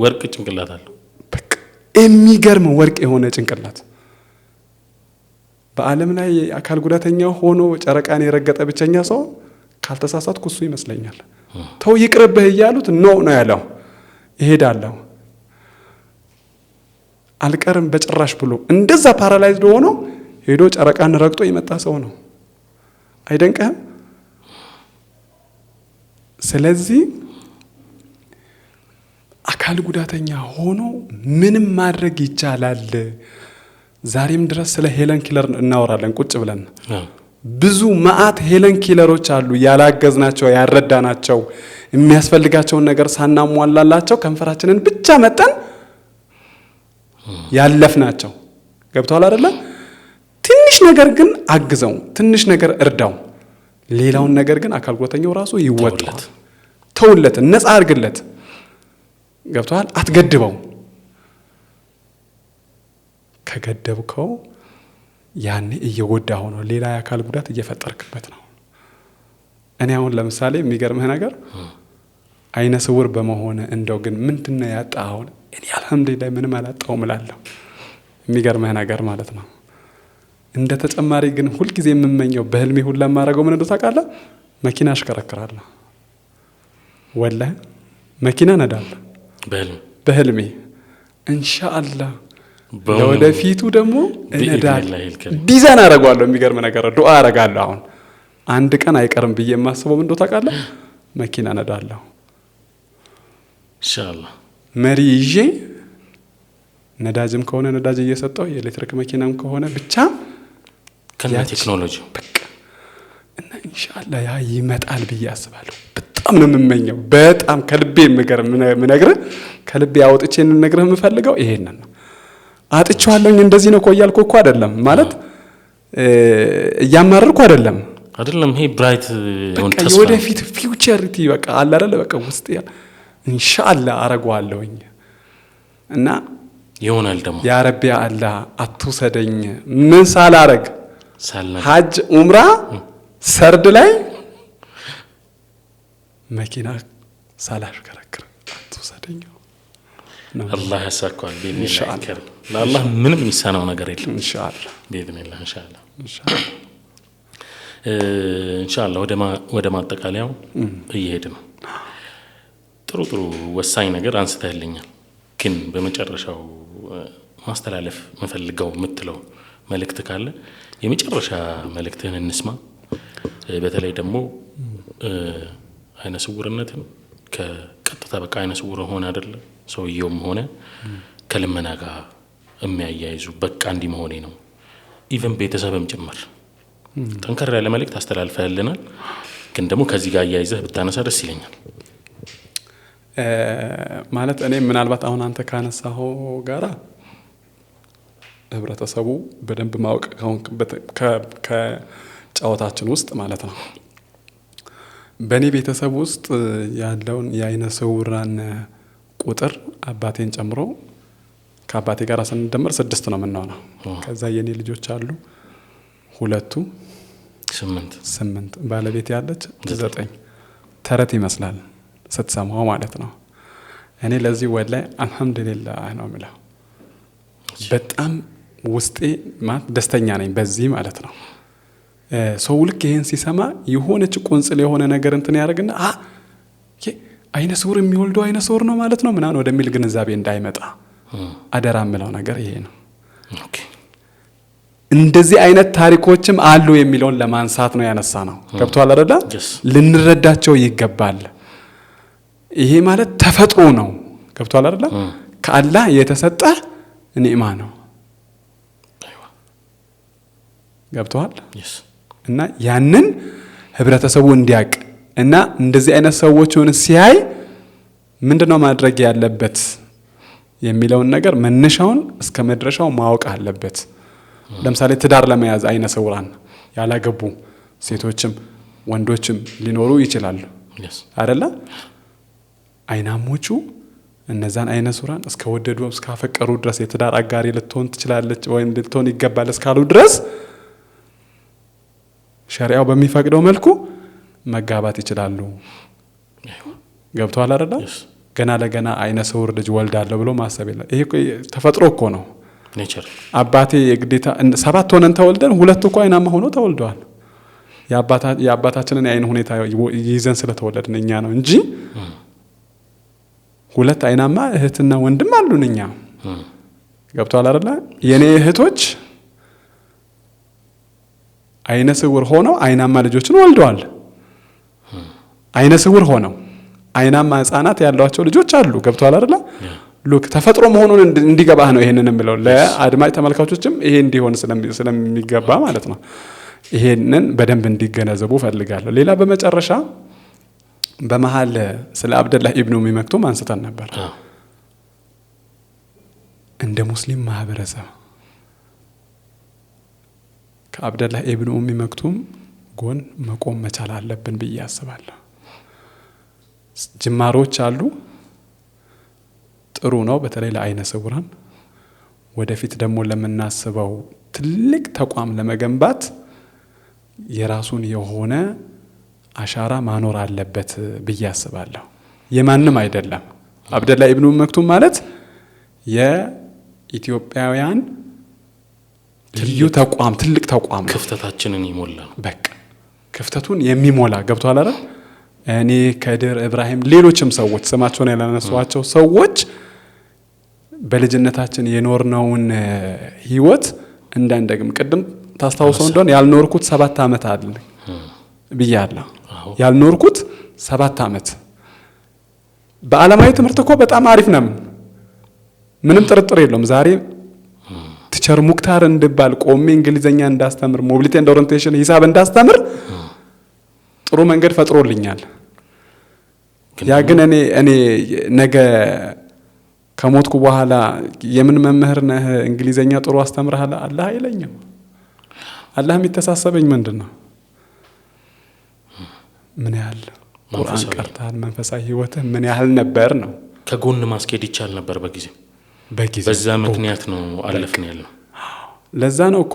ወርቅ ጭንቅላት አለው። በቃ የሚገርም ወርቅ የሆነ ጭንቅላት። በዓለም ላይ አካል ጉዳተኛ ሆኖ ጨረቃን የረገጠ ብቸኛ ሰው ካልተሳሳትኩ እሱ ይመስለኛል። ተው ይቅርብህ እያሉት ኖ ነው ያለው። ይሄዳለሁ አልቀርም በጭራሽ ብሎ እንደዛ ፓራላይዝድ ሆኖ ሄዶ ጨረቃን ረግጦ የመጣ ሰው ነው። አይደንቅህም? ስለዚህ አካል ጉዳተኛ ሆኖ ምንም ማድረግ ይቻላል። ዛሬም ድረስ ስለ ሄለን ኪለር እናወራለን ቁጭ ብለን። ብዙ መዓት ሄለን ኪለሮች አሉ ያላገዝናቸው ያረዳናቸው የሚያስፈልጋቸውን ነገር ሳናሟላላቸው ከንፈራችንን ብቻ መጠን ያለፍናቸው። ገብቷል አይደለ? ትንሽ ነገር ግን አግዘው፣ ትንሽ ነገር እርዳው፣ ሌላውን ነገር ግን አካል ጉዳተኛው ራሱ ይወጣል። ተውለት፣ ነፃ አድርግለት። ገብቷል? አትገድበው። ከገደብከው ያኔ እየጎዳው ነው፣ ሌላ የአካል ጉዳት እየፈጠርክበት ነው። እኔ አሁን ለምሳሌ የሚገርምህ ነገር አይነ ስውር በመሆነ እንደው ግን ምንድነው ያጣው? እኔ አልሐምዱሊላህ ምንም አላጣውም እላለሁ። የሚገርምህ ነገር ማለት ነው። እንደ ተጨማሪ ግን ሁል ጊዜ የምመኘው በህልሜ ሁላ ማረገው ምን እንደው ታውቃለህ? መኪና አሽከረክራለሁ። ወላሂ መኪና ነዳለሁ በህልሜ ኢንሻአላህ። ለወደፊቱ ደግሞ እነዳለሁ፣ ዲዛይን አደርጋለሁ። የሚገርም ነገር ዱአ አደርጋለሁ። አሁን አንድ ቀን አይቀርም ብዬ የማስበው ምን እንደው ታውቃለህ? መኪና ነዳለሁ ኢንሻአላህ። መሪ ይዤ ነዳጅም ከሆነ ነዳጅ እየሰጠው የኤሌክትሪክ መኪናም ከሆነ ብቻ ከነ ቴክኖሎጂ በቃ እና ኢንሻአላህ ያ ይመጣል ብዬ አስባለሁ። በጣም ነው የምመኘው። በጣም ከልቤ ምነግርህ ከልቤ አውጥቼ እንነግርህ የምፈልገው ይሄንን ነው። አጥቻለሁ እንደዚህ ነው እያልኩ እኮ አይደለም ማለት እያማረርኩ አይደለም። ይሄ ብራይት ኦን ተስፋ ወደፊት ፊውቸሪቲ በቃ አለ አይደል? በቃ ውስጥ ኢንሻአላህ አረጋዋለሁኝ እና ይሆናል ደግሞ ያ ረቢ አላህ አትውሰደኝ ምን ሳላረግ ሐጅ ዑምራ ሰርድ ላይ መኪና ሳላሽከረክር አትውሰደኝ። አላህ ያሳካዋል ኢንሻአላህ። ለአላህ ምንም የሚሳነው ነገር የለም ኢንሻአላህ በኢዝኒላህ ኢንሻአላህ። ወደ ማጠቃለያው እየሄድን ነው። ጥሩ ወሳኝ ነገር አንስተህልኛል። ግን በመጨረሻው ማስተላለፍ መፈልገው የምትለው መልእክት ካለ የመጨረሻ መልእክትህን እንስማ። በተለይ ደግሞ አይነ ስውርነትን ከቀጥታ በቃ አይነ ስውር ሆነ አይደለ ሰውየውም ሆነ ከልመና ጋር የሚያያይዙ በቃ እንዲህ መሆኔ ነው ኢቭን ቤተሰብም ጭምር ጠንከር ያለ መልእክት አስተላልፈህልናል። ግን ደግሞ ከዚህ ጋር አያይዘህ ብታነሳ ደስ ይለኛል። ማለት እኔ ምናልባት አሁን አንተ ካነሳኸው ጋራ ህብረተሰቡ በደንብ ማወቅ ከጫወታችን ውስጥ ማለት ነው በእኔ ቤተሰብ ውስጥ ያለውን የአይነ ስውራን ቁጥር አባቴን ጨምሮ ከአባቴ ጋር ስንደምር 6 ነው የምንሆነው። ከዛ የኔ ልጆች አሉ 2 8 ባለቤት ያለች 9 ተረት ይመስላል ስትሰማው ማለት ነው። እኔ ለዚህ ወላሂ አልহামዱሊላህ ነው የምለው። በጣም ውስጤ ማለት ደስተኛ ነኝ በዚህ ማለት ነው። ሰው ልክ ይሄን ሲሰማ የሆነች ቁንጽል የሆነ ነገር እንትን ያደርግና አይነ ስውር የሚወልደው አይነ ስውር ነው ማለት ነው ምናምን ወደሚል ግንዛቤ እንዳይመጣ አደራ የምለው ነገር ይሄ ነው። ኦኬ እንደዚህ አይነት ታሪኮችም አሉ የሚለውን ለማንሳት ነው ያነሳ ነው። ገብቷል አይደል? ልንረዳቸው ይገባል። ይሄ ማለት ተፈጥሮ ነው። ገብቷል አይደል? ከአላህ የተሰጠ ኒዕማ ነው። ገብቷል? እና ያንን ህብረተሰቡ እንዲያቅ እና እንደዚህ አይነት ሰዎችን ሲያይ ምንድነው ማድረግ ያለበት የሚለውን ነገር መነሻውን እስከ መድረሻው ማወቅ አለበት። ለምሳሌ ትዳር ለመያዝ አይነ ስውራን ያላገቡ ሴቶችም ወንዶችም ሊኖሩ ይችላሉ አይደለ? አይናሞቹ እነዛን አይነ ስውራን እስከ ወደዱ እስከ አፈቀሩ ድረስ የትዳር አጋሪ ልትሆን ትችላለች ወይም ልትሆን ይገባል እስካሉ ድረስ ሸሪዓው በሚፈቅደው መልኩ መጋባት ይችላሉ። ገብቷል አይደል? ገና ለገና አይነ ስውር ልጅ ወልዳለሁ ብሎ ማሰብ የለም። ይሄ ተፈጥሮ እኮ ነው ኔቸር። አባቴ የግዴታ 7 ሆነን ተወልደን 2 እኮ አይናማ ሆኖ ተወልደዋል። የአባታችንን የአይን ሁኔታ ይዘን ስለተወለድን እኛ ነው እንጂ 2 አይናማ እህትና ወንድም አሉን እኛ። ገብቷል አይደል? የኔ እህቶች አይነ ስውር ሆነው አይናማ ልጆችን ወልደዋል። አይነ ስውር ሆነው አይናማ ህፃናት ያሏቸው ልጆች አሉ። ገብቷል አይደል? ሉክ ተፈጥሮ መሆኑን እንዲገባህ ነው ይሄንን የምለው ለአድማጭ ተመልካቾችም ይሄ እንዲሆን ስለሚገባ ማለት ነው። ይሄንን በደንብ እንዲገነዘቡ ፈልጋለሁ። ሌላ በመጨረሻ በመሃል ስለ አብደላህ ኢብኑ ኡሚ መክቱም አንስተን ነበር። እንደ ሙስሊም ማህበረሰብ ከአብደላህ ኢብኑ ኡሚ መክቱም ጎን መቆም መቻል አለብን ብዬ አስባለሁ። ጅማሮች አሉ፣ ጥሩ ነው። በተለይ ለአይነ ስውራን ወደፊት ደግሞ ለምናስበው ትልቅ ተቋም ለመገንባት የራሱን የሆነ አሻራ ማኖር አለበት ብዬ አስባለሁ። የማንም አይደለም። አብደላህ ኢብኑ ኡሚ መክቱም ማለት የኢትዮጵያውያን ልዩ ተቋም፣ ትልቅ ተቋም ነው። ክፍተታችንን ይሞላ በቃ ክፍተቱን የሚሞላ ገብቷል አይደል? እኔ ከድር ኢብራሂም ሌሎችም ሰዎች ስማቸውን ያላነሷቸው ሰዎች በልጅነታችን የኖርነውን ህይወት እንዳንደግም ቅድም ታስታውሰው እንደሆነ ያልኖርኩት 7 ዓመት አለ ብያለሁ። ያልኖርኩት 7 ዓመት በዓለማዊ ትምህርት እኮ በጣም አሪፍ ነው፣ ምንም ጥርጥር የለውም። ዛሬ ቲቸር ሙክታር እንድባል ቆሜ እንግሊዘኛ እንዳስተምር፣ ሞቢሊቲ ኤንድ ኦሪየንቴሽን ሂሳብ እንዳስተምር ጥሩ መንገድ ፈጥሮልኛል። ያ ግን እኔ ነገ ከሞትኩ በኋላ የምን መምህር ነህ እንግሊዘኛ ጥሩ አስተምርሃል አላህ አይለኝም። አላህ የሚተሳሰበኝ ምንድነው? ምን ያህል ቁርአን ቀርታል፣ መንፈሳዊ ህይወትህ ምን ያህል ነበር ነው። ከጎን ማስኬድ ይቻል ነበር በጊዜው በዛ ምክንያት ነው አለፍን ያለው። ለዛ ነው እኮ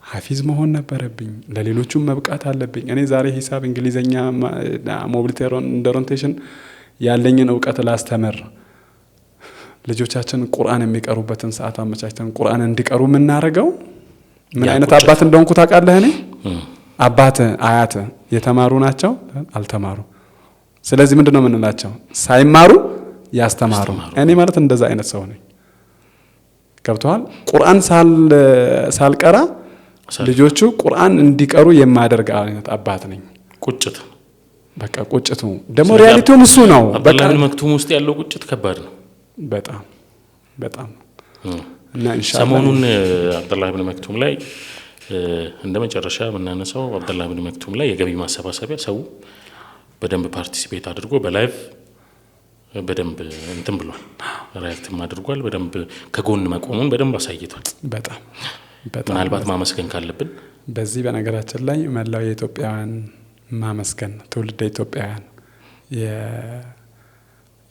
ሐፊዝ መሆን ነበረብኝ፣ ለሌሎቹም መብቃት አለብኝ። እኔ ዛሬ ሂሳብ፣ እንግሊዘኛ፣ ሞቢሊቲ ኤንድ ኦሪየንቴሽን ያለኝን ዕውቀት ላስተምር፣ ልጆቻችን ቁርአን የሚቀሩበትን ሰዓት አመቻችተን ቁርአን እንዲቀሩ የምናደርገው ምን አይነት አባት እንደሆንኩ ታውቃለህ? እኔ አባት አያት የተማሩ ናቸው? አልተማሩ። ስለዚህ ምንድነው የምንላቸው? ሳይማሩ ያስተማሩ። እኔ ማለት እንደዛ አይነት ሰው ነኝ። ገብተዋል? ቁርአን ሳልቀራ ልጆቹ ቁርአን እንዲቀሩ የማደርግ አይነት አባት ነኝ። ቁጭት በቃ ቁጭቱ ደግሞ ሪያሊቲው እሱ ነው። አብደላህ ኢብኑ መክቱም ውስጥ ያለው ቁጭት ከባድ ነው በጣም በጣም። እና ኢንሻአላህ ሰሞኑን አብደላህ ኢብኑ መክቱም ላይ እንደ መጨረሻ የምናነሳው አብደላህ ኢብኑ መክቱም ላይ የገቢ ማሰባሰቢያ ሰው በደንብ ፓርቲሲፔት አድርጎ በላይቭ በደንብ እንትን ብሏል፣ ሪያክትም አድርጓል። በደንብ ከጎን መቆሙን በደንብ አሳይቷል። በጣም ምናልባት ማመስገን ካለብን በዚህ በነገራችን ላይ መላው የኢትዮጵያውያን ማመስገን፣ ትውልደ ኢትዮጵያውያን፣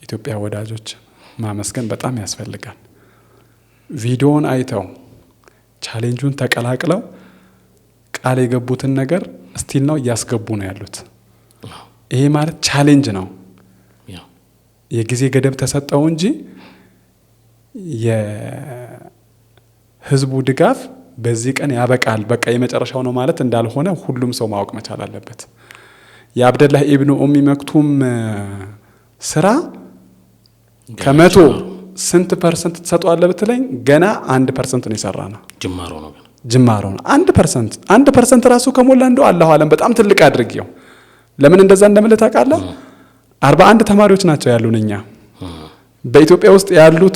የኢትዮጵያ ወዳጆች ማመስገን በጣም ያስፈልጋል። ቪዲዮውን አይተው ቻሌንጁን ተቀላቅለው ቃል የገቡትን ነገር ስቲል ነው እያስገቡ ነው ያሉት። ይሄ ማለት ቻሌንጅ ነው። የጊዜ ገደብ ተሰጠው እንጂ የህዝቡ ድጋፍ በዚህ ቀን ያበቃል፣ በቃ የመጨረሻው ነው ማለት እንዳልሆነ ሁሉም ሰው ማወቅ መቻል አለበት። የአብደላህ ኢብኑ ኡሚ መክቱም ስራ ከመቶ ስንት ፐርሰንት ተሰጥቷል ብትለኝ ገና 1% ነው የሰራ ነው። ጅማሮ ነው 1% ራሱ ከሞላ እንደው አላሁ አለም በጣም ትልቅ አድርጌው። ለምን እንደዛ እንደምልህ ታውቃለህ? 41 ተማሪዎች ናቸው ያሉን እኛ በኢትዮጵያ ውስጥ ያሉት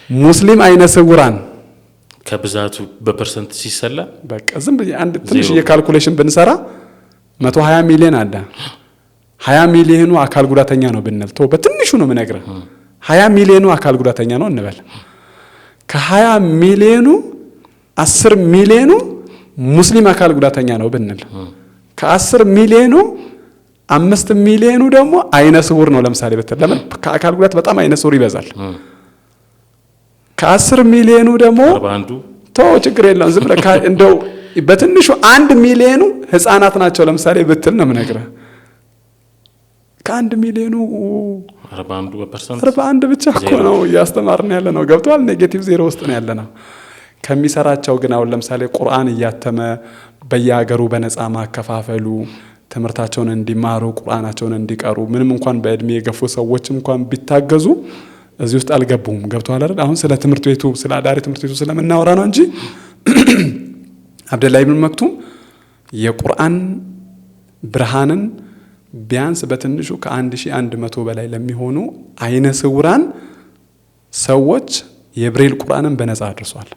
ሙስሊም አይነ ስውራን ከብዛቱ በፐርሰንት ሲሰላ በቃ ዝም ብዬ አንድ ትንሽ የካልኩሌሽን ብንሰራ 120 ሚሊዮን አለ። 20 ሚሊዮኑ አካል ጉዳተኛ ነው ብንል ተው፣ በትንሹ ነው የምነግርህ። 20 ሚሊዮኑ አካል ጉዳተኛ ነው እንበል። ከ20 ሚሊዮኑ 10 ሚሊዮኑ ሙስሊም አካል ጉዳተኛ ነው ብንል፣ ከ10 ሚሊዮኑ 5 ሚሊዮኑ ደግሞ አይነ ስውር ነው ለምሳሌ ብትል። ለምን ከአካል ጉዳት በጣም አይነ ስውር ይበዛል። ከ10 ሚሊዮኑ ደግሞ ተው ችግር የለም ዝም ብለህ እንደው በትንሹ 1 ሚሊዮኑ ህፃናት ናቸው ለምሳሌ ብትል ነው የምነግርህ። ከ1 ሚሊዮኑ 41 ብቻ እኮ ነው እያስተማርን ያለ ነው። ገብቷል? ኔጌቲቭ 0 ውስጥ ነው ያለ ነው። ከሚሰራቸው ግን አሁን ለምሳሌ ቁርአን እያተመ በየሀገሩ በነፃ ማከፋፈሉ፣ ትምህርታቸውን እንዲማሩ ቁርአናቸውን እንዲቀሩ ምንም እንኳን በእድሜ የገፉ ሰዎች እንኳን ቢታገዙ እዚህ ውስጥ አልገቡም። ገብቷል አይደል? አሁን ስለ ትምህርት ቤቱ ስለ አዳሪ ትምህርት ቤቱ ስለምናወራ ነው እንጂ አብደላህ ኢብኑ መክቱም የቁርአን ብርሃንን ቢያንስ በትንሹ ከ1100 በላይ ለሚሆኑ አይነ ስውራን ሰዎች የብሬል ቁርአንን በነፃ አድርሷል።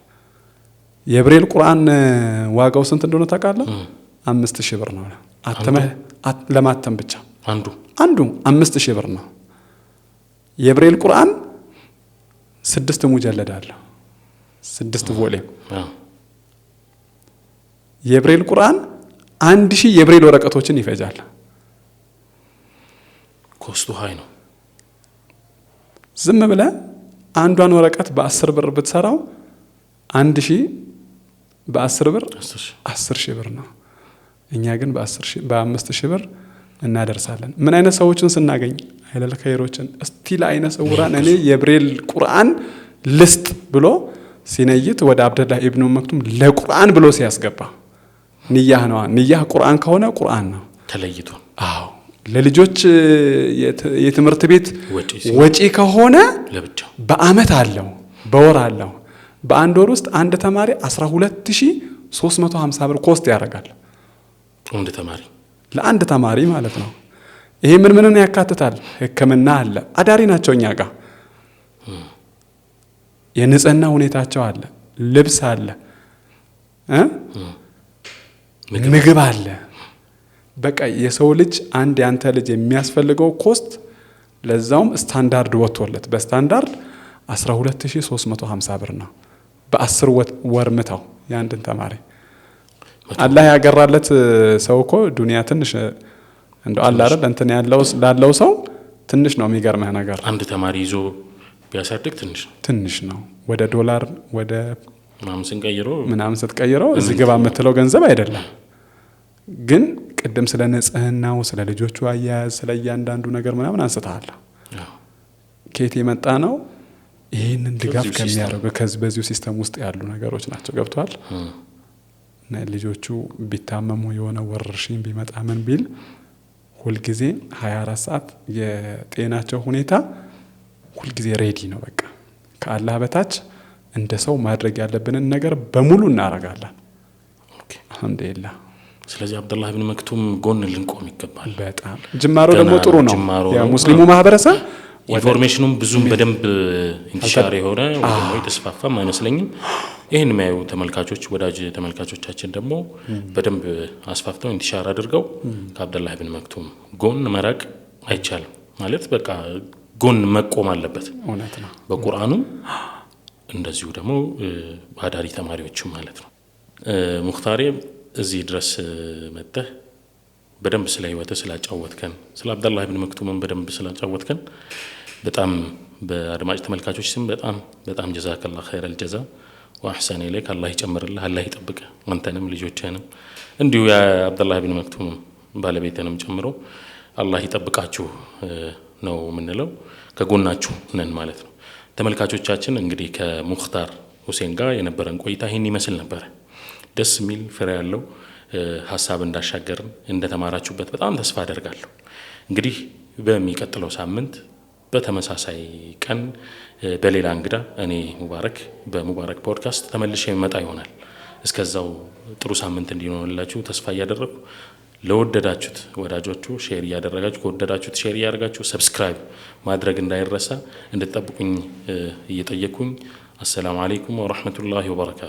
የብሬል ቁርአን ዋጋው ስንት እንደሆነ ታውቃለህ? 5000 ብር ነው። አተመህ ለማተም ብቻ አንዱ 5000 ብር ነው። የብሬል ቁርአን 6 ሙጀለድ አለ፣ 6 ቮሊዩም። የብሬል ቁርአን 1000 የብሬል ወረቀቶችን ይፈጃል። ኮስቱ ሃይ ነው። ዝም ብለህ አንዷን ወረቀት በ10 ብር ብትሰራው 1000 በ10 ብር 10000 ብር ነው። እኛ ግን በ5000 ብር እናደርሳለን። ምን አይነት ሰዎችን ስናገኝ አይለል ኸይሮችን እስቲ ለአይነ ስውራን እኔ የብሬል ቁርአን ልስጥ ብሎ ሲነይት ወደ አብደላህ ኢብኑ መክቱም ለቁርአን ብሎ ሲያስገባ ንያህ ነው። ንያህ ቁርአን ከሆነ ቁርአን ነው ተለይቶ። አዎ ለልጆች የትምህርት ቤት ወጪ ከሆነ ለብቻው በአመት አለው፣ በወር አለው። በአንድ ወር ውስጥ አንድ ተማሪ 12350 ብር ኮስት ያደርጋል። ለአንድ ተማሪ ማለት ነው። ይሄ ምንን ያካትታል? ሕክምና አለ። አዳሪ ናቸው እኛ ጋር። የንጽህና ሁኔታቸው አለ፣ ልብስ አለ፣ ምግብ አለ። በቃ የሰው ልጅ አንድ ያንተ ልጅ የሚያስፈልገው ኮስት ለዛውም ስታንዳርድ ወጥቶለት በስታንዳርድ 12350 ብር ነው። በ10 ወር ምታው ያንድን ተማሪ አላህ ያገራለት ሰው እኮ ዱንያ ትንሽ እንደው አላህ አይደል እንትን ላለው ሰው ትንሽ ነው። የሚገርምህ ነገር አንድ ተማሪ ይዞ ቢያሳድግ ትንሽ ነው። ወደ ዶላር ወደ ምናምን ስትቀይረው እዚህ ግባ የምትለው ገንዘብ አይደለም። ግን ቅድም ስለ ንጽህናው፣ ስለ ልጆቹ አያያዝ፣ ስለ እያንዳንዱ ነገር ምናምን አንስተሃል። ከየት የመጣ ነው? ይህንን ድጋፍ ከሚያደርጉ በዚሁ ሲስተም ውስጥ ያሉ ነገሮች ናቸው። ገብቷል? ልጆቹ ቢታመሙ የሆነ ወረርሽኝ ቢመጣ ምን ቢል ሁልጊዜ 24 ሰዓት የጤናቸው ሁኔታ ሁልጊዜ ሬዲ ነው። በቃ ከአላህ በታች እንደ ሰው ማድረግ ያለብንን ነገር በሙሉ እናደርጋለን። አልሐምዱሊላህ። ስለዚህ አብደላህ ኢብኑ መክቱም ጎን ልንቆም ይገባል። በጣም ጅማሮ ደግሞ ጥሩ ነው። የሙስሊሙ ማህበረሰብ ኢንፎርሜሽኑም ብዙም በደንብ ኢንቲሻር የሆነ ወይ ደግሞ የተስፋፋም አይመስለኝም። ይህን የሚያዩ ተመልካቾች፣ ወዳጅ ተመልካቾቻችን ደግሞ በደንብ አስፋፍተው ኢንቲሻር አድርገው ከአብደላህ ኢብኑ መክቱም ጎን መራቅ አይቻልም። ማለት በቃ ጎን መቆም አለበት። እውነት ነው። በቁርአኑ እንደዚሁ ደግሞ ባዳሪ ተማሪዎችም ማለት ነው። ሙኽታሬ እዚህ ድረስ መጥተህ በደንብ ስለ ህይወት ስላጫወትከን፣ ስለ አብደላህ ኢብኑ መክቱም በደንብ ስላጫወትከን በጣም በአድማጭ ተመልካቾች ስም በጣም ጀዛከላህ ኸይረል ጀዛ ወአህሰነ ኢለይክ። አላህ ይጨምርልህ፣ አላህ ይጠብቅህ፣ አንተንም ልጆችህንም እንዲሁ የአብደላህ ኢብኑ መክቱም ባለቤትንም ጨምሮ አላህ ይጠብቃችሁ ነው የምንለው። ከጎናችሁ ነን ማለት ነው። ተመልካቾቻችን እንግዲህ ከሙኽታር ሁሴን ጋር የነበረን ቆይታ ይህን ይመስል ነበር። ደስ የሚል ፍሬ ያለው ሀሳብ እንዳሻገርን እንደተማራችሁበት በጣም ተስፋ አደርጋለሁ። እንግዲህ በሚቀጥለው ሳምንት በተመሳሳይ ቀን በሌላ እንግዳ እኔ ሙባረክ በሙባረክ ፖድካስት ተመልሼ የመጣ ይሆናል። እስከዛው ጥሩ ሳምንት እንዲሆንላችሁ ተስፋ እያደረኩ ለወደዳችሁት ወዳጆቹ ሼር እያደረጋችሁ ከወደዳችሁት ሼር እያደረጋችሁ ሰብስክራይብ ማድረግ እንዳይረሳ እንድትጠብቁኝ እየጠየኩኝ አሰላሙ አለይኩም ወራህመቱላሂ ወበረካቱ።